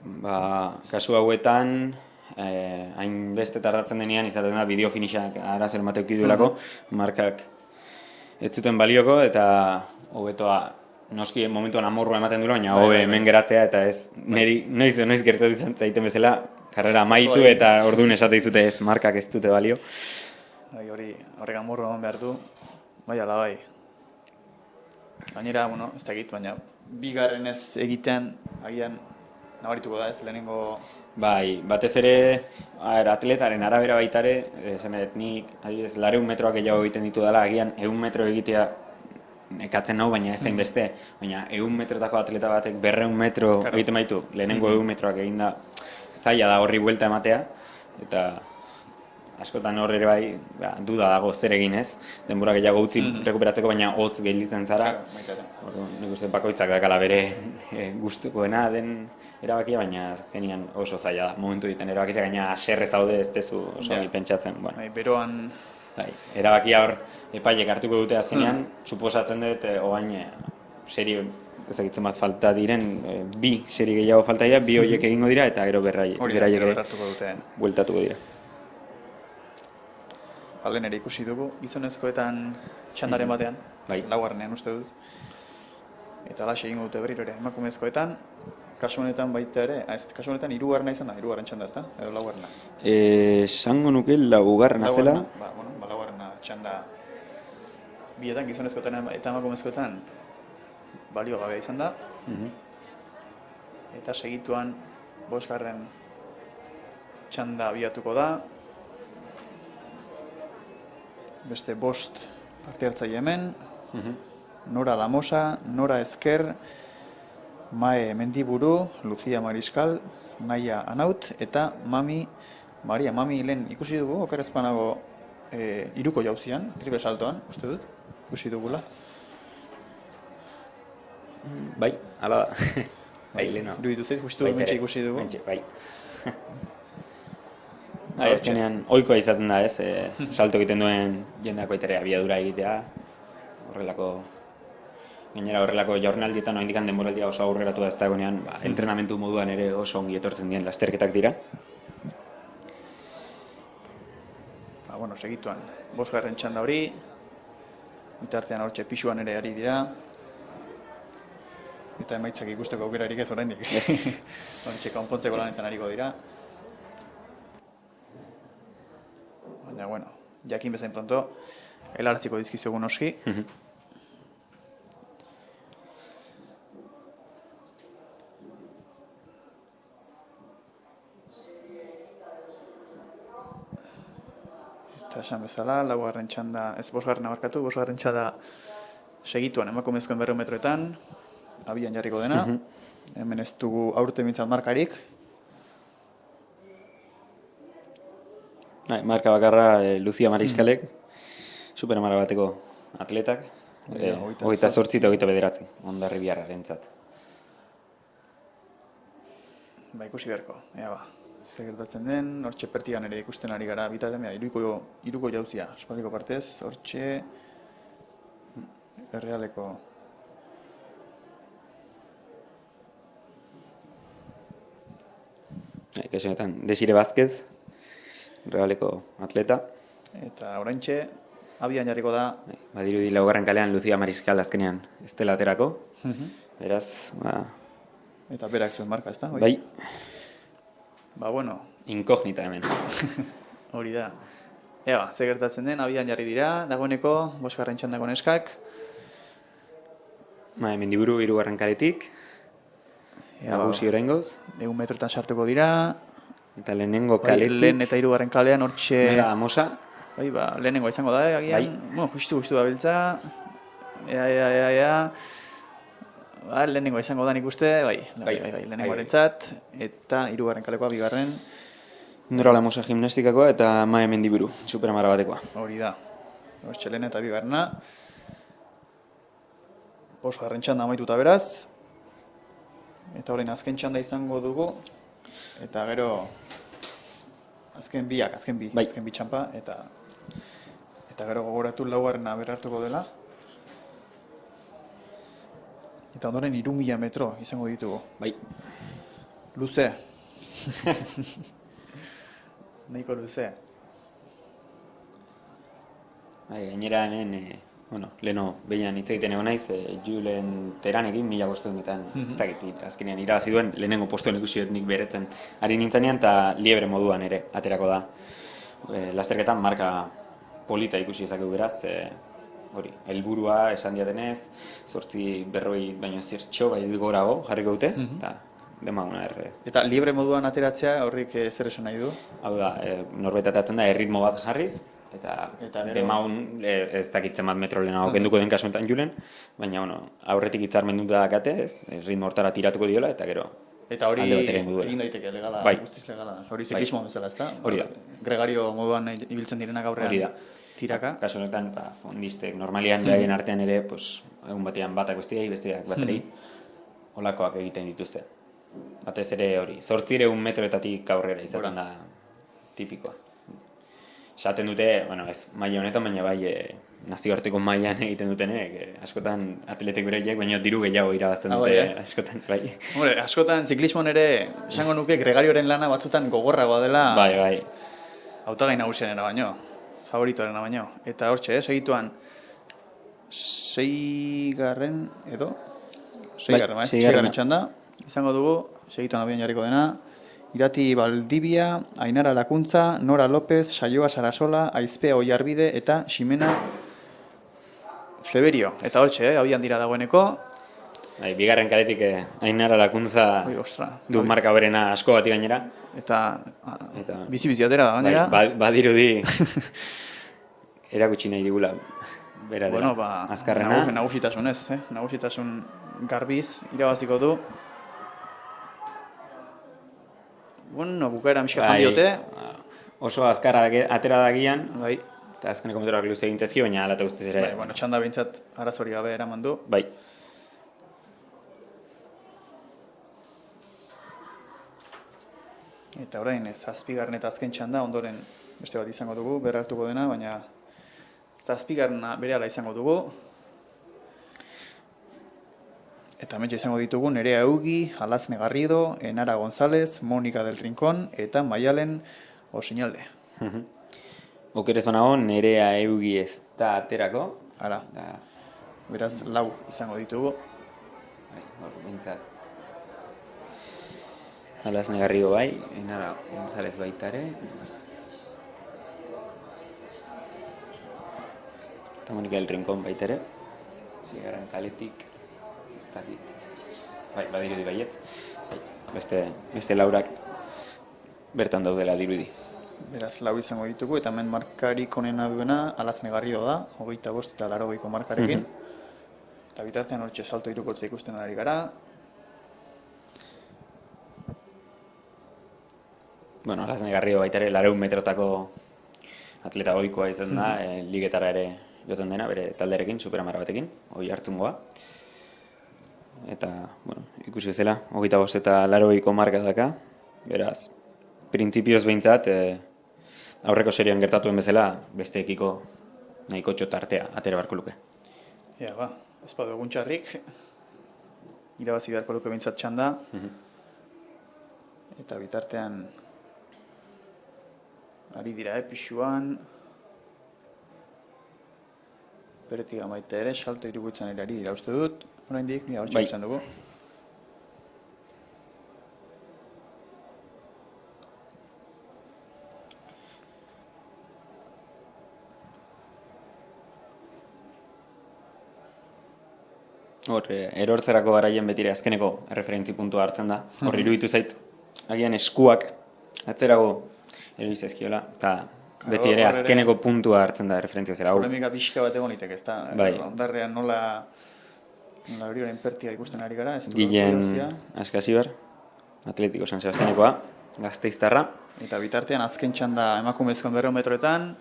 Ba, kasu hauetan, hainbeste tardatzen denean izaten da bideo finishak arazo ematen duelako, markak ez zuten balioko eta hobetoa noski momentuan amorrua ematen dula, baina hobe hemen geratzea eta ez niri noiz gertatzen zaiten bezala karrera amaitu eta orduan esate dizute ez markak ez dute balio. Bai, horrek amorru eman behar du, bai ala bai. Gainera, bueno, ez dakit, baina bigarren ez egitean agian nabarituko da ez, lehenengo... Bai, batez ere atletaren arabera baitare, esan edet nik, adibidez, 200 metroak gehiago egiten ditu dela, agian 100 metro egitea ekatzen nau, baina ez zain beste. Baina 100 metrotako atleta batek 200 metro egiten baitu, lehenengo 100 metroak egin da, zaila da horri buelta ematea, eta askotan hor ere bai, duda dago zer egin ez, denbora gehiago utzi rekuperatzeko, baina hotz gelditzen zara. Nik uste bakoitzak dakala bere gustukoena den erabakia, baina genian oso zaila da, momentu egiten erabakitzak, gaina aserre zaude ez dezu oso pentsatzen. Bai, beroan... Erabakia hor epaiek hartuko dute azkenean, suposatzen dut, oain serie ezagitzen bat falta diren, 2 serie gehiago falta dira, 2 horiek egingo dira, eta gero beraiek ere bueltatuko dira. Lehen ere ikusi dugu, gizonezkoetan txandaren batean, laugarrenean uste dut. Eta alaxe egingo dute berriro ere, emakumezkoetan, kasu honetan baita ere, kasu honetan 3garrena izan da, 3garren txanda ez da, edo 4garrena. Esango nuke 4garrena zela. Bueno, 4garrena txanda bietan, gizonezkoetan eta emakumezkoetan balio gabea izan da. Eta segituan 5garren txanda abiatuko da. Beste 5 parte hartzaile hemen, Nora Lamosa, Nora Ezker, Mae Mendiburu, Lucia Mariscal, Naia Anaut, eta Maria Mami lehen ikusi dugu, okerrezpanago 3ko jauzian, triple saltoan, uste dut, ikusi dugula. Bai, ala da. Bai, lehena. Iruditu zait, justu mentxe ikusi dugu. Bai. Azkenean, ohikoa izaten da ez, salto egiten duen jendeak baitare abiadura egitea, gainera horrelako jaurnaldietan oraindik denboraldia oso aurreratu da ez dagoenean, entrenamentu moduan ere oso ongi etortzen dien lasterketak dira. Bueno, segituan, 5garren txanda hori, bitartean hortxe pisuan ere ari dira, eta emaitzak ikusteko aukerarik ez oraindik. Hortxe konpontzeko lanetan ariko dira. Baina, bueno, jakin bezain pronto, helaraziko dizkizuegu noski. Eta esan bezala, 4garren txanda, ez 5garrena barkatu, 5garren txanda segituan emakumezkoen 200 metroetan, abian jarriko dena. Hemen ez dugu aurten bintzat markarik. Marka bakarra Lucia Mariscalek, superamara bateko atletak, 28 eta 29, Hondarribiarrarentzat. Ba, ikusi beharko, ea ba. Zer gertatzen den, hortxe pertigan ere ikusten ari gara, bitaten, 3ko jauzia, espaldiko partez, hortxe errealeko... Kasu honetan, Desire Vázquez, realeko atleta. Eta oraintxe, abian jarriko da... Badirudi 4garren kalean Lucia Mariscal azkenean ez dela aterako. Beraz, Eta berak zuen marka, ez da? Bai. Ba, bueno. Inkognita hemen. Hori da. Ea, ze gertatzen den, abian jarri dira, dagoeneko, 5garren txandako neskak. Mendiburu 3garren kaletik. Nagusi oraingoz. 100 metroetan sartuko dira. Eta lehenengo kaletik. Lehen eta 3garren kalean hortxe... Nora Lamosa. Bai, ba, lehenengo izango da, agian. Bueno, justu gabiltza. Ea. Ba, lehenengo izango da nik uste, bai, lehenengo arentzat. Eta 3garren kalekoa, 2garren. Nora Lamosa gimnastikakoa eta Mae Mendiburu, superamara batekoa. Hori da. Hortxe lehen eta 2garrena. 5garren txanda amaituta beraz. Eta horrein azken txanda izango dugu. Eta gero azken bi txampa. Eta gero gogoratu 4garrena berrartuko dela. Eta ondoren 3000 metro izango ditugu. Bai. Luze. Nahiko luze. Gainera hemen bueno, leno behian hitz egiten egon naiz, Julen Teranekin 1500 metan, ez dakit, azkenean irabazi duen, lehenengo postuen ikusi dut nik beretzen ari nintzenean, eta liebre moduan ere aterako da. Lasterketan marka polita ikusi ezakegu beraz, hori, helburua esan diatenez, 8:40 baino zertxo bai gorago jarriko dute, eta demaguna erre. Eta libre moduan ateratzea horrik zer esan nahi du? Hau da, norbait ateratzen da, erritmo bat jarriz, eta gero- demaun ez dakitzen bat metro lehenago kenduko den kasu honetan Julen, baina bueno, aurretik hitzarmenduta dakate, ez, ritmo hortara tiratuko diola, eta gero Eta hori alde batera egingo duela. egin daiteke legala, Bai. guztiz legala. Hori ziklismoa bezala, ezta? Hori da. Gregario moduan ibiltzen direnak aurrean. Hori da. Tiraka. Kasu honetan, fondistek normalian gaien artean ere, pues, egun batean batak besteak, besteak baterei, olakoak egiten dituzte. Batez ere hori, 800 metroetatik aurrera izaten da tipikoa. Esaten dute, bueno, ez maila honetan, baina bai nazioarteko mailan egiten dutenek, askotan atletek bereiek, baina diru gehiago irabazten dute, bai, askotan, bai. Hombre, askotan ziklismoan ere, esango nuke Gregarioren lana batzutan gogorragoa dela Bai. hautagai nagusienera baino, favoritoarena baino. Eta hortxe, segituan, 6. edo? 6. seigarrena. Txanda, izango dugu, segituan abian jarriko dena, Irati Valdivia, Ainara Lakuntza, Nora López, Saioa Sarasola, Aizpea Oiarbide eta Ximena Zeberio. Eta hortxe, abian dira dagoeneko. Bai, bigarren kaletik Ainara Lakuntza Oi, ostra. du marka berena asko bati gainera. Eta Eta bizi-bizi atera da gainera. Badirudi erakutsi nahi digula bera dela. Bueno, azkarrena. Nagusitasunez, nagusitasun garbiz irabaziko du. Bueno, bukaera miska jandiote. Oso azkarra atera dagian, Bai, eta azkeneko metroak luze egintzazki, baina ala eta guztiz ere. bai, bueno, txanda behintzat arazori gabe eraman du. Bai. Eta orain, 7. eta azken txanda, ondoren beste bat izango dugu, berrartuko dena, baina 7. berehala izango dugu. Eta hementxe izango ditugu Nerea Eugi, Alazne Garrido, Enara González, Mónica del Rincón eta Maialen Osinalde. Okerez banago, Nerea Eugi ez da aterako. Ara, Da, beraz, 4 izango ditugu. bai, hor, bintzat. Alazne Garrido bai, Enara González baita ere. Eta Mónica del Rincón baita ere. Zigarren kaletik, ez dakit. Bai, badirudi baietz. Beste laurak bertan daudela dirudi. Beraz, 4 izango ditugu, eta hemen markarik onena duena Alazne Garrido da, 25 eta 80ko markarekin. Eta bitartean hortxe salto irukoltza ikusten ari gara. Bueno, Alazne Garrido baita ere 400 metrotako atleta goikoa izan da, ligetara ere joten dena, bere talderekin, superamara batekin, hoi hartzungoa. Eta, bueno, ikusi bezala, 25 eta 80ko marka daka, beraz, printzipioz behintzat, aurreko serioan gertatuen bezala, besteekiko nahiko txotartea atera barko luke. Ea, ba, ez badu egun txarrik, irabazi beharko luke behintzat txanda, eta bitartean ari dira, pixuan, beretik amaite ere, salto irugutzen ere ari dira uste dut, oraindik, mira, hortxe Bai. izan dugu. Hor, erortzerako garaien betire azkeneko referentzi puntua hartzen da. Hor, iruditu zait, agian eskuak atzerago eroizezkiola, eta beti ere hor ere- azkeneko puntua hartzen da referentzia zera. Polemika pixka bat egon liteke, ez da? Bai. Ondarrean nola hori horren pertia ikusten ari gara, ez du Gilen velozia. Askasibar, Atletiko San Sebastianekoa, Gasteiztarra. Eta bitartean azken txanda emakumezkoen 200 metroetan,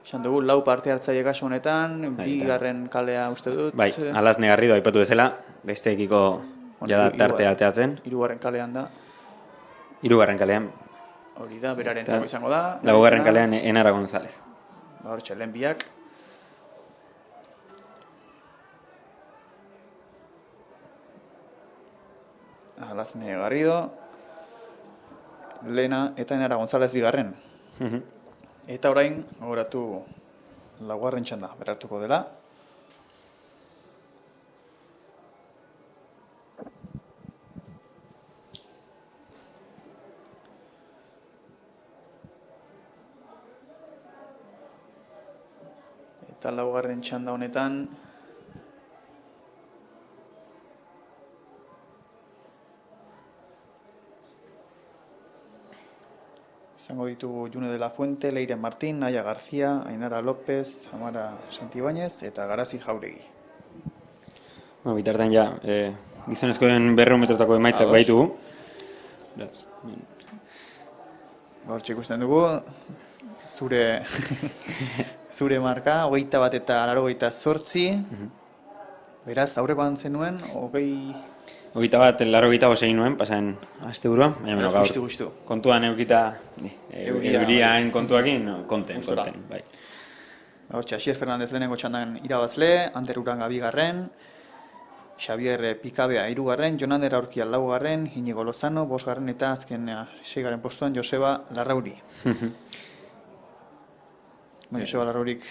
esan dugu, 4 parte hartzaile kasu honetan, Bai, bigarren kalea uste dut. Bai, Alazne Garrido aipatu bezala, besteekiko jada tartea ateatzen. 3. kalean da, 3. kalean, hori da, beraren zago izango da. 4. kalean Enara González. Ba, hortxe, lehen biak. Alazne Garrido, Lena eta Enara González bigarren. Eta orain, gogoratu laugarren txanda berartuko dela. Eta laugarren txanda honetan izango ditugu June de la Fuente, Leire Martín, Naia García, Ainara López, Amara Santibáñez eta Garazi Jauregi. Bitartean ja, gizonezkoen 200 metrotako emaitzak baitugu. Beraz, Hortxe ikusten dugu, zure marka, 21 eta 88. Beraz, aurrekoan zenuen, 21 egin nuen, pasan aste burua, baina Beraz, gaur gustu. kontuan eukita eurian kontuakin, konten, bai. Hortxe, Asier Fernandez lehenengo txandan irabazle, Ander Uranga 2, Xavier Pikabea 3, Jonander Aurkia 4, Inigo Lozano 5 eta azken 6. postuan Joseba Larrauri. Joseba Larraurik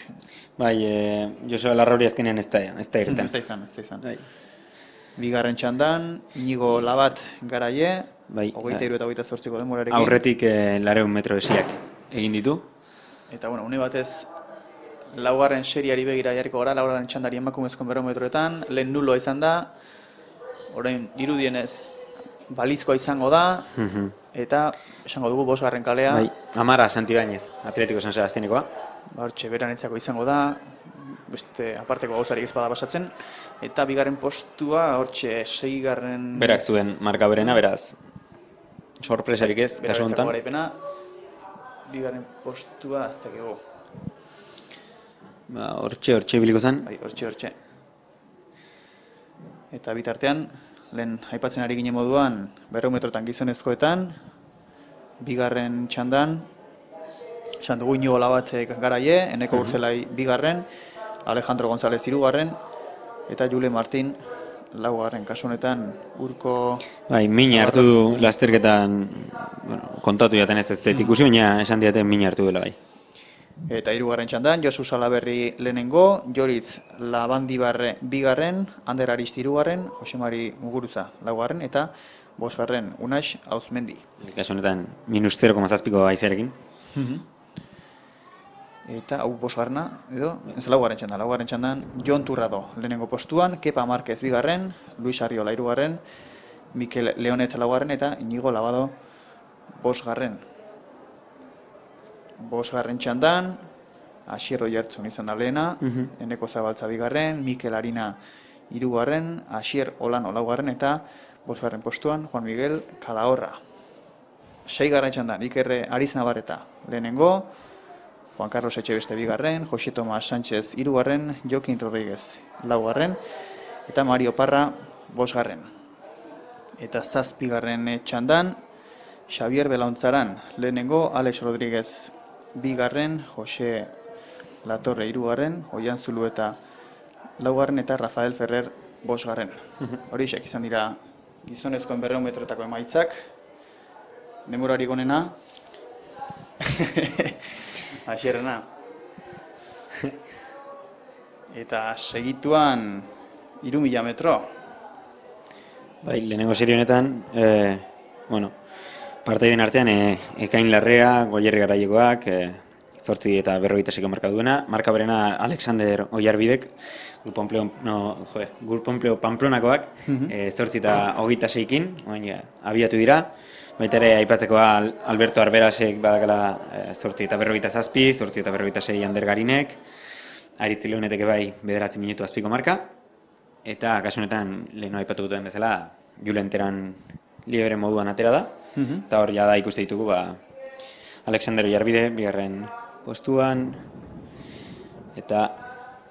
Bai, Joseba Larrauri azkenean ez da irten. ez da izan. Bigarren txandan, Inigo Labat Garaie, Bai, 23 eta 28ko denborarekin. aurretik 200 metro esiak egin ditu. Eta, une batez, laugarren seriari begira jarriko gara, laugarren txandari emakumezkoen 200 metroetan, lehen nuloa izan da, orain dirudienez balizkoa izango da, eta esango dugu 5. kalea. Bai, Amara Santibáñez, Atlético San Sebastianekoa. Hortxe, beranetzako izango da, beste aparteko gauzarik ez bada basatzen, eta bigarren postua, hortxe, 6. Berak zuen marka berena, beraz, sorpresarik ez, kasu honetan. Garaipena, bigarren postua, ez dakigu. Hortxe biliko zen. Bai, hortxe. Eta bitartean, lehen aipatzen ari ginen moduan, 200 metrotan gizonezkoetan, bigarren txandan, esan dugu Inigo Labatzek Garaie, Eneko Urzelai 2, Alejandro González 3, eta Jule Martín 4. Kasu honetan, urko... Bai, mina hartu du lasterketan, kontatu jaten ez ikusi, baina esan diaten mina hartu dela bai. Eta 3. txandan, Josu Salaberri lehenengo, Joritz Labandibarre 2, Ander Aristi 3, Josemari Muguruza 4, eta 5. Unax Auzmendi. Kasu honetan, minus 0,7ko aizearekin. Eta hau 5. edo, ez laugarren txandan, Jon Turrado lehenengo postuan, Kepa Marquez 2, Luis Arriola 3, Mikel Leonet 4, eta Inigo Labado 5. 5. txandan, Asier Oiertzun izan da lehena, Eneko Zabaltza 2, Mikel Arina 3, Asier Olano 4, eta 5. postuan, Juan Miguel Calahorra. 6. txandan, Iker Ariz Navarreta lehenengo, Juan Carlos Etxebeste 2, Jose Tomas Sánchez 3, Joaquín Rodríguez 4, eta Mario Parra 5. Eta 7. txandan, Xavier Belauntzaran lehenengo, Alex Rodríguez 2, Jose Latorre 3, Oian Zulueta 4, eta Rafael Ferrer 5. Horixek izan dira gizonezkoen 200 metroetako emaitzak. Denborarik onena. Asierrena. Eta segituan 3.000 metro. Bai, lehenengo serie honetan, partaiden artean Ekain Larrea, Goierri Garaiekoak, 8 eta 46ko marka duena, marka berena Alexander Oiarbidek, Gurponpleo Pamplonakoak, 8 eta 26kin, abiatu dira. Baita ere, aipatzekoa Alberto Arberazek badakala 8 eta 47, 8 eta 46 Ander Garinek, Aritzi Leonetek bai 9 minutu azpiko marka, eta kasu honetan leheno aipatu duten bezala, Julenteran libre moduan atera da, eta hor jada ikuste ditugu Alexander Oiarbide, 2. postuan, eta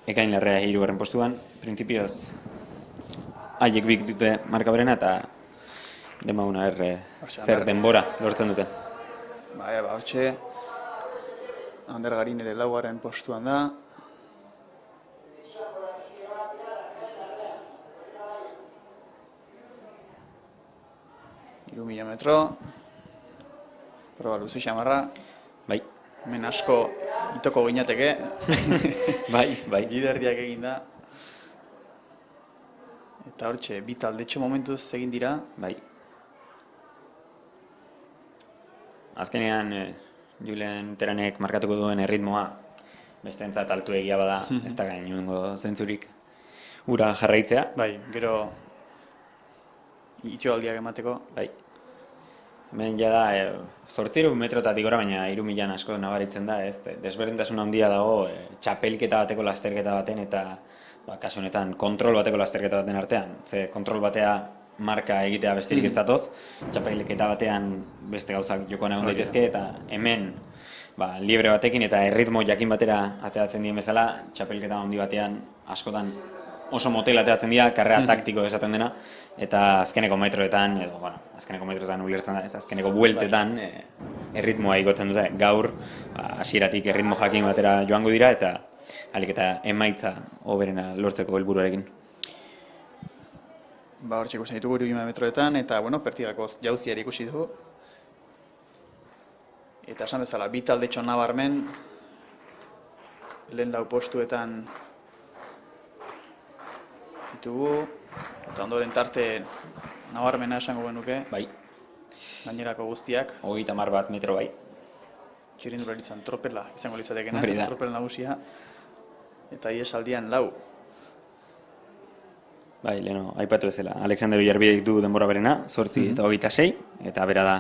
Ekain Larrea 3. postuan, printzipioz haiek bik dute marka berena, eta demaguna zer denbora lortzen duten. Hortxe, Ander Garin ere 4. postuan da. Mila metro. Proba luze xamarra. Bai. Hemen asko itoko ginateke. Bai. Liderriak egin da. Eta hortxe, bi taldetxo momentuz egin dira. Bai. Azkenean, Julen Teranek markatuko duen erritmoa, bestentzat altu egia bada, ez da gainungo zentzurik ura jarraitzea. Bai, gero itxoaldiak emateko. Bai. Hemen ja da, 800 metrotatik gora, baina 3000 asko nabaritzen da, ez? Desberdintasun handia dago, txapelketa bateko lasterketa baten eta kasu honetan kontrol bateko lasterketa baten artean. Ze kontrol batea marka egitea besterik etzatoz, txapelketa batean beste gauzak jokoan egon daitezke, eta hemen libre batekin eta erritmo jakin batera ateratzen dien bezala, txapelketa handi batean askotan oso motel ateratzen dira, karrera taktiko esaten dena, eta azkeneko metroetan, azkeneko metroetan ulertzen da, azkeneko bueltetan erritmoa igotzen dute. Gaur, hasieratik erritmo jakin batera joango dira, eta alik eta emaitza hoberena lortzeko helburuarekin. Hortxe ikusten ditugu 30 metroetan, eta partidako jauziari ikusi dugu. Eta esan bezala, bi taldetxo nabarmen, lehen lau postuetan ditugu, eta ondoren tarte nabarmena esango genuke. Bai. Gainerako guztiak. 30 metro bai. Txirrindularitzan tropela izango litzatekena, Hori da. tropel nagusia. Eta iesaldian lau. Bai, leheno, aipatu bezala. Alexander Oiarbidek du denbora berena, 8 eta 26, eta bera da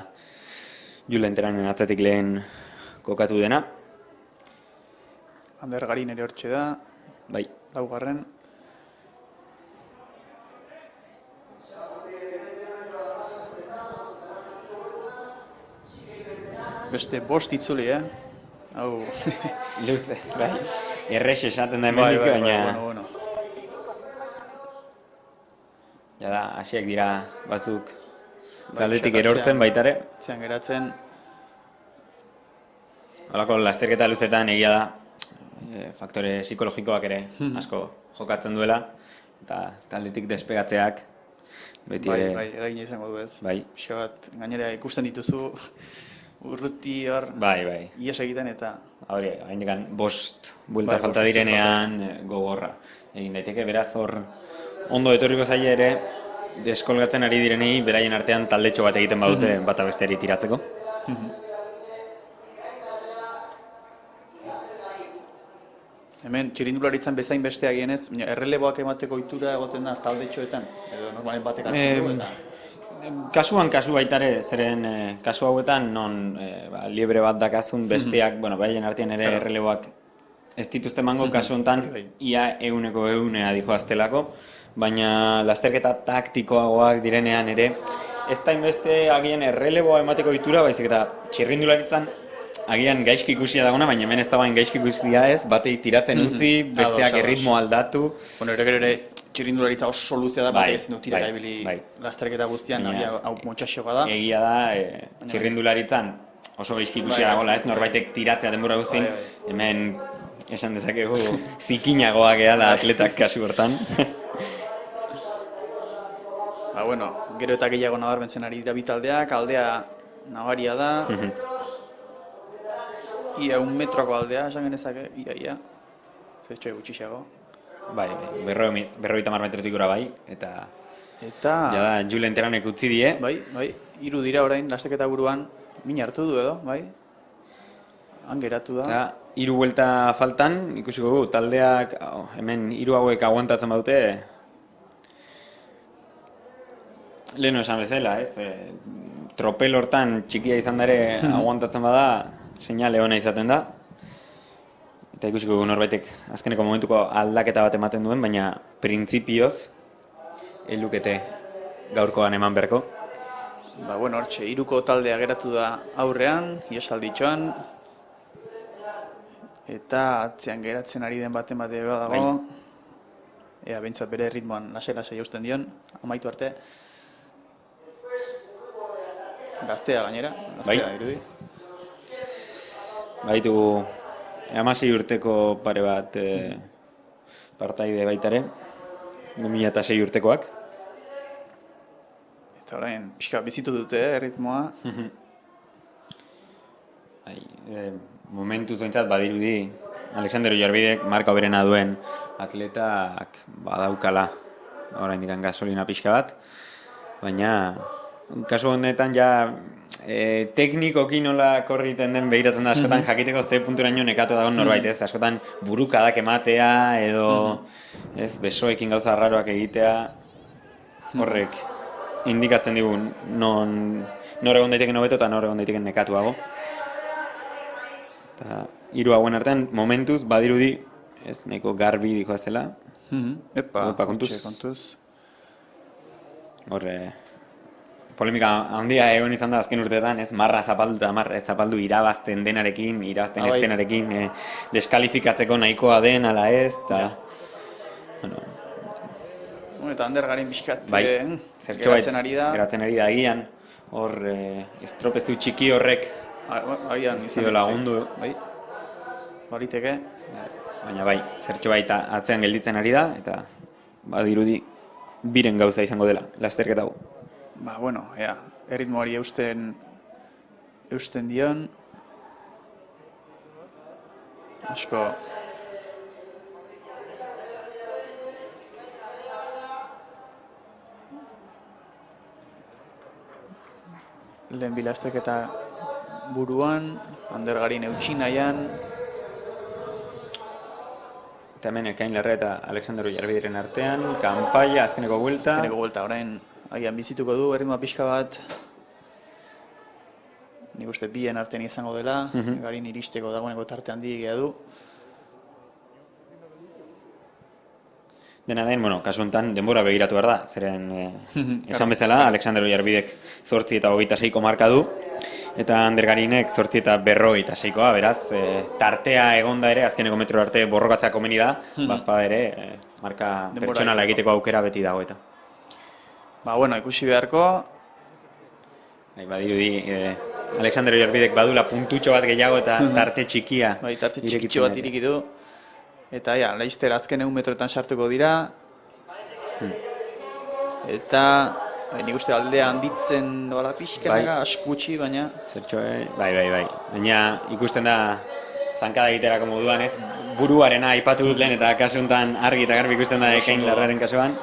Julen Teranen atzetik lehen kokatu dena. Ander Garin ere hortxe da, Bai. laugarren. Beste bost itzuli, Hau... Luze, bai. Errex esaten da hemendik, baina... Bueno. Ja da, hasiak dira batzuk Bai, zaldetik xatatzean. erortzen baitare. Etxean geratzen, Holako lasterketa luzetan egia da, faktore psikologikoak ere asko jokatzen duela, eta taldetik despegatzeak beti bai, ere... eragina izango du ez. Bai. Pixa bat, gainera ikusten dituzu, urruti hor, Bai. ies egiten eta... Hori, haindekan bost buelta Bai, falta bost direnean gogorra. Egin daiteke, beraz hor ondo etorriko zaila ere, deskolgatzen ari direnei, beraien artean taldetxo bat egiten badute bata besteari tiratzeko. Hemen, txirindularitzan bezain beste agienez, erreleboak emateko ohitura egoten da taldetxoetan, edo normalen batek hartzen du eta... Kasuan kasu baitare, zeren kasu hauetan non liebre bat dakazun besteak, baien artean ere erreleboak ez dituzte mango, kasu honetan ia euneko dijoaztelako, baina lasterketa taktikoagoak direnean ere, ez da inbeste agian erreleboa emateko ohitura, baizik eta txirrindularitzan agian gaizki ikusia dagona, baina hemen ez da bain gaizki ikusia ez, batei tiratzen utzi, besteak erritmo aldatu. Ere txirindularitza oso luzea da, batek ezin du tira bai, gaibili bai. lasterketa guztian, hau motxaxoa da. Egia da, txirrindularitzan oso gaizki ikusia dagoela, ez norbaitek tiratzea denbora guztien, hemen esan dezakegu zikinagoak eala atletak kasu hortan. Gero eta gehiago nabarmentzen ari dira bitaldeak, aldea nabaria da. Ia 1 metroko aldea, esan genezake, ia. Zertxoi gutxixago. Bai, 50 metrotik gora bai, eta ja da Julen Teranek utzi die. Bai, 3 dira orain, lasteketa buruan, min hartu du edo, bai? Han geratu da. Eta 3 buelta faltan, ikusiko gu, taldeak, hemen 3 hauek aguantatzen badute, leheno esan bezala, ez? Tropel hortan txikia izan dare aguantatzen bada, seinale ona izaten da. Eta ikusiko norbaitek azkeneko momentuko aldaketa bat ematen duen, baina printzipioz helukete gaurkoan eman berko. Hortxe, 3ko taldea geratu da aurrean, iesalditxoan. Eta atzean geratzen ari den baten bat dago. Ea, behintzat bere ritmoan lasai jausten dion, amaitu arte. Gaztea gainera, gaztea irudi. Baitu 16 urteko pare bat partaide baitare, 2006 urtekoak. Eta orain, pixka bizitu dute, ritmoa. momentuz behintzat badirudi Alexander Ollarbidek marka hoberena duen atletak badaukala oraindik gasolina pixka bat, baina kasu honetan ja teknikoki nola korriten den behiratzen da askotan jakiteko ze punturaino nekatu dagoen norbait, ez? Askotan burukadak ematea edo ez besoekin gauza raroak egitea horrek indikatzen digu nor egon daiteken hobeto eta nor egon daiteken nekatuago. Eta hiru hauen artean momentuz badirudi ez nahiko garbi dijoaztela. Epa, kontuz. Horre polemika handia egon izan da azken urteetan, ez marra zapaldu eta marra zapaldu irabazten denarekin, irabazten ez denarekin deskalifikatzeko nahikoa den ala ez, eta eta Ander Garin pixkat geratzen ari da agian, hor estropezu txiki horrek zio lagundu. Bariteke. Baina bai, zertxo baita atzean gelditzen ari da, eta badirudi biren gauza izango dela, lasterketa hau. Bueno, erritmoari eusten dion. Asko. Lehen bilasterketa buruan, Ander Garin eutsi nahian. Eta hemen Ekain Larrea eta Alexander Ollarbideren artean, kanpaia, azkeneko buelta. Orain agian bizituko du, erritmoa pixka bat. Nik uste bien artean izango dela, Garin iristeko dagoeneko tarte handi egia du. Dena den, kasu honetan denbora begiratu behar da, zeren esan bezala, Alexander Ollarbidek 8 eta 26ko marka du, eta Ander Garinek 8 eta 56koa, beraz, tartea egonda ere, azkeneko metro arte borrokatzea komeni da, bazpada ere, marka pertsonala egiteko aukera beti dago eta. Ikusi beharko. Badirudi, Alexander Ollarbidek badula puntutxo bat gehiago eta tarte txikia. Tarte txikitxo bat iriki du. Eta laizter azken 100 metroetan sartuko dira. Eta nik uste aldea handitzen doala pixkanaga, askutxi, baina... Zertxo, bai. Baina ikusten da zankada egiterako moduan, ez? Buruarena aipatu dut lehen eta kasu honetan argi eta garbi ikusten da Ekain Larrearen kasuan.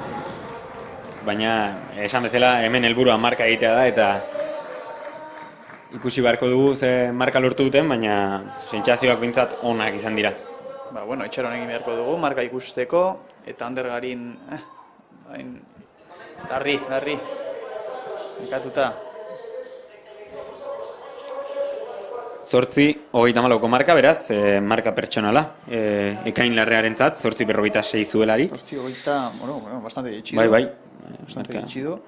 Baina, esan bezala, hemen helburua marka egitea da eta ikusi beharko dugu ze marka lortu duten, baina sentsazioak bintzat onak izan dira. Itxaron egin beharko dugu, marka ikusteko, eta Ander Garin, darri, ekatuta. 8:34ko marka, beraz, marka pertsonala, Ekain Larrearentzat, 8:46 zuelarik. 8:20, bastante ditxido. Bai. Bastante ditxido.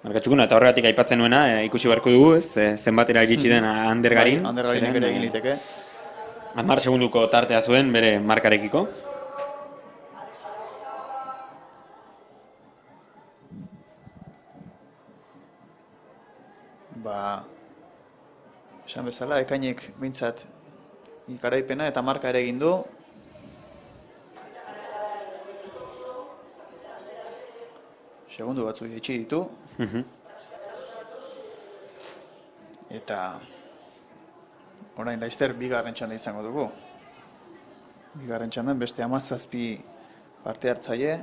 Marka txukuna, eta horregatik aipatzen nuena, ikusi beharko dugu, zenbatera iritsi den Ander Garin. Ander Garinek ere egin liteke. 10 segunduko tartea zuen bere markarekiko. Esan bezala, Ekainek behintzat garaipena eta marka ere egin du. Segundu batzuk ditxi ditu. Eta orain laizter bigarren txanda izango dugu. Bigarren txandan beste 17 parte hartzaile.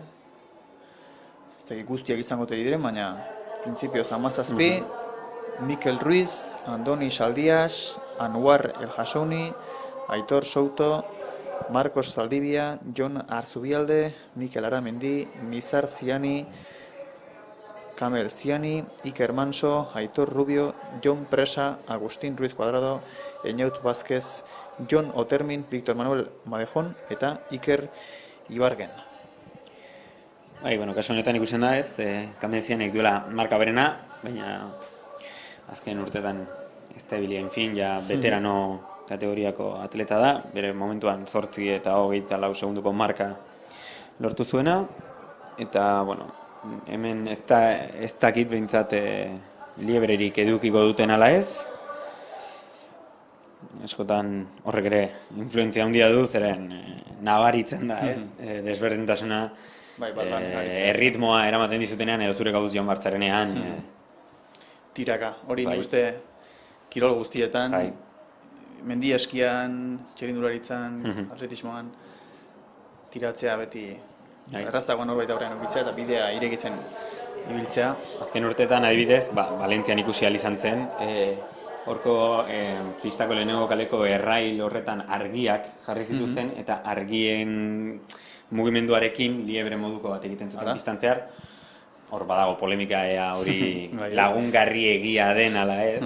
Ez da guztiak izango te diren, baina printzipioz 17. Mikel Ruiz, Andoni Saldias, Anwar El Hassouni, Aitor Souto, Marcos Zaldibia, Jon Arzubialde, Mikel Aramendi, Mizar Ziani, Kamel Ziani, Iker Manso, Aitor Rubio, Jon Presa, Agustín Ruiz Cuadrado, Eñaut Vázquez, Jon Otermin, Víctor Manuel Madejón eta Iker Ibargen. Kasu honetan ikusten da ez, Kamel Zianek duela marka berena, baina azken urtetan ez da bilia, ja veterano kategoriako atleta da, bere momentuan 8 eta 24 segunduko marka lortu zuena, eta, hemen ez dakit behintzat liebrerik edukiko duten ala ez. Askotan horrek ere influentzia handia du, zeren nabaritzen da, desberdintasuna, erritmoa eramaten dizutenean edo zure gauz joan bartzarenean. Tiraka, hori nik uste kirol guztietan mendi eskian, txirindularitzan, atletismoan, tiratzea beti errazagoan norbait aurrean ukitzea eta bidea irekitzen ibiltzea. Azken urteetan adibidez, Valentzian ikusi ahal izan zen, horko pistako lehenengo kaleko errail horretan argiak jarri zituzten, eta argien mugimenduarekin liebre moduko bat egiten zuten pistan zehar. Hor badago polemika hori lagungarri egia den ala ez,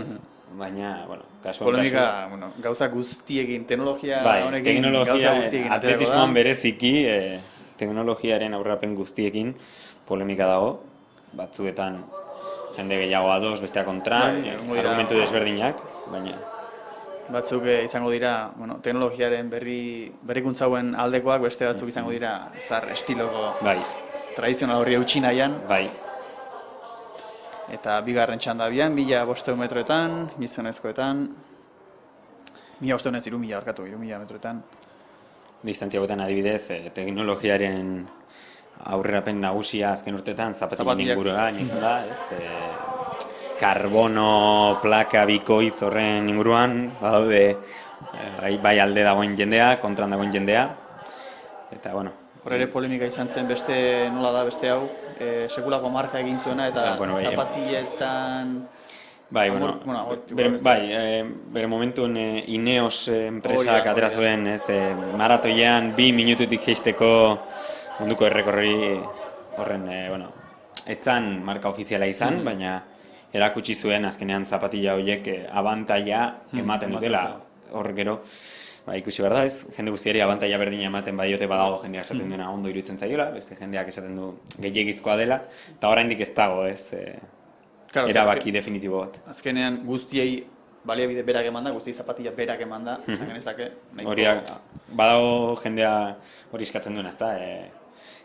baina, bueno, kasuan polemika, gauza guztiekin, teknologia honekin gauza guztiekin. Atletismoan bereziki, teknologiaren aurrapen guztiekin polemika dago, batzuetan jende gehiago ados, bestea kontran, argumentu desberdinak, baina... Batzuk izango dira, teknologiaren berrikuntza hauen aldekoak, beste batzuk izango dira zar estiloko tradizional horri eutxi nahian. Bai. Eta bigarren txandabian, 1500 metroetan, gizonezkoetan, 1500 ez 3000 metroetan. Distantziagoetan adibidez, teknologiaren aurrerapen nagusia azken urteetan zapatilien inguruan izan da, karbono plaka bikoitz horren inguruan, badaude bai alde dagoen jendea, kontran dagoen jendea, eta bueno. Hor ere polemika izan zen beste nola da beste hau, sekulako marka egin zuena eta zapatiletan... Bai, bere momentun Ineos enpresak atera zuen, maratoian 2 minututik jeisteko munduko errekorri horren, etzan marka ofiziala izan, baina erakutsi zuen azkenean zapatila horiek abantaila ematen dutela. Hor gero, ikusi behar da ez, jende guztiari abantaila berdina ematen badiote badago jendeak esaten duena ondo iruditzen zaiola, beste jendeak esaten du gehiegizkoa dela, eta oraindik ez dago ez erabaki definitibo bat. Azkenean guztiei baliabide berak eman da, guztiei zapatila berak eman da, genezake. Badago jendea hori eskatzen duena, ez da,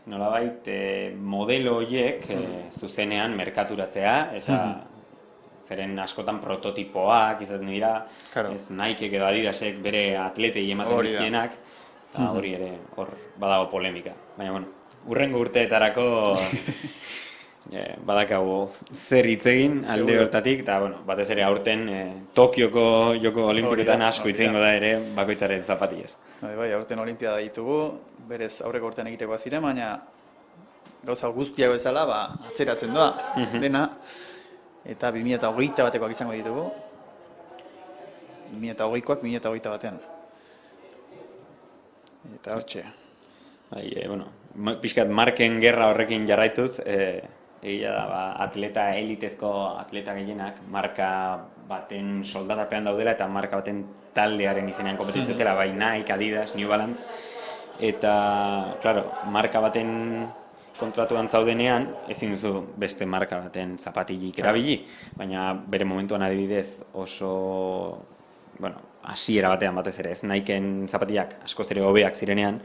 nolabait modelo horiek zuzenean merkaturatzea, eta zeren askotan prototipoak izaten dira, ez Nikeek edo Adidasek bere atletei ematen dizkienak, eta hori ere hor badago polemika. Baina, hurrengo urteetarako badakago zer hitz egin alde hortatik, eta batez ere aurten Tokioko Joko Olimpikoetan asko hitz egingo da ere bakoitzaren zapatilez. Bai, aurten olimpiada ditugu, berez aurreko urtean egitekoa ziren, baina gauza guztiago bezala atzeratzen doa dena, eta 2021 batekoak izango ditugu, 2020koak 2021 batean. Eta hortxe. Pixkat marken gerra horrekin jarraituz, egia da, atleta elitezko atleta gehienak marka baten soldatapean daudela eta marka baten taldearen izenean kompetitzetela, bai Nike, Adidas, New Balance, eta, claro, marka baten kontratuan zaudenean, ezin duzu beste marka baten zapatilik erabili, baina bere momentuan adibidez oso, hasiera batean batez ere, ez Nikeen zapatilak askoz ere hobeak zirenean,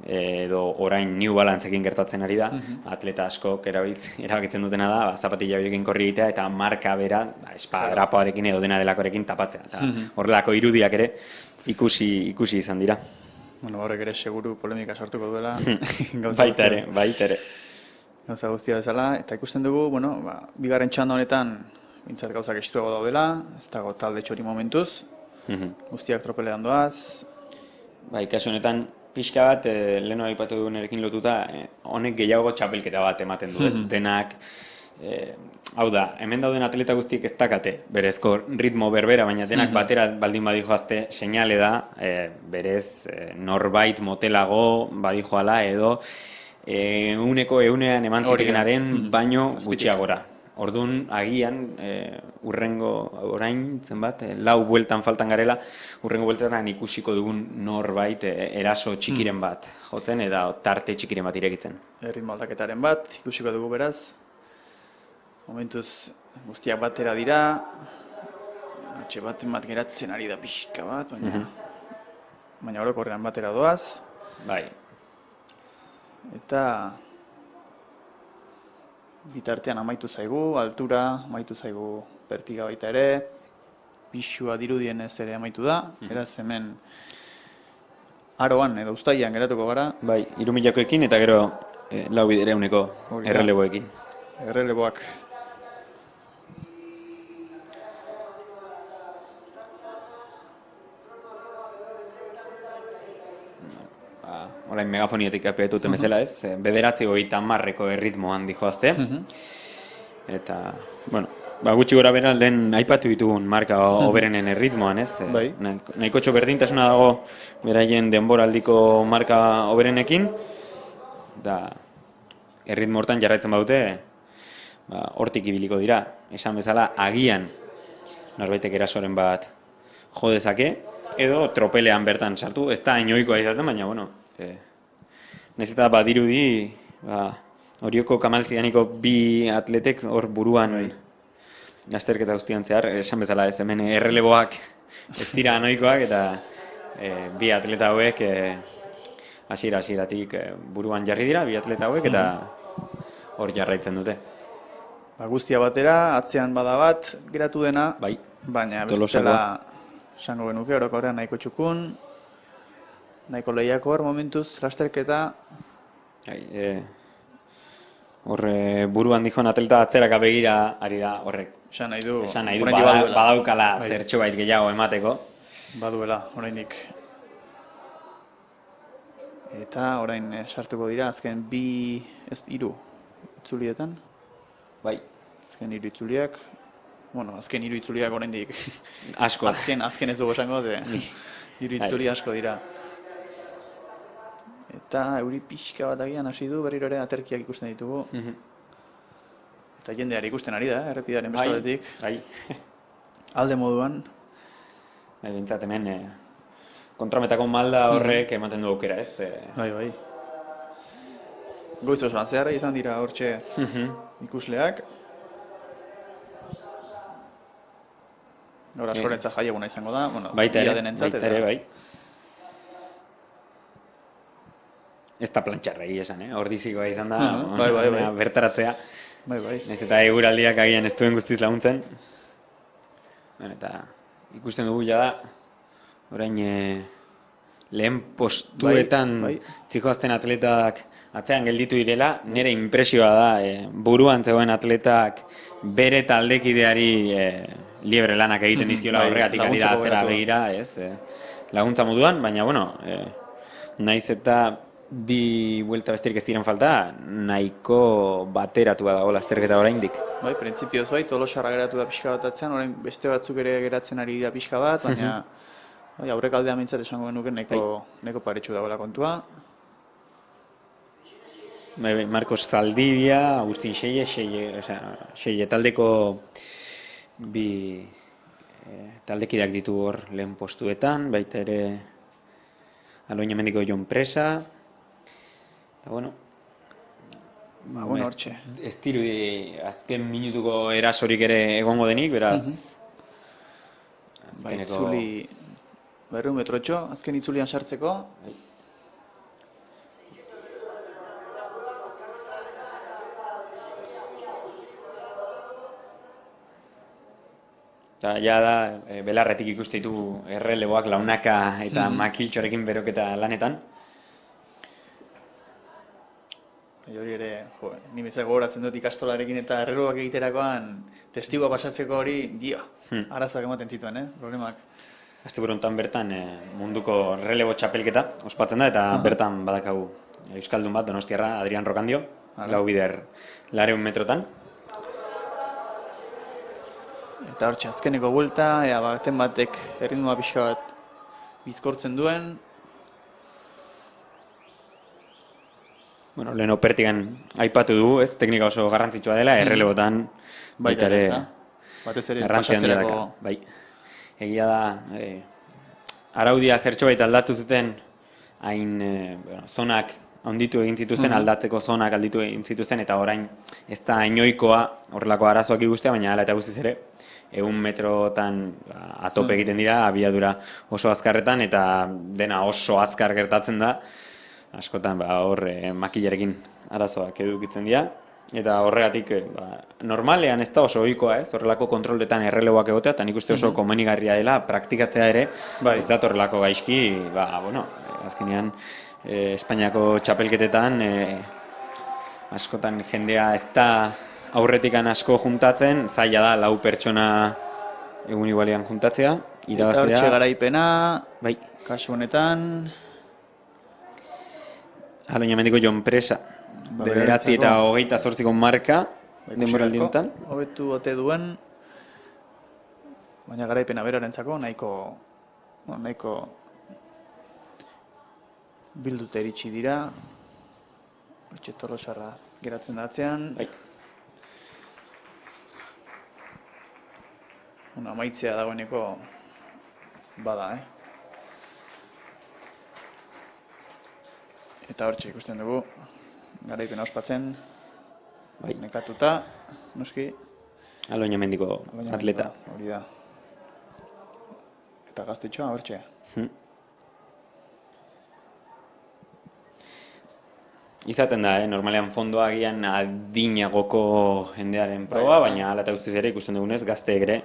edo orain New Balanceekin gertatzen ari da, atleta askok erabakitzen dutena da, zapatila horiekin korri egitea eta marka bera, espadrapoarekin edo dena delakorekin tapatzea. Eta horrelako irudiak ere ikusi izan dira. Horrek ere seguru polemika sortuko duela. Baita ere. Gauza guztia bezala, eta ikusten dugu, bigarren txanda honetan bintzat gauzak estuago daudela, ez dago talde txori momentuz, guztiak tropelean doaz. Kasu honetan, pixka bat, leheno aipatu dugunerekin lotuta, honek gehiago txapelketa bat ematen du, ez denak, hau da, hemen dauden atleta guztiek ez dakate, berezko ritmo berbera, baina denak batera baldin badijoazte seinale da, berez norbait motelago badijoala edo egunean eman zitekenaren baino gutxiagora. Orduan, agian, orain zenbat, 4 bueltan faltan garela, urrengo bueltan ikusiko dugun norbait eraso txikiren bat jotzen eta tarte txikiren bat irekitzen. Erritmo aldaketaren bat, ikusiko dugu beraz. Momentuz guztiak batera dira, atxe bat geratzen ari da pixka bat, baina orokorrean batera doaz. Bai. Eta bitartean amaitu zaigu, altura, amaitu zaigu bertiga baita ere, pixua dirudien ez ere amaitu da, eraz hemen aroan edo uztaian geratuko gara. Bai, 3000koekin eta gero 400 erreleboekin. Erreleboak. orain megafonietik apetu duten bezala ez, bederatzi hogeita hamarreko erritmoan dijoazte. Eta, bueno, gutxi gora bera lehen aipatu ditugun marka oberenen erritmoan ez. Bai. Nahikotxo berdintasuna dago beraien denboraldiko marka oberenekin, da erritmo hortan jarraitzen badute, hortik ibiliko dira. Esan bezala, agian norbaitek erasoren bat jo dezake, edo tropelean bertan sartu, ez da inoikoa izaten, baina, bueno, nahiz eta badirudi, Orioko Kamalzianiko bi atletek hor buruan azterketa guztian zehar, esan bezala ez hemen erreleboak ez dira anoikoak, eta bi atleta hauek hasieratik buruan jarri dira, bi atleta hauek, eta hor jarraitzen dute. Guztia batera, atzean bada bat geratu dena, Bai. baina Tolosakoa. bestela esango genuke, orokorrean nahiko txukun, nahiko lehiako hor momentuz, lasterketa, Horre buruan dijon atleta atzeraka begira ari da horrek. esan nahi du Oraindik badaukala zertxo bait gehiago emateko. Baduela, oraindik. Eta orain sartuko dira, azken hiru itzulietan. Bai. Azken hiru itzuliak. Bueno, azken hiru itzuliak oraindik. Asko. Azken ez dugu esango, hiru itzuli asko dira. Eta euri pixka bat agian hasi du, berriro ere aterkiak ikusten ditugu. Eta jendeari ikusten ari da, errepidearen bestaldetik. Bai. Alde moduan. Bai, bintzat hemen kontrametako malda horrek ematen du aukera, ez? Bai. Goiz osoan zehar izan dira hortxe ikusleak. Gaur askorentzat jaieguna izango da, bueno, Baita denentzat, ere, bai. Ez da plantxarregi esan, ordizikoa izan da, Bai. bertaratzea. Bai. Nahiz eta eguraldiak agian ez duen guztiz laguntzen. Eta ikusten dugu da, orain lehen postuetan zijoazten atletak atzean gelditu direla, nire impresioa da, buruan zegoen atletak bere taldekideari liebre lanak egiten dizkiola horregatik ari da atzera begira, laguntza moduan, baina, bueno, naiz eta bi buelta besterik ez diren falta, nahiko bateratua dago lasterketa oraindik. Bai, printzipioz bai, Tolosarra geratu da pixka bat atzean, orain beste batzuk ere geratzen ari dira pixka bat, baina aurrek aldean mintzat esango genuke nahiko paretsu dagoela kontua. Bai, Marcos Zaldibia, Agustin Seie taldeko bi taldekideak ditu hor lehen postuetan, baita ere Aloina Mendiko Jon Presa, eta bueno, hortxe. Ez dirudi azken minutuko erasorik ere egongo denik, beraz Itzuli 200 metrotxo, azken itzulian sartzeko. Eta ja da, belarretik ikuste ditu erreleboak launaka eta makiltxorekin beroketa lanetan. Hori ere, ni bezala gogoratzen dut ikastolarekin eta erreloak egiterakoan testigua pasatzeko hori, arazoak ematen zituen, problemak. Asteburu honetan bertan munduko relebo txapelketa ospatzen da, eta bertan badakagu euskaldun bat, donostiarra, Adrian Rokandio, lau bider 200 metrotan. Eta hortxe, azkeneko buelta, baten batek erritmoa pixka bat bizkortzen duen. Bueno, lehen opertigan aipatu du, ez, teknika oso garrantzitsua dela, errelebotan baita ere batez ere pasatzerako. Bai, egia da, araudia zertxo baita aldatu zuten, hain zonak onditu egin zituzten, aldatzeko zonak alditu egin zituzten, eta orain ez da inoikoa horrelako arazoak ikustea, baina hala eta guztiz ere, 100 metrotan atope egiten dira, abiadura oso azkarretan, eta dena oso azkar gertatzen da, askotan hor makilarekin arazoak edukitzen dira, eta horregatik normalean ez da oso ohikoa, horrelako kontroletan erreleboak egotea, eta nik uste oso komenigarria dela praktikatzea ere, ez da horrelako gaizki, azkenean Espainiako txapelketetan askotan jendea ez da aurretikan asko juntatzen, zaila da 4 pertsona egun igualean juntatzea, irabazlea. Eta hortxe garaipena, kasu honetan. Aloina mendiko Jon Presa. Ba, 9 eta 28ko marka denboraldi honetan. Hobetu ote duen, baina garaipena berarentzako nahiko bildute iritsi dira. Hortxe Tolosarra geratzen da atzean. Bai. Amaitzea dagoeneko bada, Eta hortxe ikusten dugu, garaipena ospatzen, Bai. nekatuta, noski. Aloina mendiko atleta. Hori da. Eta gaztetxoa hortxe. Izaten da, normalean fondoa agian adinagoko jendearen proba, baina hala eta guztiz ere ikusten dugunez gazteek ere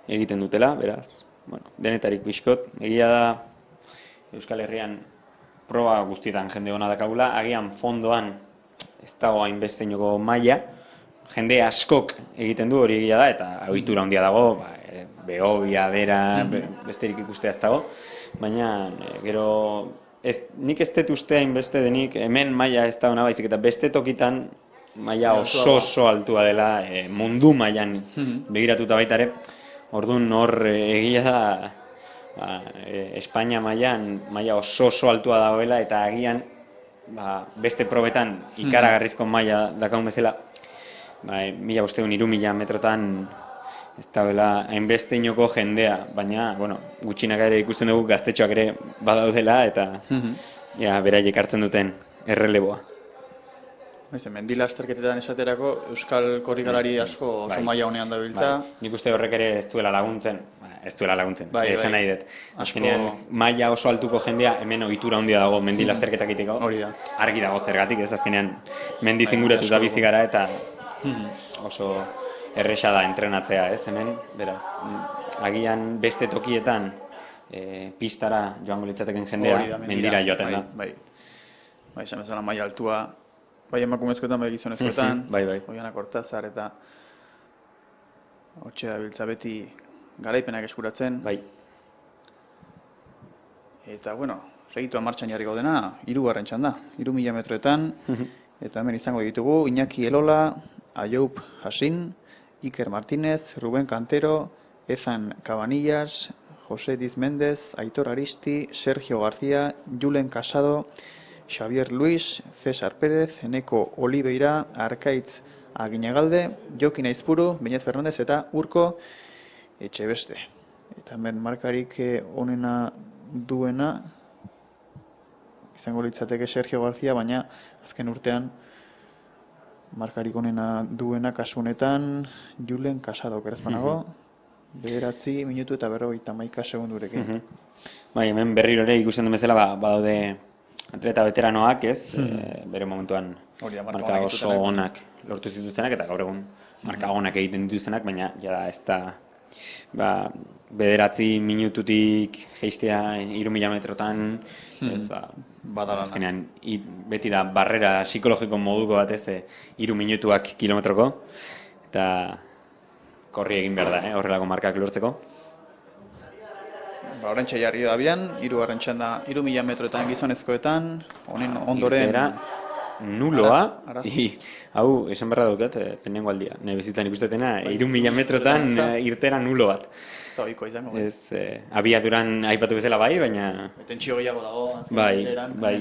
egiten dutela, beraz. Bueno, denetarik pixkot, egia da Euskal Herrian proba guztietan jende hona dakagula, agian fondoan ez dago hainbesteinoko maila, jende askok egiten du hori egia da, eta ohitura handia dago, behobia, bera, besterik ikustea ez dago, baina gero nik ez dut uste hainbeste denik, hemen maila ez da hona baizik, eta beste tokitan maila oso altua dela, mundu mailan begiratuta baita ere, orduan hor egia da, Espainia mailan maila oso altua dagoela, eta agian beste probetan ikaragarrizko maila dakaun bezala, 1500-3000 metrotan ez dagoela hainbesteinoko jendea, baina, gutxinak ere ikusten dugu gaztetxoak ere badaudela, eta beraiek hartzen duten erreleboa. Mendi lasterketetan esaterako Euskal korrikalari asko oso maila honean dabiltza. Nik uste horrek ere ez duela laguntzen, esan nahi dut. Azkenean maila oso altuko jendea hemen ohitura handia dago mendi lasterketak egiteko. Argi dago zergatik, ez azkenean mendi zinguratuta bizi gara eta oso erresa da entrenatzea, ez hemen, beraz, agian beste tokietan pistara joango litzateken jendea mendira joaten da. Bai, esan bezala maila altua, bai emakumezkoetan, bai gizonezkoetan, Oiana Kortazar eta hortxe dabiltza beti garaipenak eskuratzen. Bai. Eta, segitua martxan jarri gaudena, 3. txanda, 3000 metroetan, eta hemen izango ditugu Iñaki Elola, Ayub Hasin, Iker Martínez, Rubén Cantero, Ezan Cabanillas, José Diz Méndez, Aitor Aristi, Sergio García, Julen Casado, Xavier Luis, César Pérez, Eneko Oliveira, Arkaitz Aginagalde, Jokin Aizpuru, Beñez Fernandez eta Urko Etxebeste. Eta hemen markarik onena duena, izango litzateke Sergio García, baina azken urtean markarik onena duena kasu honetan Julen Casado kerazpanago, 9 minutu eta 51 segundurekin. Bai, hemen berriro ere ikusten den bezala badaude atleta veteranoak, ez, bere momentuan marka oso onak lortu zituztenak, eta gaur egun marka onak egiten dituztenak, baina jada ez da 9 minututik jeistea 3000 metrotan, azkenean beti da barrera psikologiko moduko bat, ez, 3 minutuak kilometroko, eta korri egin behar da, horrelako markak lortzeko. Horrentxe jarri da bian, 3. txanda 3000 metroetan gizonezkoetan, honen ondoren... Nuloa, hau esan berra daukat, penengo aldia, nahi bizitzan ikustetena, 3000 metrotan irtera nulo bat. Ez da oiko izango. Ez, abiaduran aipatu bezala bai, baina... Tentsio gehiago dago, azken bai.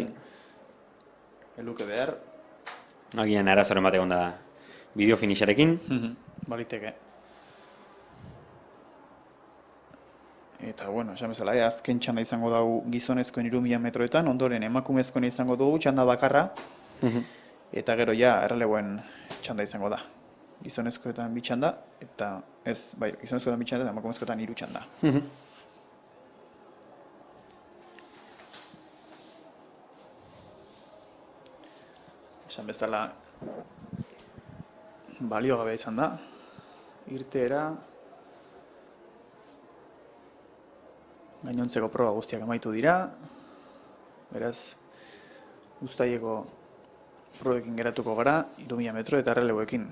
Eluke behar. Agian arazoren bat egon da bideo finixarekin. Baliteke. Eta, esan bezala, azken txanda izango dugu gizonezkoen 3000 metroetan, ondoren emakumezkoen izango dugu txanda bakarra, eta gero erreleboen txanda izango da. Gizonezkoetan 2 txanda, eta gizonezkoetan 2 txanda eta emakumezkoetan 3 txanda. Esan bezala, baliogabea izan da, irteera, gainontzeko proba guztiak amaitu dira, beraz, uztaileko probekin geratuko gara, 3000 metro eta erreleboekin.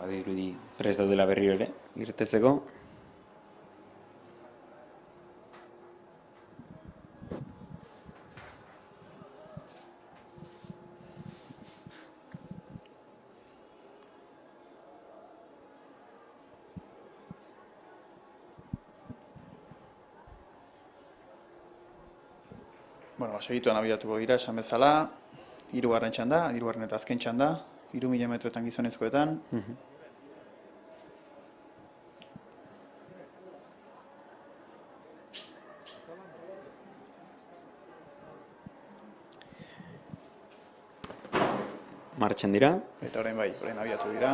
badirudi prest daudela berriro ere, irtetzeko. Bueno, segituan abiatuko dira, esan bezala, 3. txanda, 3. eta azken txanda, 3.000 metroetan gizonezkoetan. Martxan dira. Eta orain bai, orain abiatu dira.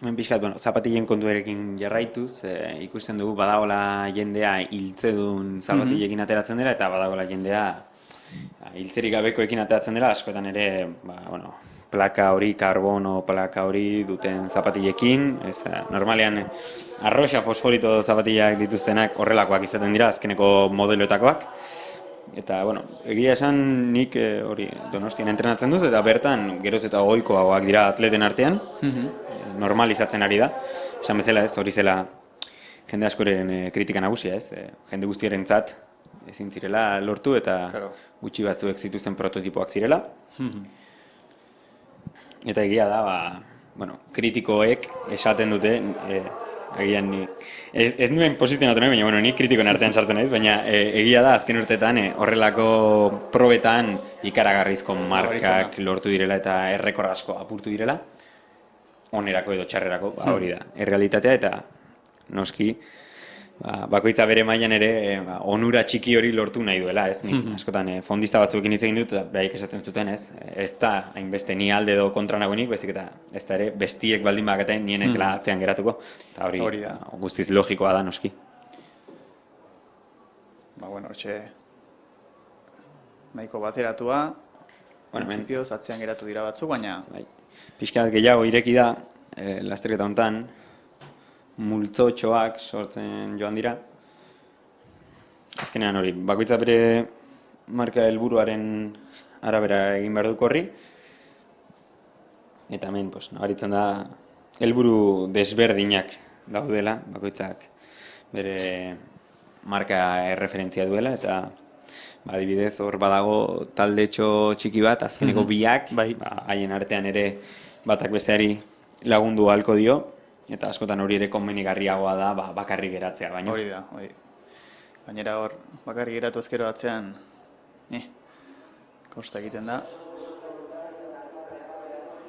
Hemen pixkat, zapatilen kontuarekin jarraituz, ikusten dugu badagola jendea hiltzedun zapatilekin ateratzen dela, eta badagola jendea hiltzerik gabekoekin ateratzen dela, askotan ere, plaka hori, karbono plaka hori duten zapatilekin, normalean arroxa fosforito zapatilak dituztenak horrelakoak izaten dira, azkeneko modeloetakoak. Eta, egia esan nik hori Donostian entrenatzen dut, eta bertan geroz eta ohikoagoak dira atleten artean, normalizatzen ari da. Esan bezala ez, hori zela jende askoren kritika nagusia ez, jende guztiarentzat ezin zirela lortu eta gutxi batzuek zituzten prototipoak zirela. Eta egia da, kritikoek esaten dute, agian ni ez nuen posizionatu nahi, baina ni kritikoen artean sartzen naiz, baina egia da azken urteetan horrelako probetan ikaragarrizko markak lortu direla eta errekor asko apurtu direla, onerako edo txarrerako, hori da, errealitatea eta noski bakoitza bere mailan ere onura txiki hori lortu nahi duela, ez? Nik askotan fondista batzuekin hitz egin dut, eta behaik esaten zuten, ez da hainbeste ni alde edo kontra nagoenik, baizik eta ez da ere bestiek baldin bakaten nien ezela atzean geratuko, eta hori guztiz logikoa da noski. Hortxe nahiko bateratua, printzipioz atzean geratu dira batzuk, baina... Pixkat gehiago ireki da, lasterketa honetan, multzotxoak sortzen joan dira. Azkenean hori, bakoitza bere marka helburuaren arabera egin behar duk horri. Eta hemen, nabaritzen da, helburu desberdinak daudela, bakoitzak bere marka erreferentzia duela, eta adibidez hor badago taldetxo txiki bat, azkeneko biak, haien artean ere batak besteari lagundu ahalko dio, eta askotan hori ere konbenigarriagoa da bakarrik geratzea, baina. Hori da, gainera hor bakarrik geratu ezkero atzean, kosta egiten da.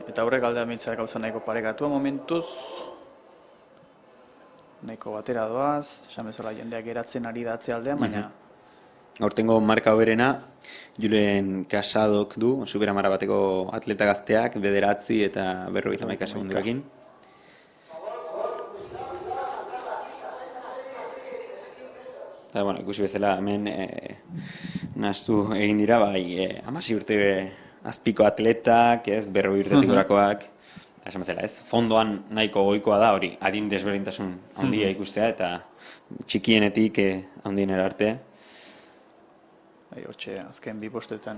Eta horrek aldean bintzak gauza nahiko parekatua momentuz, nahiko batera doaz, esan bezala jendeak geratzen ari da atzea aldean, baina... Hortengo marka hoberena, Julen Casadok du, Superamara bateko atleta gazteak, 9 eta 51 segundurekin. Eta, ikusi bezala, hemen nahaztu egin dira, 16 urte azpiko atletak, 40 urtetik gorakoak, esan bezala, fondoan nahiko goikoa da hori, adin desberdintasun handia ikustea, eta txikienetik handienera arte. Hortxe, azken 2 postuetan.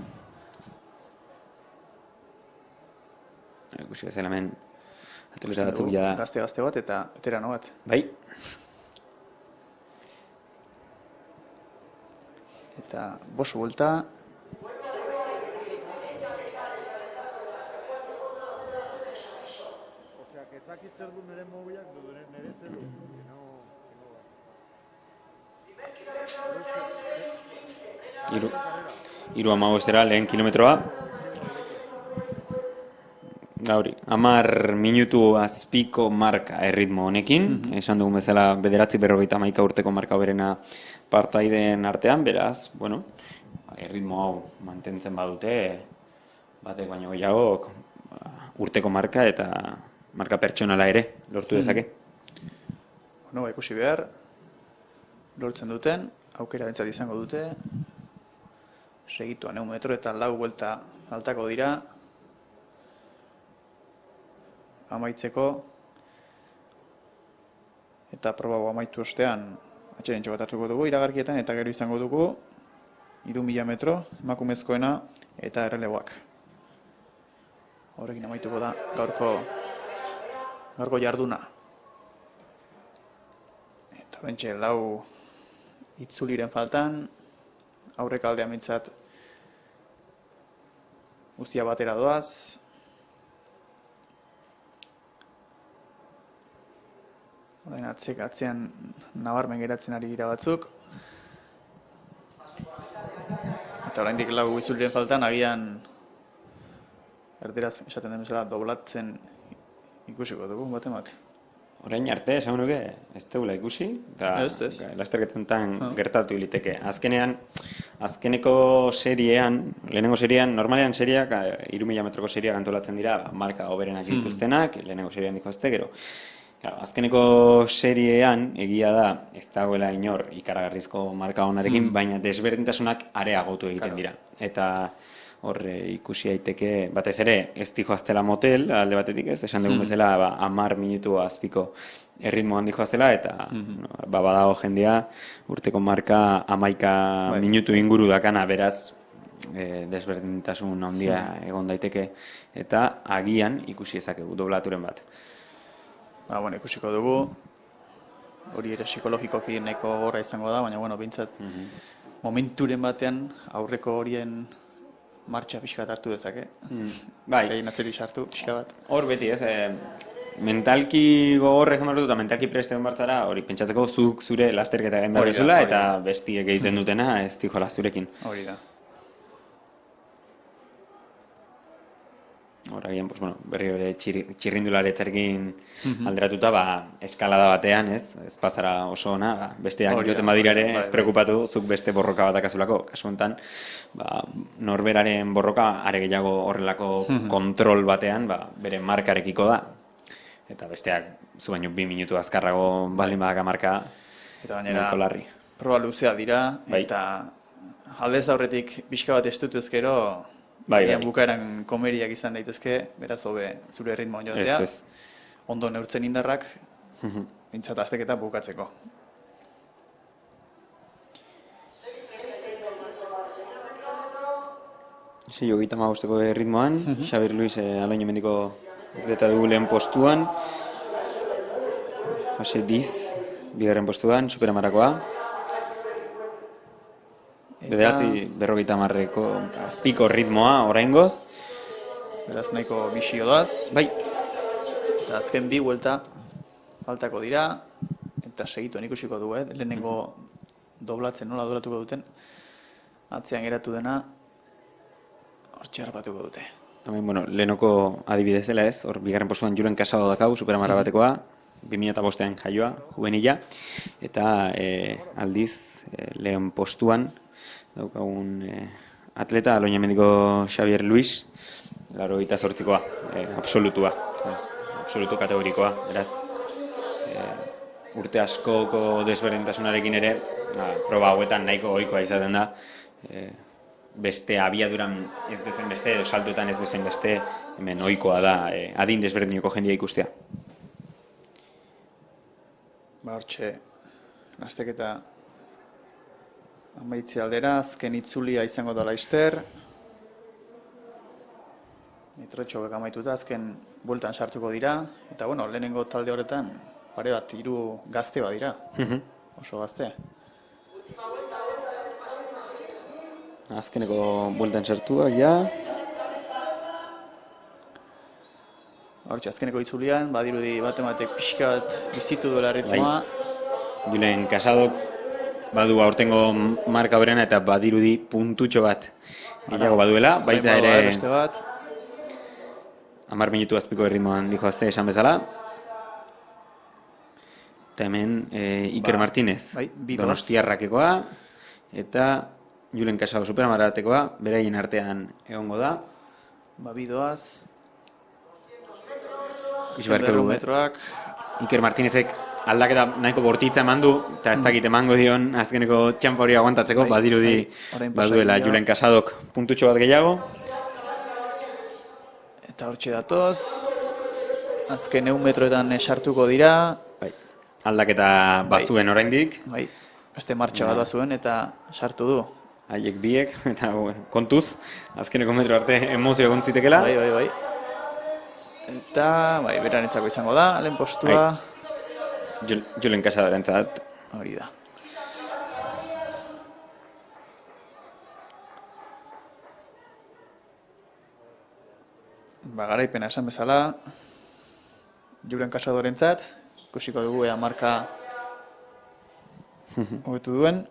Ikusi bezala, hemen atleta batzuk ja... Gazte bat eta veterano bat. Bai. Eta 5 buelta. Hiru amabostera lehen kilometroa. Gauri, 10 minutu azpiko marka erritmo honekin. Esan dugun bezala 9:41 urteko marka berena partaideen artean, beraz, erritmo hau mantentzen badute, batek baino gehiago urteko marka eta marka pertsonala ere lortu dezake. Ikusi behar, lortzen duten, aukera dintzat izango dute, segituan 1 metro eta 4 buelta altako dira, amaitzeko, eta proba hau amaitu ostean atxedentxo bat hartuko dugu iragarkietan, eta gero izango dugu 3.000 metro emakumezkoena eta erreleboak. Horrekin amaituko da gaurko jarduna. Eta bentxe lau itzuliren faltan, aurrek aldea mintzat guztia batera doaz. Orain atzean nabarmen geratzen ari dira batzuk. Eta oraindik lau itzuliren faltan, agian erderaz esaten den bezala doblatzen ikusiko dugu baten bat. Orain arte, esan nuke, ez dugula ikusi, eta Ez. lasterketetan gertatu liteke. Azkeneko seriean, lehenengo seriean, normalean seriak, 3.000 metroko seriak antolatzen dira, marka hoberenak dituztenak, lehenengo seriean dikoazte, gero. Azkeneko seriean, egia da, ez dagoela inor ikaragarrizko marka honarekin, baina desberdintasunak areagotu egiten dira. Eta hor ikusi daiteke, batez ere, ez dijoaztela motel, alde batetik ez, esan dugun bezala, 10 minutu azpiko erritmoan dijoaztela, eta badago jendea, urteko marka 11 minutu inguru dakana, beraz, desberdintasun handia egon daiteke, eta agian ikusi ezakegu doblaturen bat. Ikusiko dugu, hori ere psikologikoki nahiko gorra izango da, baina, bintzat, momenturen batean, aurreko horien martxa pixka bat hartu dezake. Bai. Egin atzeri sartu, pixka bat. Hor beti, ez, mentalki gogorrez eman dut, eta mentalki preste bartzara, hori pentsatzeko zuk zure lasterketa egin behar bezala, eta bestiek egiten dutena ez dijola zurekin. Hori da. Hor agian, berri hori txirrindularetzarekin alderatuta, eskalada batean, ez pasara oso ona, besteak joten badirare, ez preokupatu, zuk beste borroka bat akazulako. Kasu honetan, norberaren borroka, are gehiago horrelako kontrol batean, bere markarekiko da. Eta besteak, zu baino 2 minutu azkarrago baldin badaka marka, eta gainera, larri. proba luzea dira, eta aldez aurretik pixka bat estutu ezkero, bukaeran komeriak izan daitezke, beraz hobe zure ritmo joatea, ondo neurtzen indarrak, bintzat azteketa bukatzeko. Sei, 35 ritmoan, Xabier Luis Aloño mendiko atleta dugu lehen postuan, Jose Diz, bigarren postuan, superamarakoa. Bederatzi 50ko azpiko ritmoa oraingoz. Beraz nahiko bisio doaz. Bai. Eta azken 2 buelta faltako dira. Eta segituen ikusiko du, lehenengo doblatzen nola doblatuko duten. Atzean geratu dena hortxe harrapatuko dute. Lehenoko adibidez dela ez, hor bigarren postuan Julen Casado dakau, superamara batekoa, 2005an jaioa, juvenila, eta aldiz lehen postuan daukagun atleta, Aloña mendiko Xabier Luis, 88koa, absolutua, absolutu kategorikoa, beraz, urte askoko desberdintasunarekin ere, proba hauetan nahiko ohikoa izaten da, beste abiaduran ez bezen beste, edo saltuetan ez bezen beste, hemen ohikoa da adin desberdineko jendia ikustea. Hortxe, nasteketa amaitze aldera, azken itzulia izango da laizter. Nitrotxo beka amaituta, azken bueltan sartuko dira. Eta lehenengo talde horretan, pare bat, 3 gazte bat dira. Oso gazte. Azkeneko bueltan sartua, ja. Hortxe, azkeneko itzulian, badirudi bat-ematek pixka bat bizitu duela ritmoa. Julen Casadok badu aurtengo marka berena eta badirudi puntutxo bat gehiago baduela. Baita ere 10 minutu azpiko erritmoan dijoazte esan bezala. Eta hemen Iker Martínez, Donostiarrakekoa, eta Julen Casado superamaratekoa, beraien artean egongo da. Bidoaz. Metroak. Iker Martínezek aldaketa nahiko bortitza eman du, eta ez dakit emango dion azkeneko txampa hori aguantatzeko, badirudi baduela Julen Casadok puntutxo bat gehiago. Eta hortxe datoz. azken 100 metroetan sartuko dira. Bai. Aldaketa bazuen oraindik. Bai, beste martxa bat bazuen eta sartu du. Haiek biek, eta kontuz, azkeneko metro arte emozio egon zitekela. Bai. Eta, berarentzako izango da, lehen postua. Julen Casadarentzat. Hori da. Garaipena esan bezala, Julen Casadorentzat, ikusiko dugu ea marka hobetu duen.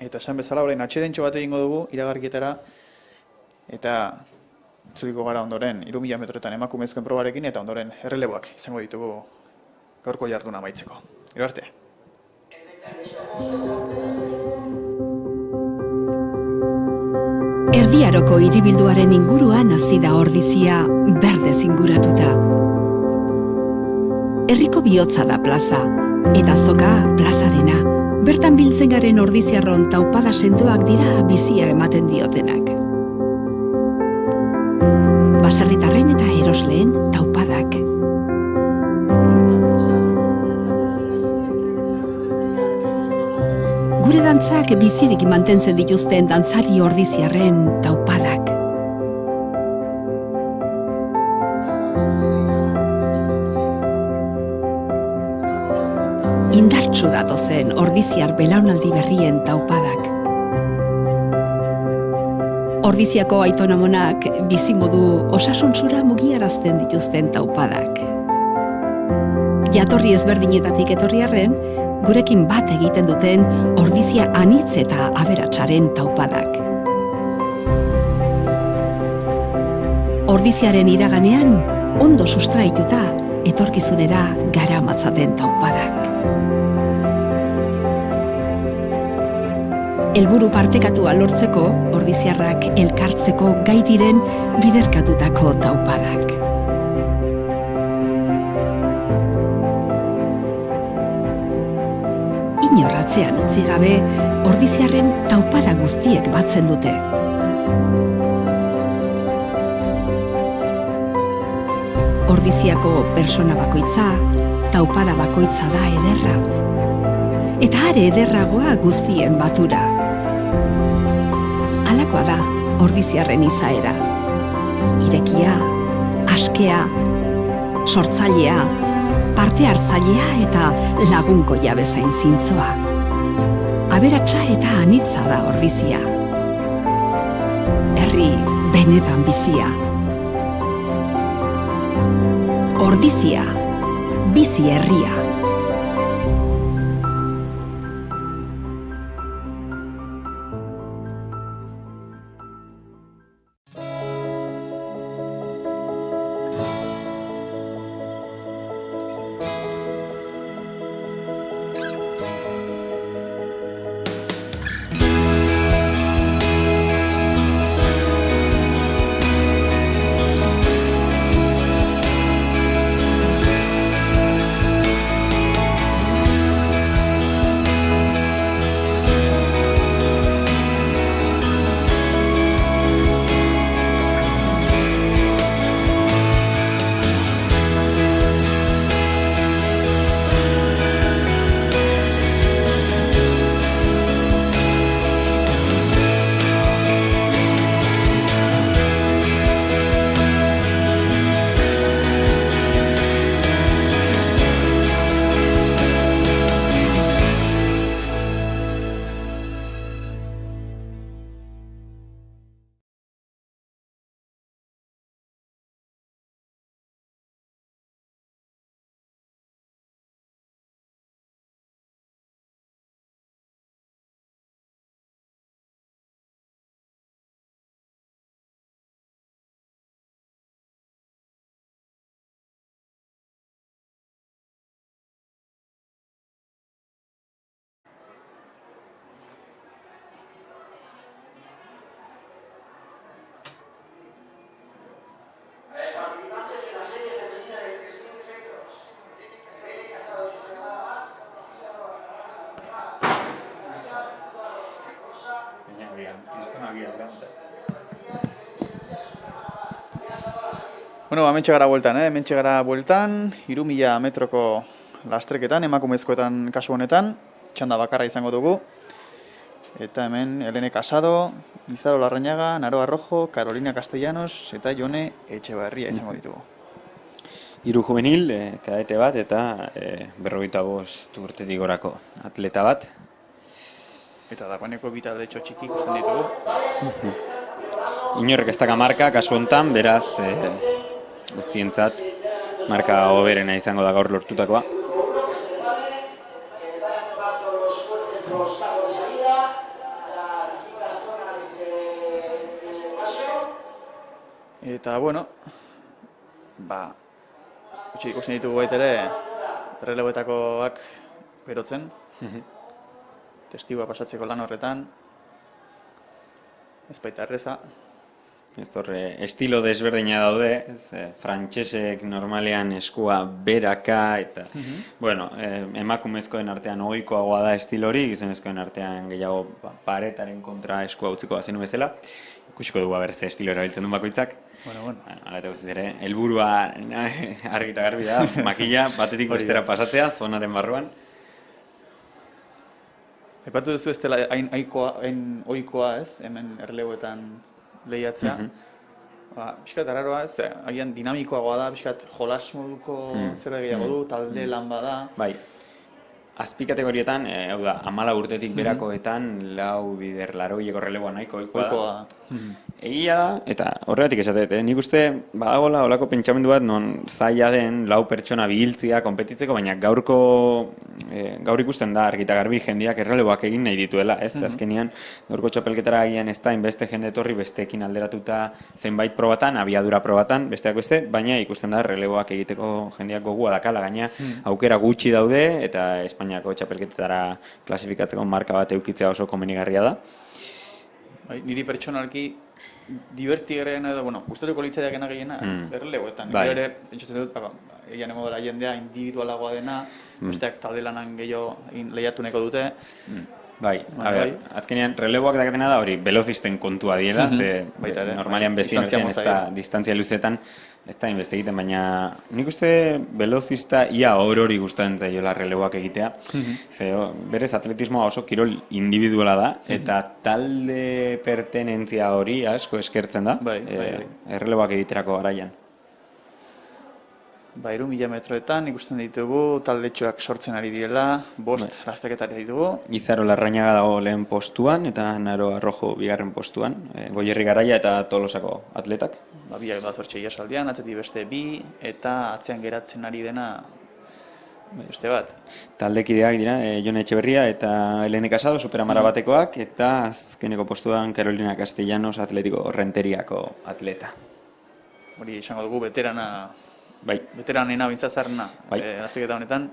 Eta esan bezala, orain atxedentxo bat egingo dugu, iragarkietara, eta itzuliko gara ondoren, 3000 metroetan emakumezkoen probarekin, eta ondoren erreleboak izango ditugu gaurko jarduna amaitzeko. Gero arte. Erdiaroko hiribilduaren inguruan hasi da ordizia berdez inguratuta. Herriko bihotza da plaza, eta azoka plazarena. Bertan biltzen garen ordiziarron taupada sendoak dira bizia ematen diotenak. Baserritarren eta erosleen taupadak. Gure dantzak bizirik mantentzen dituzten dantzari ordiziarren taupadak. Indartsu datozen ordiziar belaunaldi berrien taupadak. Ordiziako aitonamonak bizimodu osasuntsura mugiarazten dituzten taupadak. Jatorri ezberdinetatik etorriarren, gurekin bat egiten duten ordizia anitz eta aberatsaren taupadak. Ordiziaren iraganean, ondo sustraituta, etorkizunera garamatzaten taupadak. Helburu partekatua lortzeko, ordiziarrak elkartzeko gai diren biderkatutako taupadak. Inorratzean utzi gabe, ordiziarren taupada guztiek batzen dute. Ordiziako persona bakoitza, taupada bakoitza da ederra. Eta are ederragoa guztien batura. Halakoa da ordiziarren izaera. Irekia, askea, sortzailea, parte hartzailea eta lagunkoia bezain zintzoa. Aberatsa eta anitza da ordizia. Herri benetan bizia. Ordizia, bizi herria. Bueno, hementxe gara bueltan, hementxe gara bueltan, 3000 metroko lastreketan, emakumezkoetan kasu honetan, txanda bakarra izango dugu. Eta hemen Helene Casado, Izaro Larrañaga, Naroa Rojo, Carolina Castellanos eta Jone Etxebarria izango ditugu. Hiru juvenil, kadete bat eta 45 urtetik gorako atleta bat. Eta dagoeneko bi taldetxo txiki ikusten ditugu. Inorrek ez daka marka, kasu honetan, beraz, guztientzat, marka hoberena izango da gaur lortutakoa. Eta, bueno, ikusten ditugu baita ere, erreleboetakoak berotzen. Testigua pasatzeko lan horretan. Ez baita erreza. Ez horre, estilo desberdina daude, frantsesek normalean eskua beraka eta, bueno, emakumezkoen artean ohikoagoa da estilo hori, gizonezkoen artean gehiago paretaren kontra eskua utziko bazenu bezala. Ikusiko dugu berze estilo erabiltzen duen bakoitzak. Bueno. Hala eta guztiz ere, helburua argi eta garbi da, makila batetik bestera pasatzea, zonaren barruan. Epatu duzu ez dela hain ohikoa ez, hemen erreleboetan lehiatzea. Piskat araroa ez, agian dinamikoagoa da, piskat jolas moduko zer gehiago du, talde lan bada. Bai, azpikategorietan, hau da, 14 urtetik berakoetan, 4 bider 80 erreleboa nahiko ohikoa da. Egia da, eta horregatik esatet, nik uste badagoela olako pentsamendu bat non zaila den 4 pertsona bihiltzia konpetitzeko, baina gaur ikusten da argita garbi jendeak erreleboak egin nahi dituela, ez? Azkenean, gaurko txapelketara agian ez da, inbeste jende etorri besteekin alderatuta zenbait probatan, abiadura probatan, besteak beste, baina ikusten da erreleboak egiteko jendeak gogua dakala, gaina aukera gutxi daude, eta Espainiako txapelketetara klasifikatzeko marka bat eukitzea oso komenigarria da. Niri pertsonalki divertigarriena edo, gustatuko litzaiakena gehiena, erreleboetan. Bai. Ere, pentsatzen dut, egian emo dela jendea individualagoa dena, besteak talde lanan gehiago lehiatu neko dute. Bai, azkenean releboak dakatena da hori, velozisten kontua diela, ze normalean bestien ez da distantzia luzeetan, ez da inbeste egiten, baina nik uste velozista ia hori gustatzen zaiola releboak egitea, ze berez atletismoa oso kirol individuala da, eta talde pertenentzia hori asko eskertzen da, erreleboak egiterako garaian. 3000 metroetan ikusten ditugu, taldetxoak sortzen ari direla, 5 lasterketari ditugu. Izaro Larrañaga dago lehen postuan, eta Naroa Rojo bigarren postuan, Goierri Garaia eta Tolosako atletak. Biak bat hortxe iasaldian, atzetik beste 2, eta atzean geratzen ari dena beste bat. Taldekideak dira, Jone Etxebarria eta Helene Casado, superamara batekoak, eta azkeneko postuan Carolina Castellanos, Atletiko Renteriako atleta. Hori izango dugu veteranena bintzazarrena lasterketa honetan.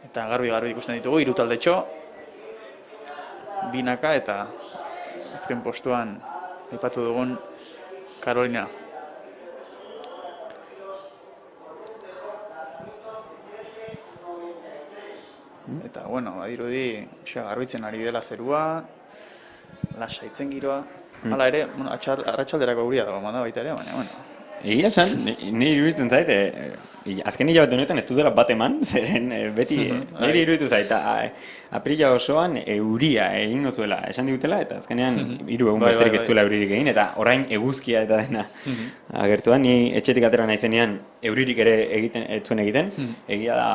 Eta garbi ikusten ditugu, 3 taldetxo, binaka eta azken postuan aipatu dugun Carolina. Eta, badirudi, garbitzen ari dela zerua, lasaitzen giroa. Hala ere, arratsalderako euria dago manda baita ere, baina, Egia esan, nire iruditzen zait, azken hilabete honetan ez dut dela bat eman, zeren beti nire iruditu zait, aprila osoan euria egingo zuela esan digutela, eta azkenean 3 egun besterik ez duela euririk egin, eta orain eguzkia eta dena agertuan, ni etxetik atera naizenean euririk ere ez zuen egiten, egia da,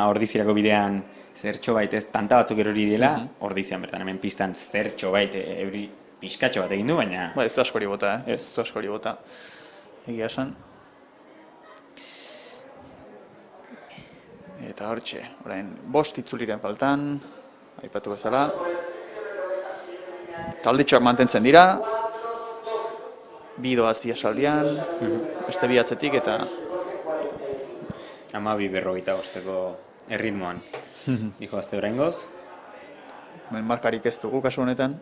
ordizirako bidean zertxo bait ez tanta batzuk erori dela, ordizian bertan hemen pistan zertxo bait euri pixkatxo bat egin du, baina... Ez du askori bota, ez du askori bota. Egia esan. Eta hortxe, orain 5 itzuliren faltan, aipatu bezala. Taldetxoak mantentzen dira, 2 doaz iasaldian, beste 2 atzetik eta... 12:45 erritmoan. Dijo azte oraingoz. Markarik ez dugu kasu honetan.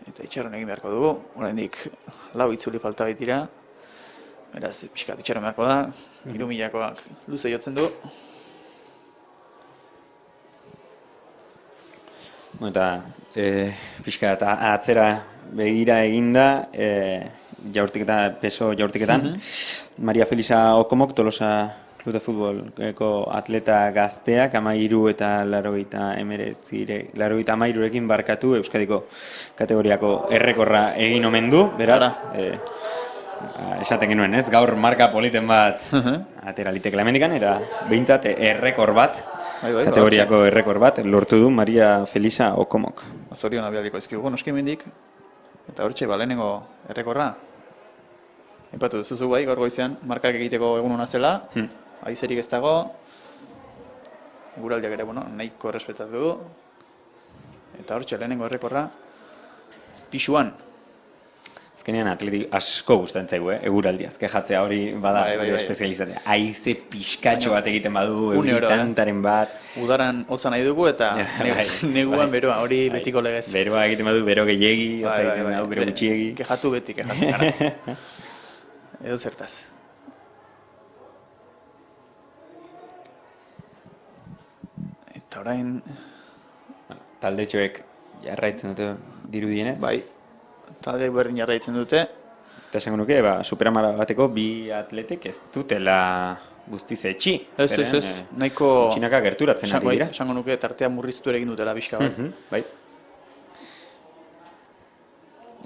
Eta itxaron egin beharko dugu, oraindik 4 itzuli falta baitira. Beraz, pixka itxaron beharko da, 3.000koak luze jotzen du. Eta pixka eta atzera begira eginda, peso jaurtiketan, Maria Felisa Okomok, Tolosa Club de Futboleko atleta gazteak, 13 eta 83rekin barkatu Euskadiko kategoriako errekorra egin omen du, beraz, esaten genuen, ez? Gaur marka politen bat atera litekela hemendikan, eta behintzat errekor bat, kategoriako errekor bat, lortu du Maria Felisa Okomok. Zorion abialiko izkigu, noski mendik, eta hortxe, lehenengo errekorra. Epatu, zuzu bai, gaur goizean, markak egiteko egun hona zela, aizerik ez dago, guraldiak ere, nahiko errespetatu du, eta hortxe, lehenengo errekorra, pixuan. Azkenean atletik asko gustatzen zaigu, eguraldia, kejatzea hori bada espezializatea. Haize pixkatxo bat egiten badu, euritantaren bat. Udaran hotza nahi dugu eta neguan beroa, hori betiko legez. Beroa egiten badu, bero gehiegi, hotza egiten badu, bero gutxiegi. Kejatu beti, kejatzen gara. Edo zertaz. Eta orain... Taldetxoek jarraitzen dute dirudienez. Bai. Taldeek berdin jarraitzen dute. Eta esango nuke, superamara bateko bi atletek ez dutela guztiz etxi. Ez, nahiko... Txinaka gerturatzen ari dira. Esango nuke, tartea murriztu ere egin dutela pixka bat. Bai.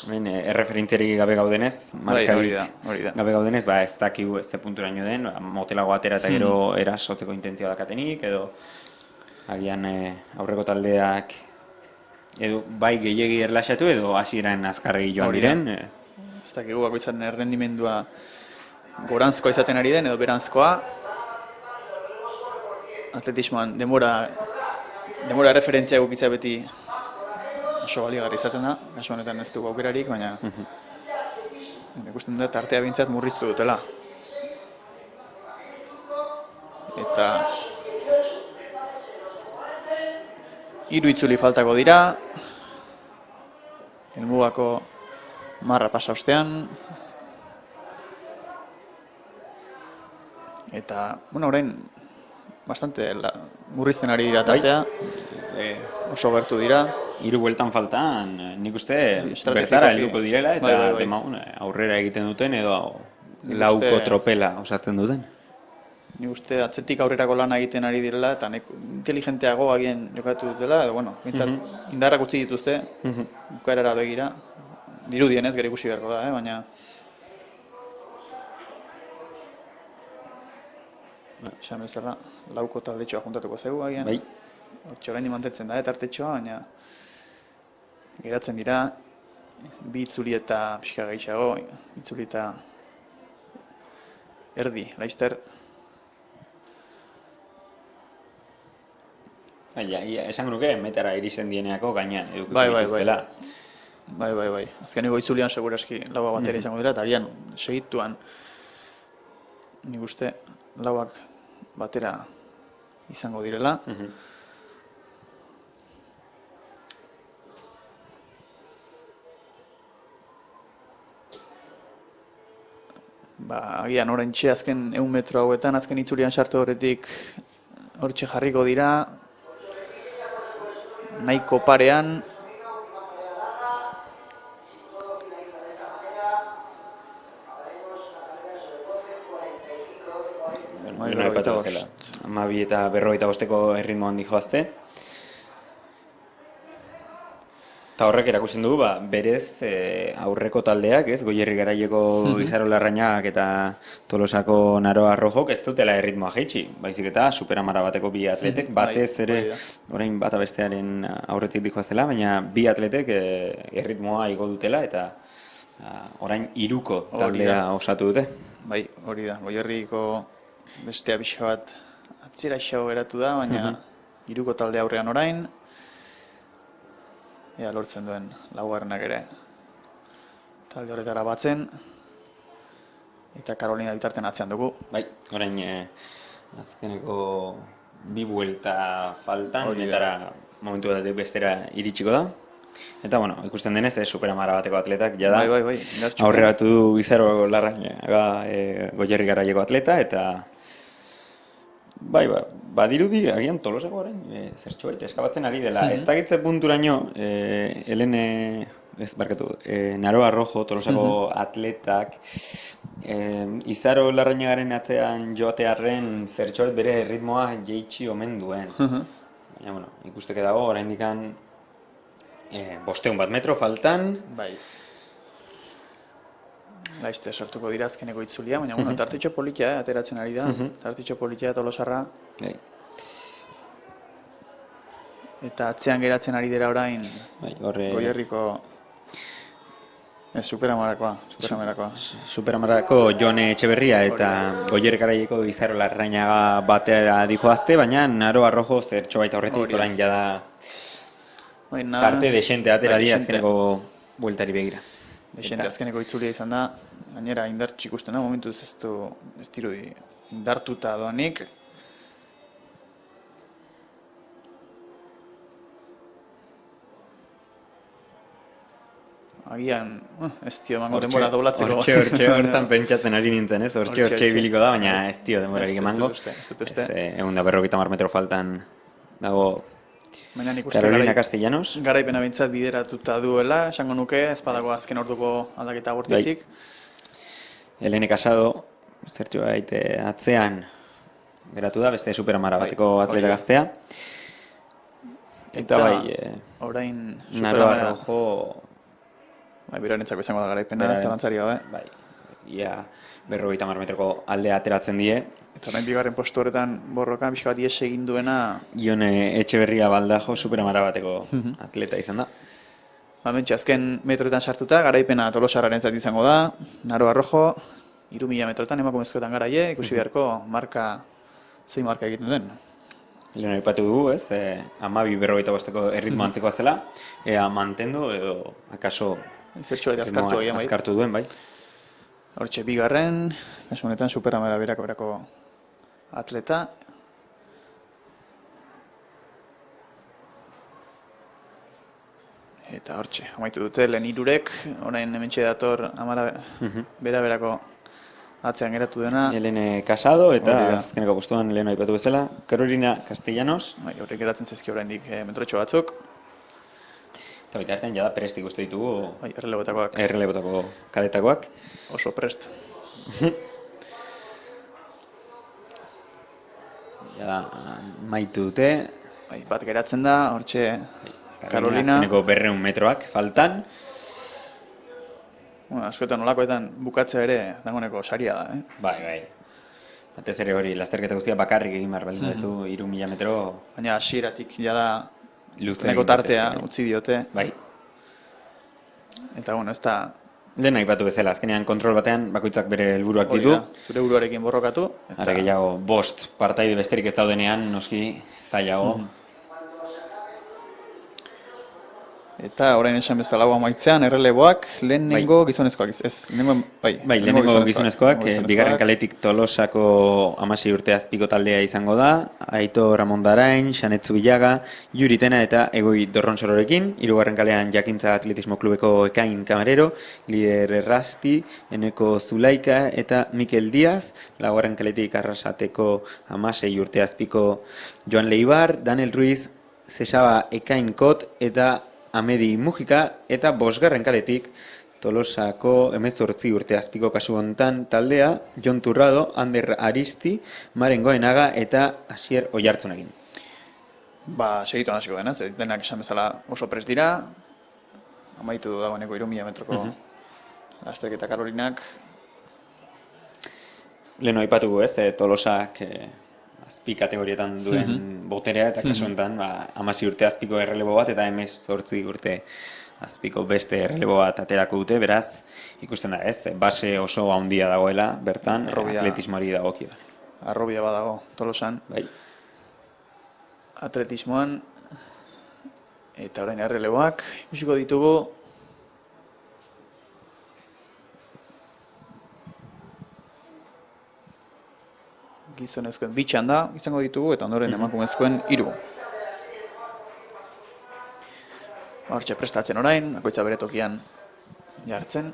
Erreferentziarik gabe gaudenez, markarik gabe gaudenez, ez dakigu ze punturaino den, motelago atera eta gero erasotzeko intentzioa dakatenik, edo agian aurreko taldeak edo bai gehiegi erlaxatu edo hasieran azkarregi joan diren. Ez dakigu bakoitzaren errendimendua goranzkoa izaten ari den edo beranzkoa. Atletismoan demora erreferentzia gukitza beti oso baliagarri izaten da, kasu honetan ez dugu aukerarik, baina ikusten dut tartea bintzat murriztu dutela. Eta 3 itzuli faltako dira, helmugako marra pasa ostean, eta, orain bastante murrizten ari dira tartea, oso gertu dira. 3 bueltan faltan, nik uste bertara helduko direla eta aurrera egiten duten edo lauko tropela osatzen duten. Nik uste atzetik aurrerako lana egiten ari direla eta inteligenteago agien jokatu dutela, edo bintzat indarrak utzi dituzte, bukaerara begira, dirudienez gero ikusi beharko da, baina... Esan bezala, lauko taldetxoa juntatuko zaigu agian. Bai. Hortxe orain mantentzen da, tartetxoa, baina geratzen dira, 2 itzuli eta pixka gehiago, itzuli eta erdi, laizter. Esango nuke, metara iristen dieneako gainean edukiko dituztela. Bai. Azkeneko itzulian seguraski laua batera izango dira, eta agian segituan nik uste lauak batera izango direla. Agian oraintxe azken 100 metro hauetan, azken itzulian sartu horretik hortxe jarriko dira, nahiko parean. Amabi eta 45ko erritmoan dijoazte. Eta horrek erakusten dugu, berez aurreko taldeak, Goierri Garaieko Izaro Larrainak eta Tolosako Naroa Rojok ez dutela erritmoa jaitsi, baizik eta superamara bateko bi atletek, batez ere, orain bata bestearen aurretik dijoazela, baina bi atletek erritmoa igo dutela eta orain 3ko taldea osatu dute. Bai, hori da, Goierriko bestea pixka bat atzera xago geratu da, baina 3ko talde aurrean orain, ea lortzen duen laugarrenak ere talde horretara batzen, eta Karolina bitartean atzean dugu. Bai, orain azkeneko 2 buelta faltan, honetara momentu bat bestera iritsiko da. Eta, bueno, ikusten denez, superamara bateko atletak, jada, Bai, indartsu. aurreratu du Izaro Larrañaga Goierri Garaieko atleta, eta bai, badirudi, agian Tolosako orain, zertxoait, eskabatzen ari dela. Ez dakitze punturaino, Naroa Rojo, Tolosako atletak, Izaro Larrañagaren atzean joatearren zertxoait bere ritmoa jeitsi omen duen. Baina, bueno, ikusteke dago, oraindikan 500 metro faltan. Bai. Laizte sartuko dira azkeneko itzulia, baina bueno, tartitxo politia, ateratzen ari da. Tartitxo politia Tolosarra. Bai. Eta atzean geratzen ari dira orain Bai, horre Goierriko superamarakoa. Superamarako Jone Etxeberria eta Goierri Garaieko Izaro Larrañaga batera dijoazte, baina Naroa Rojo zertxo baita horretik orain jada parte desente atera di azkeneko bueltari begira. Desente azkeneko itzulia izan da, gainera indartxik ikusten da, momentuz ez dirudi indartuta doanik. Agian, ez dio emango denbora doblatzeko. Hortxe hortan pentsatzen ari nintzen, ez? Hortxe ibiliko da, baina ez dio denborarik emango. Ez dut uste. 150 metro faltan dago Baina nik uste Carolina Castellanos. Garaipena bintzat bideratuta duela, esango nuke, ez badago azken orduko aldaketa bortitzik. Helene Casado, zertxo baite atzean geratu da, beste superamara bateko atleta gaztea. Eta bai, orain Naroa Rojo bai, birarentzako izango da garaipena, zalantzari gabe. Bai, ia 50 metroko aldea ateratzen die. Eta orain bigarren postu horretan borrokan pixka bat ies egin duena. Jone Etxeberria Baldajo superamara bateko atleta izan da. Mentxe, azken metroetan sartuta, garaipena Tolosarrarentzat izango da. Naroa Rojo, 3000 metroetan emakumezkoetan garaie, ikusi beharko zein marka egiten duen. Lehen aipatu dugu, ez? 12:45 erritmo antzeko aztela, ea mantendu edo akaso Zertxo baita azkartu egian bai. Azkartu duen, bai. Hortxe, bigarren, kasu honetan superamara berako atleta. Eta hortxe, amaitu dute, lehen hirurek, orain hementxe dator berako atzean geratu dena. Helene Casado eta azkeneko postuan lehen aipatu bezala, Carolina Castellanos. Bai, horrek geratzen zaizki oraindik metrotxo batzuk. Eta baita hartan jada prestik uste ditugu. Bai, errelebotakoak. Errelebotako kadetakoak. Oso prest. Jada, maitu dute. Bai, bat geratzen da, hortxe Carolina. Azkeneko 200 metroak faltan. Bueno, askotan olakoetan bukatzea ere dagoeneko saria da, Bai. Batez ere hori, lasterketa guztia bakarrik egin behar baldin duzu 3000 metro. Baina hasieratik jada luzeneko tartea utzi diote. Bai. Eta bueno, ez da... Lehen aipatu bezala, azkenean kontrol batean bakoitzak bere helburuak ditu. Zure buruarekin borrokatu. Ara gehiago, 5 partaide besterik ez daudenean, noski zailago. Eta orain esan bezala amaitzean, erreleboak, lehenengo gizonezkoak, lehenengo gizonezkoak, bigarren kaletik Tolosako 16 urte azpiko taldea izango da, Aito Ramondarain, Xanetzu Bilaga, Juritena eta Egoi Dorronsororekin, hirugarren kalean Jakintza Atletismo Klubeko Ekain Kamarero, Lider Errasti, Eneko Zulaika eta Mikel Diaz, laugarren kaletik Arrasateko 16 urte azpiko Joan Leibar, Daniel Ruiz, Zesaba Ekain Kot eta Amedi Mujika, eta bosgarren kaletik Tolosako 18 urte azpiko kasu hontan taldea Jon Turrado, Ander Aristi, Maren Goenaga eta Asier Oiartzunekin. Segitu hasiko dena, denak esan bezala oso prest dira. Amaitu dagoeneko 3000 metroko lasterketa Karolinak. Lehen aipatugu ez, Tolosak azpi kategorietan duen boterea, eta kasu honetan 16 urte azpiko errelebo bat eta 18 urte azpiko beste errelebo bat aterako dute, beraz, ikusten da ez, base oso handia dagoela, bertan, atletismoari dagokio. Arrobia badago, Tolosan. Bai. Atletismoan, eta orain erreleboak, ikusiko ditugu. Gizonezkoen bitxan da, izango ditugu, eta ondoren emakumezkoen 3. Hortxe prestatzen orain, bakoitza bere tokian jartzen.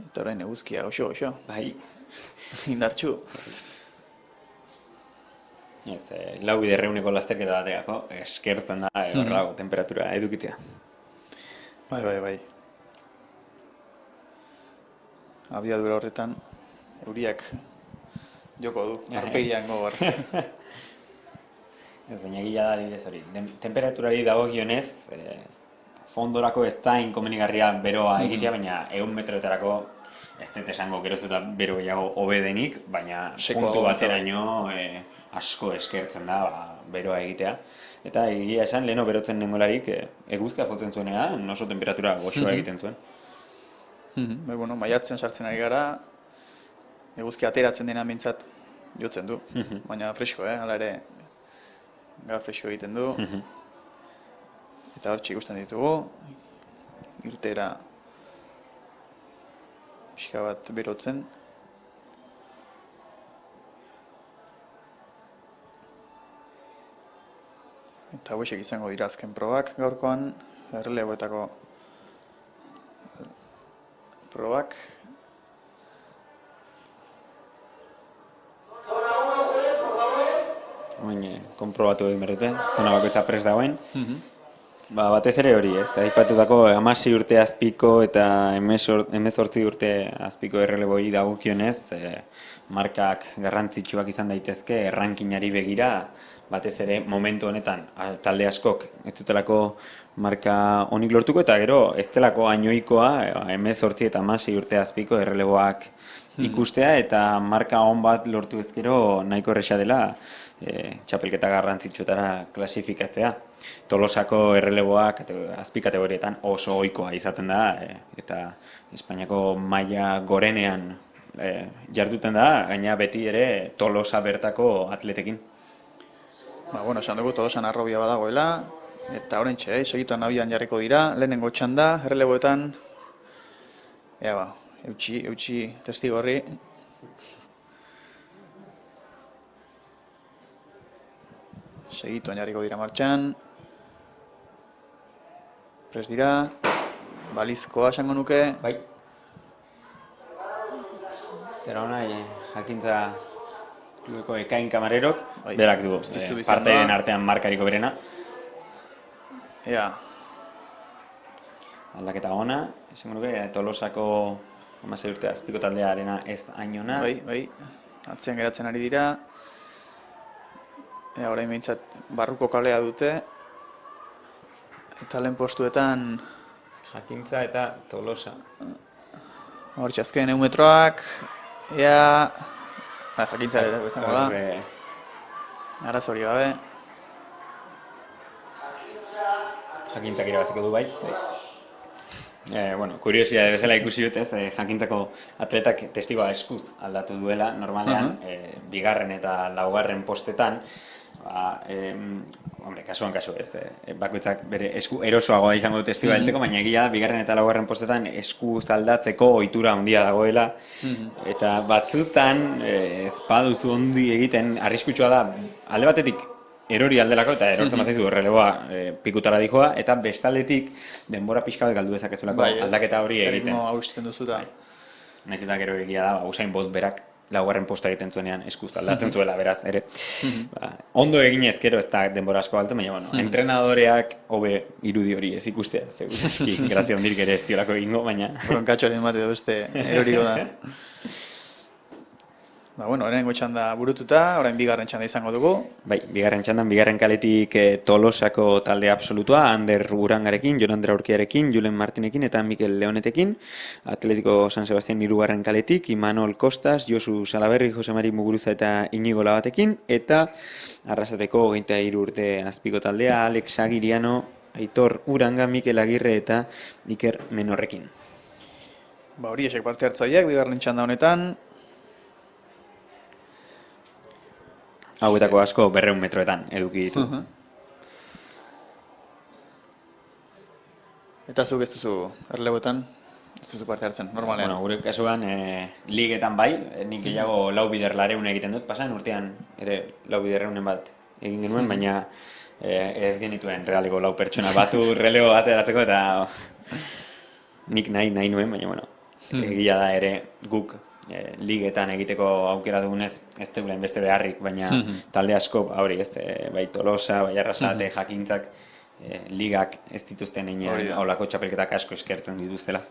Eta orain eguzkia, goxo. Bai, Indartxu. ez, lau biderreuneko lasterketa bateako, eskertzen da, horrelago temperatura edukitzea. Bai. Abiadura horretan, euriak joko du, arpegian gogor. Ez, baina gila da adibidez hori. Temperaturari dagokionez, fondorako ez da inkomenigarria beroa egitea, baina 100 metroetarako ez dut esango geroz eta bero gehiago hobe denik, baina Sekoago puntu batera. bateraino asko eskertzen da beroa egitea. Eta egia esan, leheno berotzen nengolarik eguzka jotzen zuenean, oso temperatura goxoa egiten zuen. Bueno, maiatzen sartzen ari gara, eguzkia ateratzen dena mintzat jotzen du. Baina fresko, hala ere, gaur fresko egiten du. Eta hortxe ikusten ditugu, irtera pixka bat berotzen. Eta hauexek izango dira azken probak gaurkoan, erreleboetako probak. Oin, konprobatu egin berrute, zona bakoitza prest dagoen. Batez ere hori ez, aipatutako 16 urte azpiko eta 18 urte azpiko erreleboi dagokionez, markak garrantzitsuak izan daitezke errankingari begira, batez ere momentu honetan talde askok ez dutelako marka onik lortuko eta gero ez delako ainoikoa 18 eta 16 urte azpiko erreleboak ikustea eta marka on bat lortu ezkero nahiko erresa dela txapelketa garrantzitsuetara klasifikatzea. Tolosako erreleboak azpikategorietan oso ohikoa izaten da eta Espainiako maila gorenean jarduten da, gaina beti ere Tolosa bertako atletekin. Bueno, esan dugu Tolosan arrobia badagoela, eta oraintxe, segituan abian jarriko dira, lehenengo txanda, erreleboetan, eutxi testigo horri. Segituan jarriko dira martxan, prest dira, balizkoa esango nuke. Bai. Zera hona, jakintza klubeko ekain kamarerok, berak du, parteiden artean markariko berena. Aldaketa ona, esango nuke, Tolosako 16 urte azpiko taldearena ez hainona. Bai, atzean geratzen ari dira. Orain behintzat barruko kalea dute. Eta lehen postuetan Jakintza eta Tolosa. Hortxe azken 100 metroak, jakintza ere izango da. Arazori gabe. Jakintzak irabaziko du bai. Kuriosia bezala ikusi dut ez, jakintzako atletak testigoa eskuz aldatu duela, normalean, bigarren eta laugarren postetan, kasuan kasu ez, bakoitzak bere esku erosoagoa izango du testigoa heltzeko, baina egia bigarren eta laugarren postetan eskuz aldatzeko ohitura handia dagoela, eta batzutan ez baduzu ondi egiten, arriskutsua da, alde batetik, erori aldelako eta erortzen bazaizu erreleboa pikutara dijoa, eta bestaldetik denbora pixka bat galdu dezakezulako aldaketa hori egiten. Erritmo hausten duzuta. Naiz eta gero egia da, Usain Bolt berak laugarren posta egiten zuenean eskuz aldatzen zuela, beraz, ere. Ondo eginez gero ez da denbora asko galtzen, baina, entrenadoreak hobe irudi hori ez ikustea, segurazki, grazia hondirik ere ez diolako egingo, baina... Bronkatxoaren bat edo beste eroriko da. Lehenengo txanda burututa, orain bigarren txanda izango dugu. Bai, bigarren txandan, bigarren kaletik Tolosako talde absolutua, Ander Urangarekin, Jon Andre Aurkiarekin, Julen Martinekin eta Mikel Leonetekin. Atletico San Sebastián hirugarren kaletik, Imanol Kostas, Josu Salaberri, Jose Mari Muguruza eta Iñigo Labatekin. Eta Arrasateko 23 urte azpiko taldea, Alex Agiriano, Aitor Uranga, Mikel Agirre eta Iker Menorrekin. Horiexek parte hartzaileak, bigarren txanda honetan. Hauetako asko 200 metroetan eduki ditu. Eta zuk ez duzu erreleboetan Ez duzu parte hartzen, normalean. Bueno, gure kasuan ligetan bai, nik gehiago lau bider lareun egiten dut, pasan urtean ere lau biderreunen bat egin genuen, baina ez genituen realeko lau pertsona batu relego ateratzeko eta nik nahi nuen, baina bueno, egia da ere guk ligetan egiteko aukera dugunez ez dugula beste beharrik, baina talde asko, hori ez, bai Tolosa, bai Arrasate, Jakintzak, ligak ez dituzten heinean holako txapelketak asko eskertzen dituztela.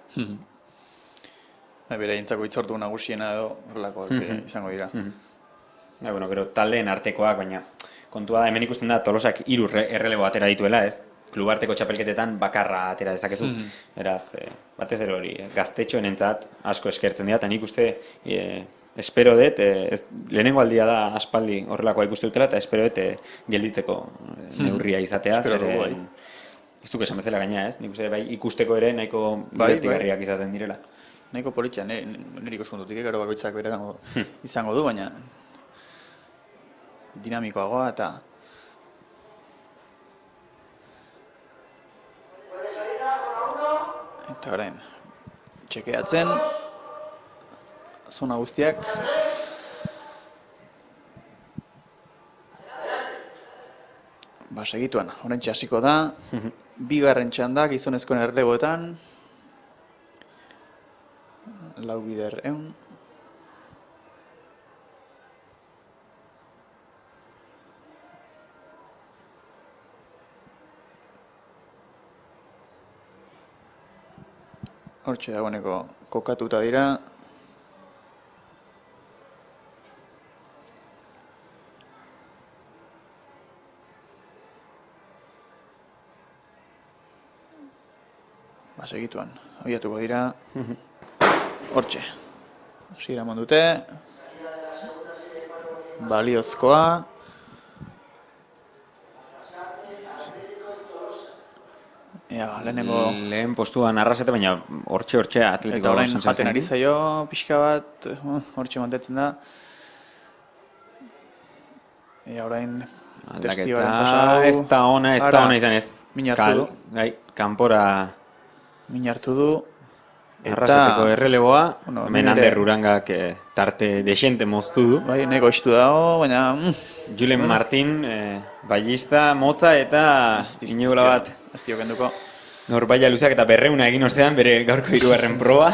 Bere intzako itzortu nagusiena edo horrelakoak izango dira. Bueno, gero taldeen artekoak, baina kontua da, hemen ikusten da Tolosak 3 errelebo atera dituela, ez? Klubarteko txapelketetan bakarra atera dezakezu. Beraz, batez ere hori, gaztetxoenentzat asko eskertzen dira, eta nik uste espero dut, lehenengo aldia da aspaldi horrelakoa ikuste dutela, eta espero dut gelditzeko neurria izatea. Ez duk esan bezala gaina, ez? Nik uste bai ikusteko ere nahiko divertigarriak izaten direla. Nahiko politia, nire ikuskundutik, gero bakoitzak bere izango du, baina dinamikoagoa eta orain txekeatzen zona guztiak segituan, oraintxe hasiko da bigarren txanda gizonezkoen erreleboetan 4 bider ehun. Hortxe dagoeneko kokatuta dira. Segituan, abiatuko dira. Hortxe, hasiera eman dute, baliozkoa, lehen postuan Arrasate, baina hortxe atletiko. Eta orain jaten ari zaio, pixka bat, hortxe mantetzen da. Orain testibaren pasau. Ez da ona izan ez. Min hartu du. Kanpora min hartu du. Arrasateko erreleboa, hemen Ander Urangak tarte desente moztu du. Bai, neko istu dago, baina... Julen Martin, ballista, motza eta inigola bat. Ez diokenduko. Nor baila luzeak eta 200 egin ostean bere gaurko 3. proba.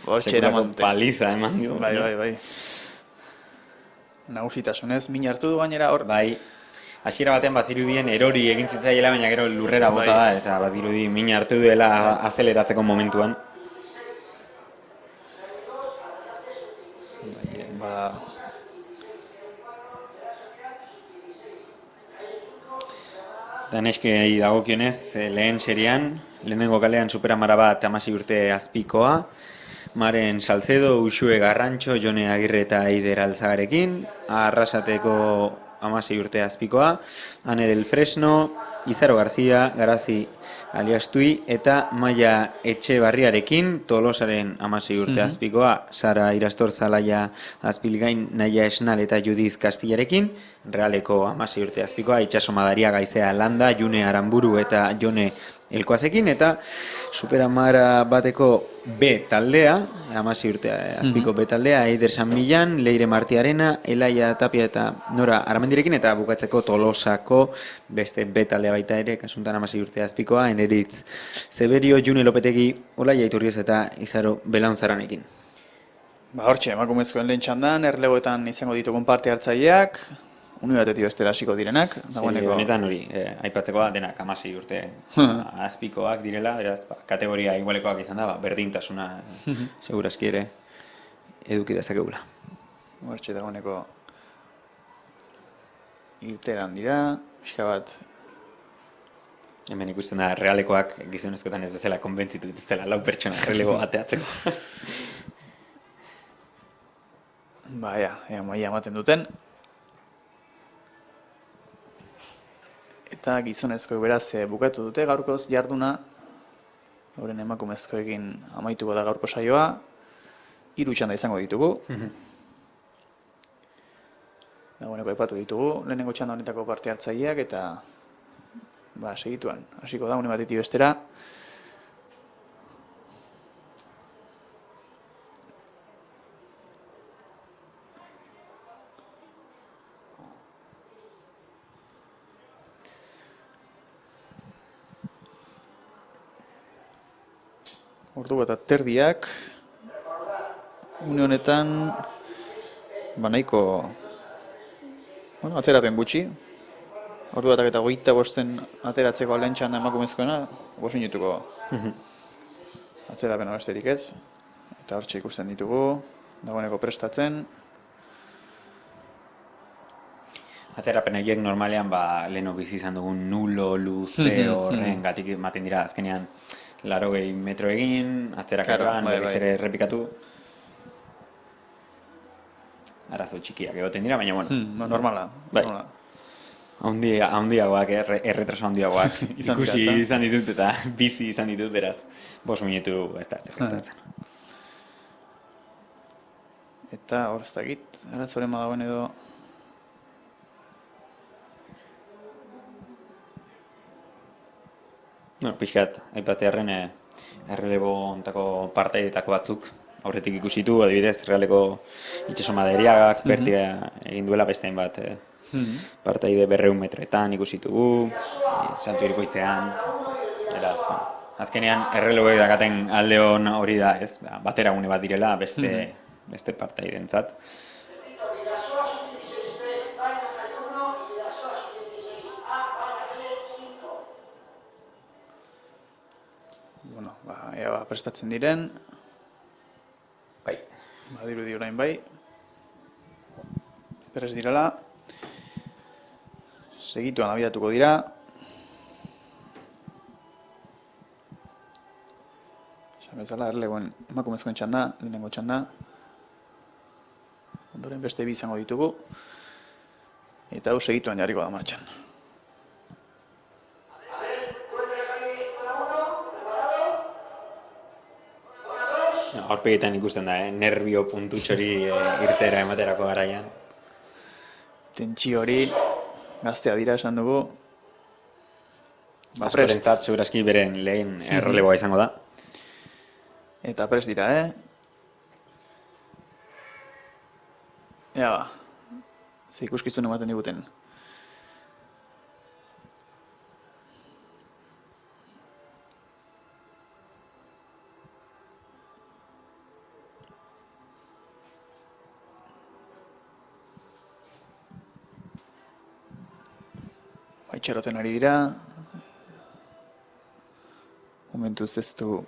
Hortxe eraman dute. Paliza eman du. Bai. Nagusitasunez, min hartu du gainera hor. Bai. Hasiera batean bazirudien erori egin zitzaiela, baina gero lurrera bota da, eta badirudi min hartu duela azeleratzeko momentuan. Daneskei dagokionez, lehen serian, lehenengo kalean Superamara bat 16 urte azpikoa, Maren Salcedo, Uxue Garrantxo, Jone Agirre eta Eider Alzagarekin, Arrasateko 16 urte azpikoa, Ane del Fresno, Izaro Garzia, Garazi Aliastui eta Maia Etxebarriarekin, Tolosaren 16 urte azpikoa, Sara Irastor Zalaia Azpilgain, Naia Esnal eta Judiz Kastillarekin, Realeko 16 urte azpikoa, Itxaso Madariaga Gaizea Landa, June Aramburu eta Jone Elkoazekin, eta Superamara bateko B taldea, 16 urte azpiko B taldea, Eider San Millan, Leire Martiarena, Elaia Tapia eta Nora Aramendirekin, eta bukatzeko Tolosako beste B taldea baita ere, kasuntan 16 urte azpikoa, Eneritz Zeberio, June Lopetegi, Olaia Iturrioz eta Izaro Belaunzaranekin. Hortxe, emakumezkoen lehen txandan, erlegoetan izango ditugun parte hartzaileak, unibertsitatetik bestera hasiko direnak. Honetan hori, aipatzeko da, denak 16 urte azpikoak direla, beraz, kategoria igualekoak izan da, berdintasuna segurazki ere eduki dezakegula. Hortxe dagoeneko irteran dira, pixka bat. Hemen ikusten da, Realekoak gizonezkoetan ez bezala konbentzitu dituztela 4 pertsona errelego ateatzeko. Maia ematen duten. Eta gizonezkoek beraz bukatu dute gaurkoz jarduna. Horren emakumezkoekin amaituko da gaurko saioa. 3 txanda izango ditugu. Dagoeneko aipatu ditugu, lehenengo txanda honetako parte hartzaileak eta segituan. Hasiko da, une batetik bestera. ordu bat aterdiak, une honetan, nahiko, atzerapen gutxi, ordu batak eta 25 ateratzeko lehen txanda emakumezkoena, 5 minutuko atzerapen besterik ez, eta hortxe ikusten ditugu, dagoeneko prestatzen. Atzerapen horiek normalean leheno bizi izan dugun nulo, luze horren gatik ematen dira azkenean 80 metro egin, atzerakakoan, berriz ere errepikatu. Arazo txikiak egoten dira, baina bueno. Normala. Bai. Handiagoak, erretraso handiagoak ikusi izan ditut eta bizi izan ditut, beraz 5 minutu ez da zerretatzen. Eta hor ez dakit, arazoren badagoen edo... Pixkat, aipatzearren errelebo ontako partaietako batzuk aurretik ikusitu, adibidez, realeko itxaso maderiagak pertiga egin duela bestein bat partaide 200 metroetan ikusitugu, Santu Irikoitzean, eraz, azkenean erreleboek dakaten alde hon hori da, ez, bateragune bat direla beste partaidentzat. Ea prestatzen diren. Bai. Badirudi orain bai. Perez direla. Segituan abiatuko dira. Esan bezala, erlegoen emakumezkoen txanda, lehenengo txanda. Ondoren beste bi izango ditugu. Eta hau segituan jarriko da martxan. Aurpegitan ikusten da, nervio puntutxori irtera ematerako garaian. Tentsio hori gaztea dira esan dugu. Askorentzat segurazki beren lehen erreleboa izango da. Eta prest dira, Ea ba, ze ikuskizun ematen diguten. Itxaroten ari dira. Momentuz ez du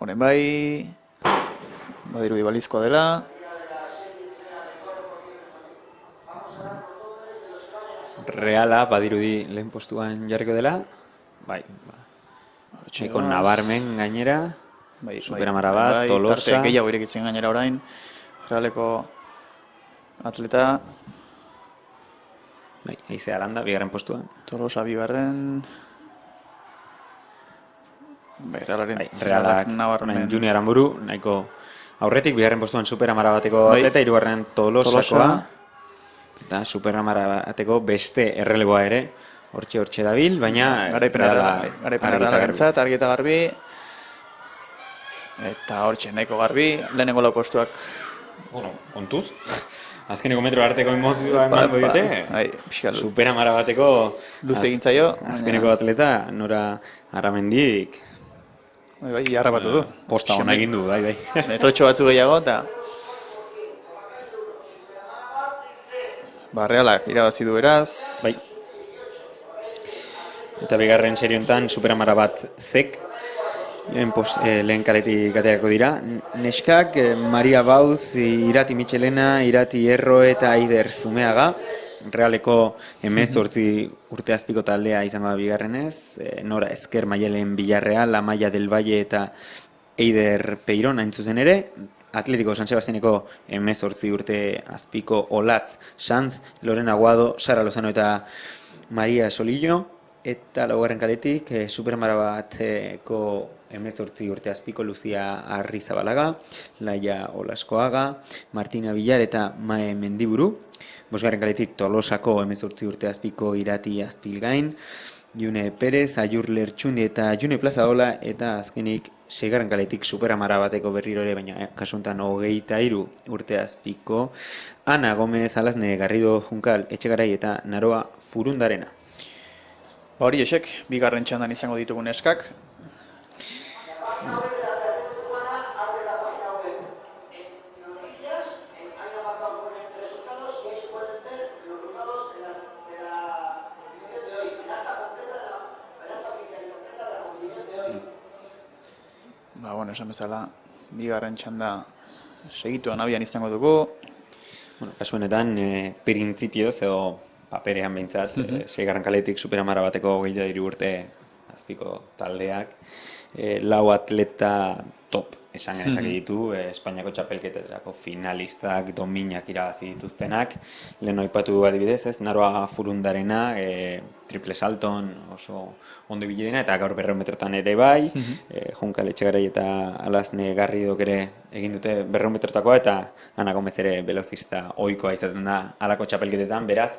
honen bai. Badirudi balizkoa dela. Reala badirudi lehen postuan jarriko dela. Bai. Eko nabarmen gainera. Superamara bat, Tolosa. Tarte gehiago irekitzen gainera orain. Realeko atleta. Aizea Landa, bigarren postuan. Tolosa bigarren. Realak Junior Aramburu, nahiko aurretik bigarren postuan Superamara bateko atleta, hirugarren Tolosakoa. Eta Superamara bateko beste erreleboa ere, hortxe dabil, baina garaipenara argi eta garbi. Eta hortxe nahiko garbi, lehenengo lau postuak. Bueno, kontuz. Azkeneko metro arteko emozioa emango dute. Superamara bateko luze egin zaio. Azkeneko atleta, Nora Aramendik. Bai, harrapatu du. Posta hona egin du, bai. Metrotxo batzu gehiago, eta... Realak irabazi du beraz. Bai. Eta bigarren seriontan Superamara bat zek. Lehen kaletik aterako dira. Neskak, Maria Bauz, Irati Michelena, Irati Erro eta Aider Zumeaga. Realeko 18 urte azpiko taldea izango da bigarrenez. Nora Esker Maialen Villarreal, Amaia del Valle eta Eider Peiron hain zuzen ere. Atletiko San Sebastianeko 18 urte azpiko Olatz Sanz, Lorena Aguado, Sara Lozano eta Maria Solillo. Eta laugarren kaletik Superamara bateko 18 urte azpiko Luzia Arrizabalaga, Laia Olaskoaga, Martina Villar eta Mae Mendiburu. Bosgarren kaletik Tolosako 18 urte azpiko Irati Azpilgain, June Perez, Aiur Lertxundi eta June Plazaola, eta azkenik seigarren kaletik Superamara bateko berriro ere, baina kasuntan 23 urte azpiko Ana Gomez Alazne, Garrido Junkal, Etxegarai eta Naroa Furundarena. Hori esek, bigarren txandan izango ditugun eskak. bueno, esan bezala, bigarren txanda segituan abian izango dugu. Bueno, kasu honetan, printzipioz edo paperean behintzat, seigarren kaletik Superamara bateko 23 urte azpiko taldeak, lau atleta top esan genezake ditu, Espainiako txapelketetako finalistak, dominak irabazi dituztenak, lehen aipatu adibidez, ez, Naroa Furundarena, triple salton oso ondo ibili dena, eta gaur 200 metrotan ere bai, Junkal Etxegarai eta Alazne Garridok ere egin dute 200 metrotakoa, eta Ana Gomez ere velozista ohikoa izaten da halako txapelketetan, beraz,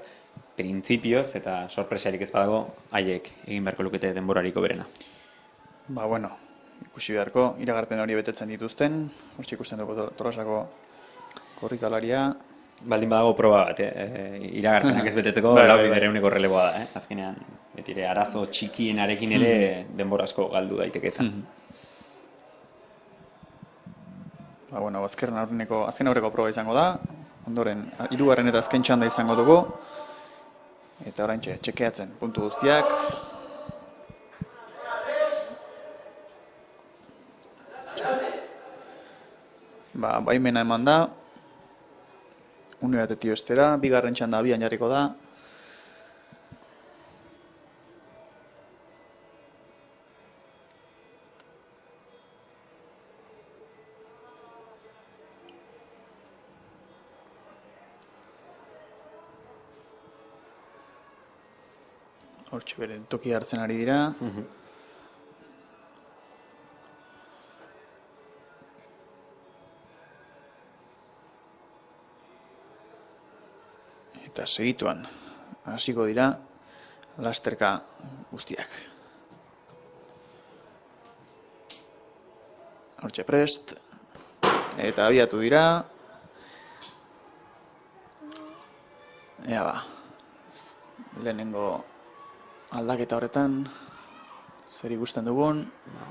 printzipioz eta sorpresarik ez badago, haiek egin beharko lukete denborariko berena. Ba, bueno, ikusi beharko, iragarpen hori betetzen dituzten, hortxe ikusten dugu Tolosako korrikalaria. Baldin badago proba bat, iragarpenak ez betetzeko, Bai, lau bai, bai. bidereuneko releboa da, azkenean, betire arazo txikienarekin ere denbora asko galdu daiteketa. Ba, bueno, azken aurreko proba izango da, ondoren, hirugarren eta azken txanda izango dugu, eta oraintxe txekeatzen puntu guztiak. Ba, baimena eman da, unitate tiostera, bigarren txanda abian jarriko da. Hortxe bere toki hartzen ari dira. Eta segituan hasiko dira lasterka guztiak. Hortxe prest. Eta abiatu dira. Ea ba. Lehenengo aldaketa horretan zer ikusten dugun.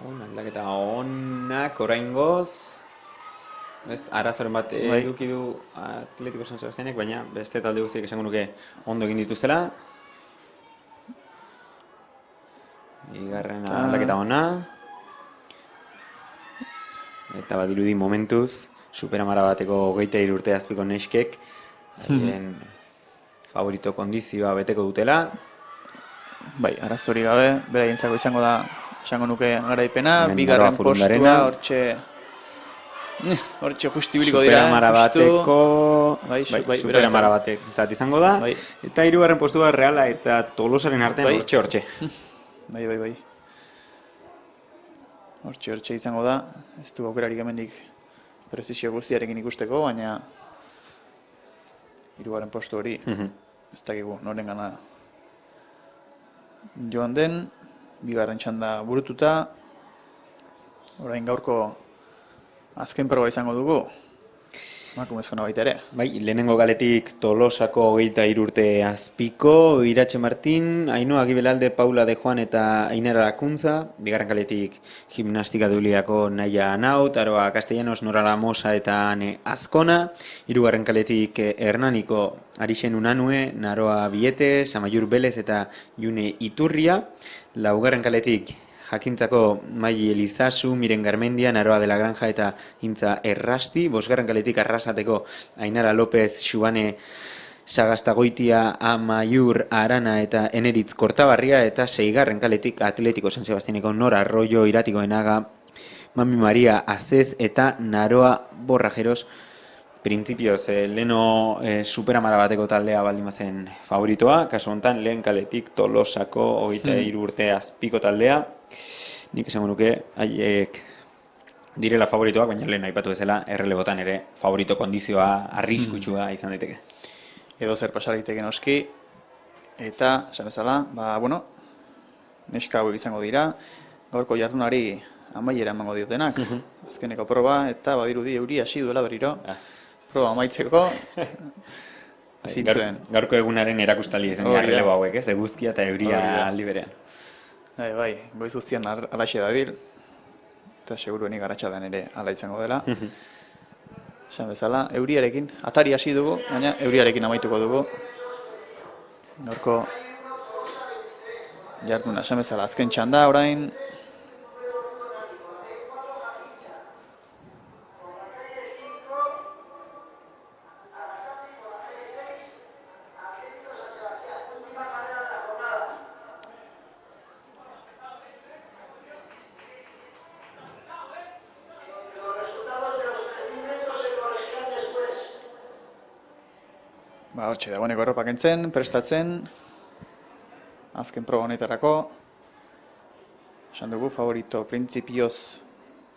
Aldaketa onak oraingoz, arazoren bat eduki du Atletico San Sebastianek, baina beste talde guztiek esango nuke ondo egin dituzela. Bigarren aldaketa ona. Eta badirudi momentuz, Superamara bateko 23 urte azpiko neskek, favorito kondizioa beteko dutela. Bai, arazori gabe, beraientzako izango da, esango nuke garaipena, Hemen bigarren Naroa Furundarena. postua, hortxe justibiliko dira. Superamara bateko, Superamara berantzat. batek zat izango da, Bai. eta hirugarren postua Reala eta Tolosaren artean Bai. hortxe. Bai. Hortxe izango da, ez du aukerarik hemendik prezisio guztiarekin ikusteko, baina hirugarren postu hori ez dakigu norengana joan den, bigarren txanda burututa, orain gaurko azken proba izango dugu, emakumezkoena baita ere. Bai, lehenengo galetik Tolosako 23 urte azpiko, Iratxe Martin, Ainhoa Gibelalde, Paula de Juan eta Ainara Lakuntza, bigarren galetik Gimnastika Deuliako Naia Anaut, Aroa Castellanos, Nora Lamosa eta Ane Azkona, hirugarren kaletik Hernaniko Arixen Unanue, Naroa Biete, Samaiur Belez eta June Iturria, laugarren kaletik Jakintzako Maili Elizazu, Miren Garmendia, Naroa de la Granja eta Intza Errasti, bosgarren kaletik Arrasateko Ainara López, Xubane Sagastagoitia, Amaiur Arana eta Eneritz Kortabarria, eta seigarren kaletik Atletico San Sebastianeko Nora Arroyo, Iratiko Enaga, Mami Maria Azez eta Naroa Borrajeros. Printzipioz, leheno Superamara bateko taldea baldin bazen favoritoa, kasu honetan lehen kaletik Tolosako 23 urte azpiko taldea. Nik esango nuke, haiek direla favoritoak, baina lehen aipatu bezala, errelebotan ere favorito kondizioa arriskutsua izan daiteke. Edo zer pasar daiteke noski, eta, esan bezala, neska hauek izango dira, gaurko jardunari amaiera emango diotenak, azkeneko proba, eta badirudi euri hasi duela berriro, proba amaitzeko, zintzuen. Gaurko egunaren erakustali izan errelebo hauek, eguzkia eta euria aldi berean. Bai, goiz guztian alaxe dabil, eta seguruenik garatxadan ere ala izango dela. Esan bezala, euriarekin, atari hasi dugu, baina euriarekin amaituko dugu. Gaurko jarduna, esan bezala, azken txanda orain. Hortxe, dagoeneko erropak entzen, prestatzen, azken proba honetarako. Esan dugu, favorito printzipioz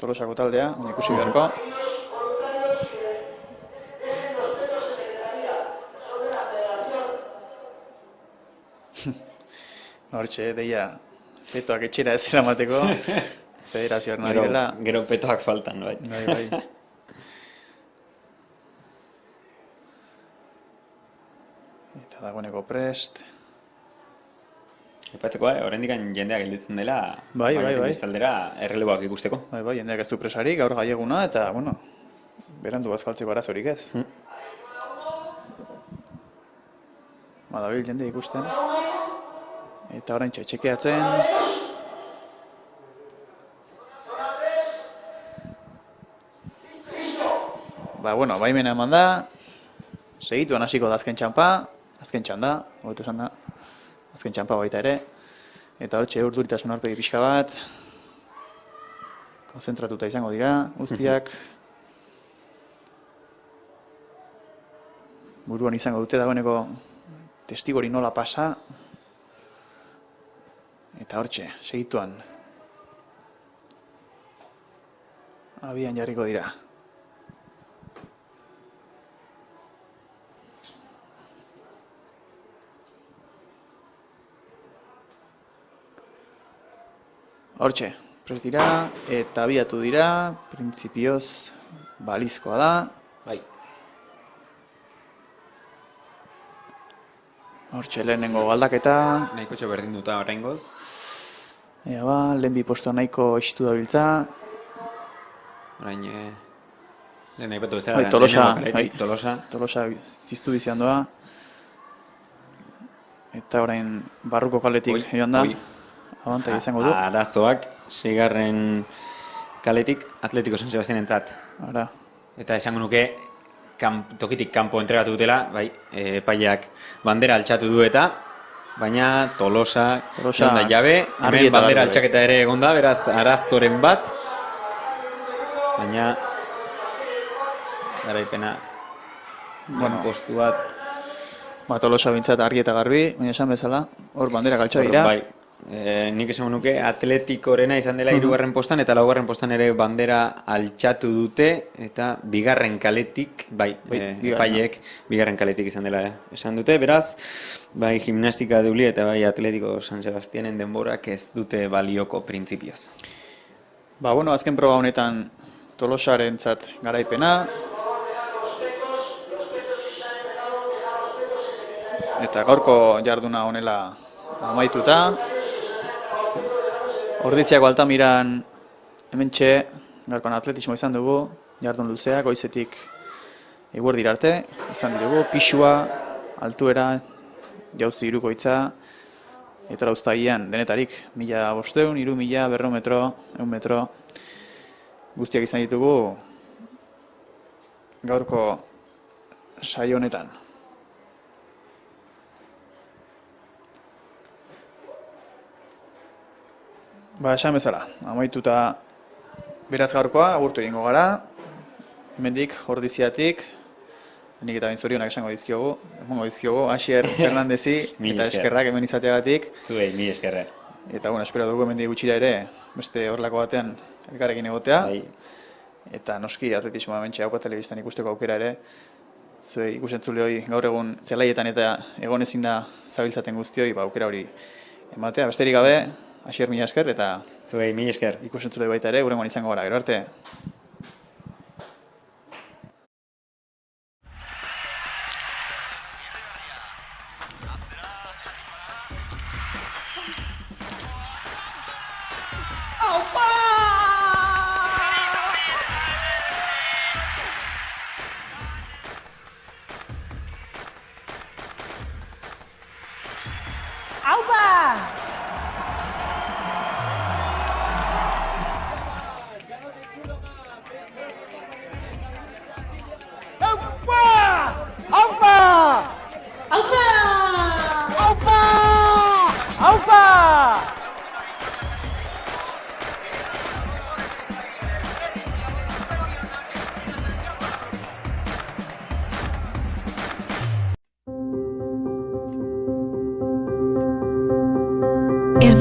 Tolosako taldea, ikusi beharko. Hortxe, deia, petoak etxera ez eramateko, federazioaren ari dela. Gero petoak faltan, bai. Bai. Eta dagoeneko prest. Aipatzeko, oraindik jendea gelditzen dela, Bai. Biztaldera erreleboak ikusteko. Bai, jendeak ez du presarik, gaur gaieguna, eta, bueno, berandu bazkaltzeko arazorik ez. Badabil jende ikusten. Eta orain txekeatzen. Bueno, baimena eman da. Segituan hasiko da azken txanpa. Azken txanda, hobeto esan da. Azken txanpa baita ere. Eta hortxe urduritasun aurpegi pixka bat. Konzentratuta izango dira, guztiak. Buruan izango dute dagoeneko testigori nola pasa. Eta hortxe, segituan. Abian jarriko dira. Hortxe, prest dira eta abiatu dira, printzipioz balizkoa da. Bai. Hortxe, lehenengo galdaketa. Nahiko berdin duta oraingoz. Ea ba, lehen bi postua nahiko istu dabiltza. Orain, lehen aipatu bezala. Tolosa ziztu bizian doa. Eta orain barruko kaletik joan da. Abantai izango du. Arazoak, 6. kaletik Atletico San Sebastián entzat. Ara. Eta esango nuke, tokitik kanpo entregatu dutela, bai, epaileak bandera altxatu du eta, baina Tolosa da jabe, hemen bandera altxaketa ere egon da, beraz arazoren bat, baina garaipena postu bat. Tolosa bintzat argi eta garbi, baina esan bezala, hor bandera galtxa dira. Bai. Nik esango nuke Atletikorena izan dela 3. postan eta 4. postan ere bandera altxatu dute eta 2. kaletik, epaileek 2. kaletik izan dela esan dute, beraz, bai Gimnastika de Ulia eta bai Atletico San Sebastianen denborak ez dute balioko printzipioz. Azken proba honetan Tolosarentzat garaipena. Eta gaurko jarduna honela amaituta. Ordiziako Altamiran hementxe, gaurkoan atletismo izan dugu, jardun luzea, goizetik eguerdira arte, izan dugu, pixua, altuera, jauzi irukoitza, eta uztailean denetarik 1500, 3000, 200 metro, 100 metro, guztiak izan ditugu gaurko saio honetan. Esan bezala, amaituta beraz gaurkoa, agurtu egingo gara, hemendik, Ordiziatik, nik eta zorionak esango dizkiogu, Asier Fernandezi, eta eskerrak hemen izateagatik. Zuei, mi eskerra. Eta, espero dugu hemendik gutxira ere, beste horrelako batean elkarrekin egotea. Eta noski atletismoa hementxe Aupa Telebistan ikusteko aukera ere, zuei ikusentzule hori gaur egun zelaietan eta egon ezin da zabiltzaten guztioi, aukera hori ematea. Besterik gabe, Asier, mila esker, eta zuei, mila esker. Ikusentzule baita ere, gurengoan izango gara, gero arte.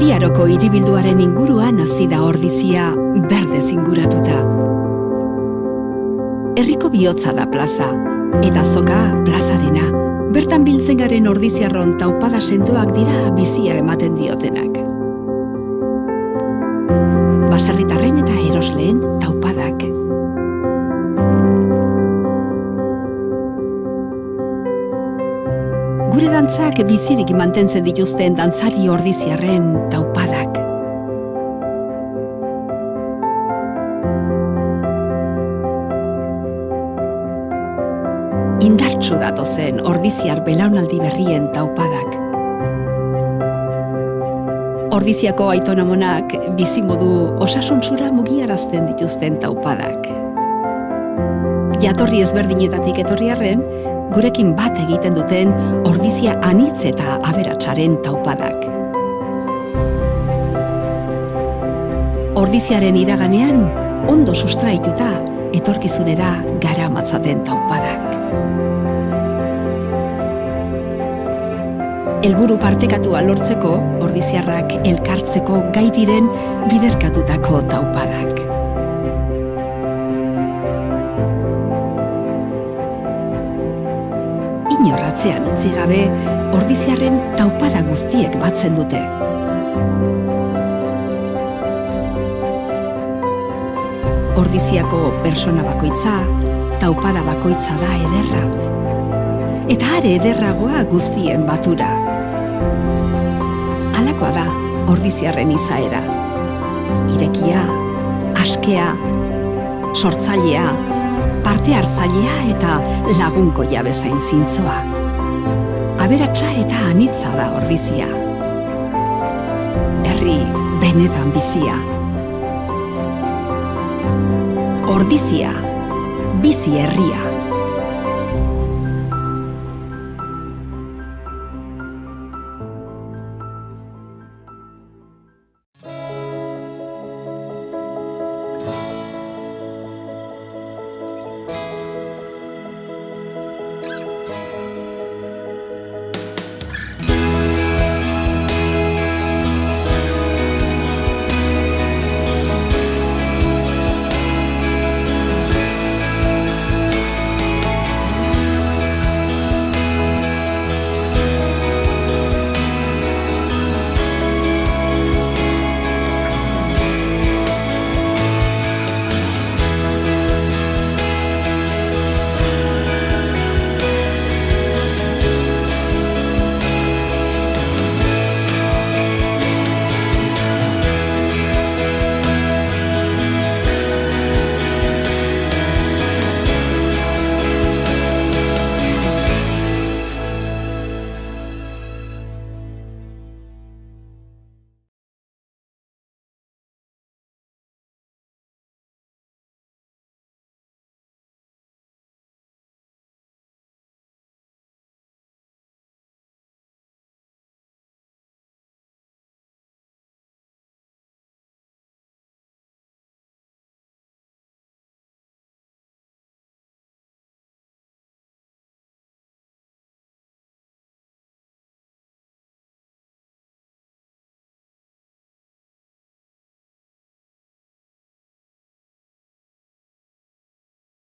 Erdiaroko hiribilduaren inguruan hasi da Ordizia berdez inguratuta. Herriko bihotza da plaza, eta azoka plazarena. Bertan biltzen garen ordiziarron taupada sendoak dira bizia ematen diotenak. Baserritarren eta erosleen taupadak. Gure dantzak bizirik mantentzen dituzten dantzari ordiziarren taupadak. Indartsu datozen ordiziar belaunaldi berrien taupadak. Ordiziako aitonamonak bizimodu osasuntsura mugiarazten dituzten taupadak. Jatorri ezberdinetatik etorri arren, gurekin bat egiten duten ordizia anitz eta aberatsaren taupadak. Ordiziaren iraganean, ondo sustraituta, etorkizunera gara matzaten taupadak. Helburu partekatua lortzeko, ordiziarrak elkartzeko gai diren biderkatutako taupadak. Inorratzean utzi gabe, ordiziarren taupada guztiek batzen dute. Ordiziako persona bakoitza, taupada bakoitza da ederra. Eta are ederragoa guztien batura. Halakoa da ordiziarren izaera. Irekia, askea, sortzailea, parte hartzailea eta lagunkoia bezain zintzoa. Aberatsa eta anitza da ordizia. Herri benetan bizia. Ordizia, bizi herria.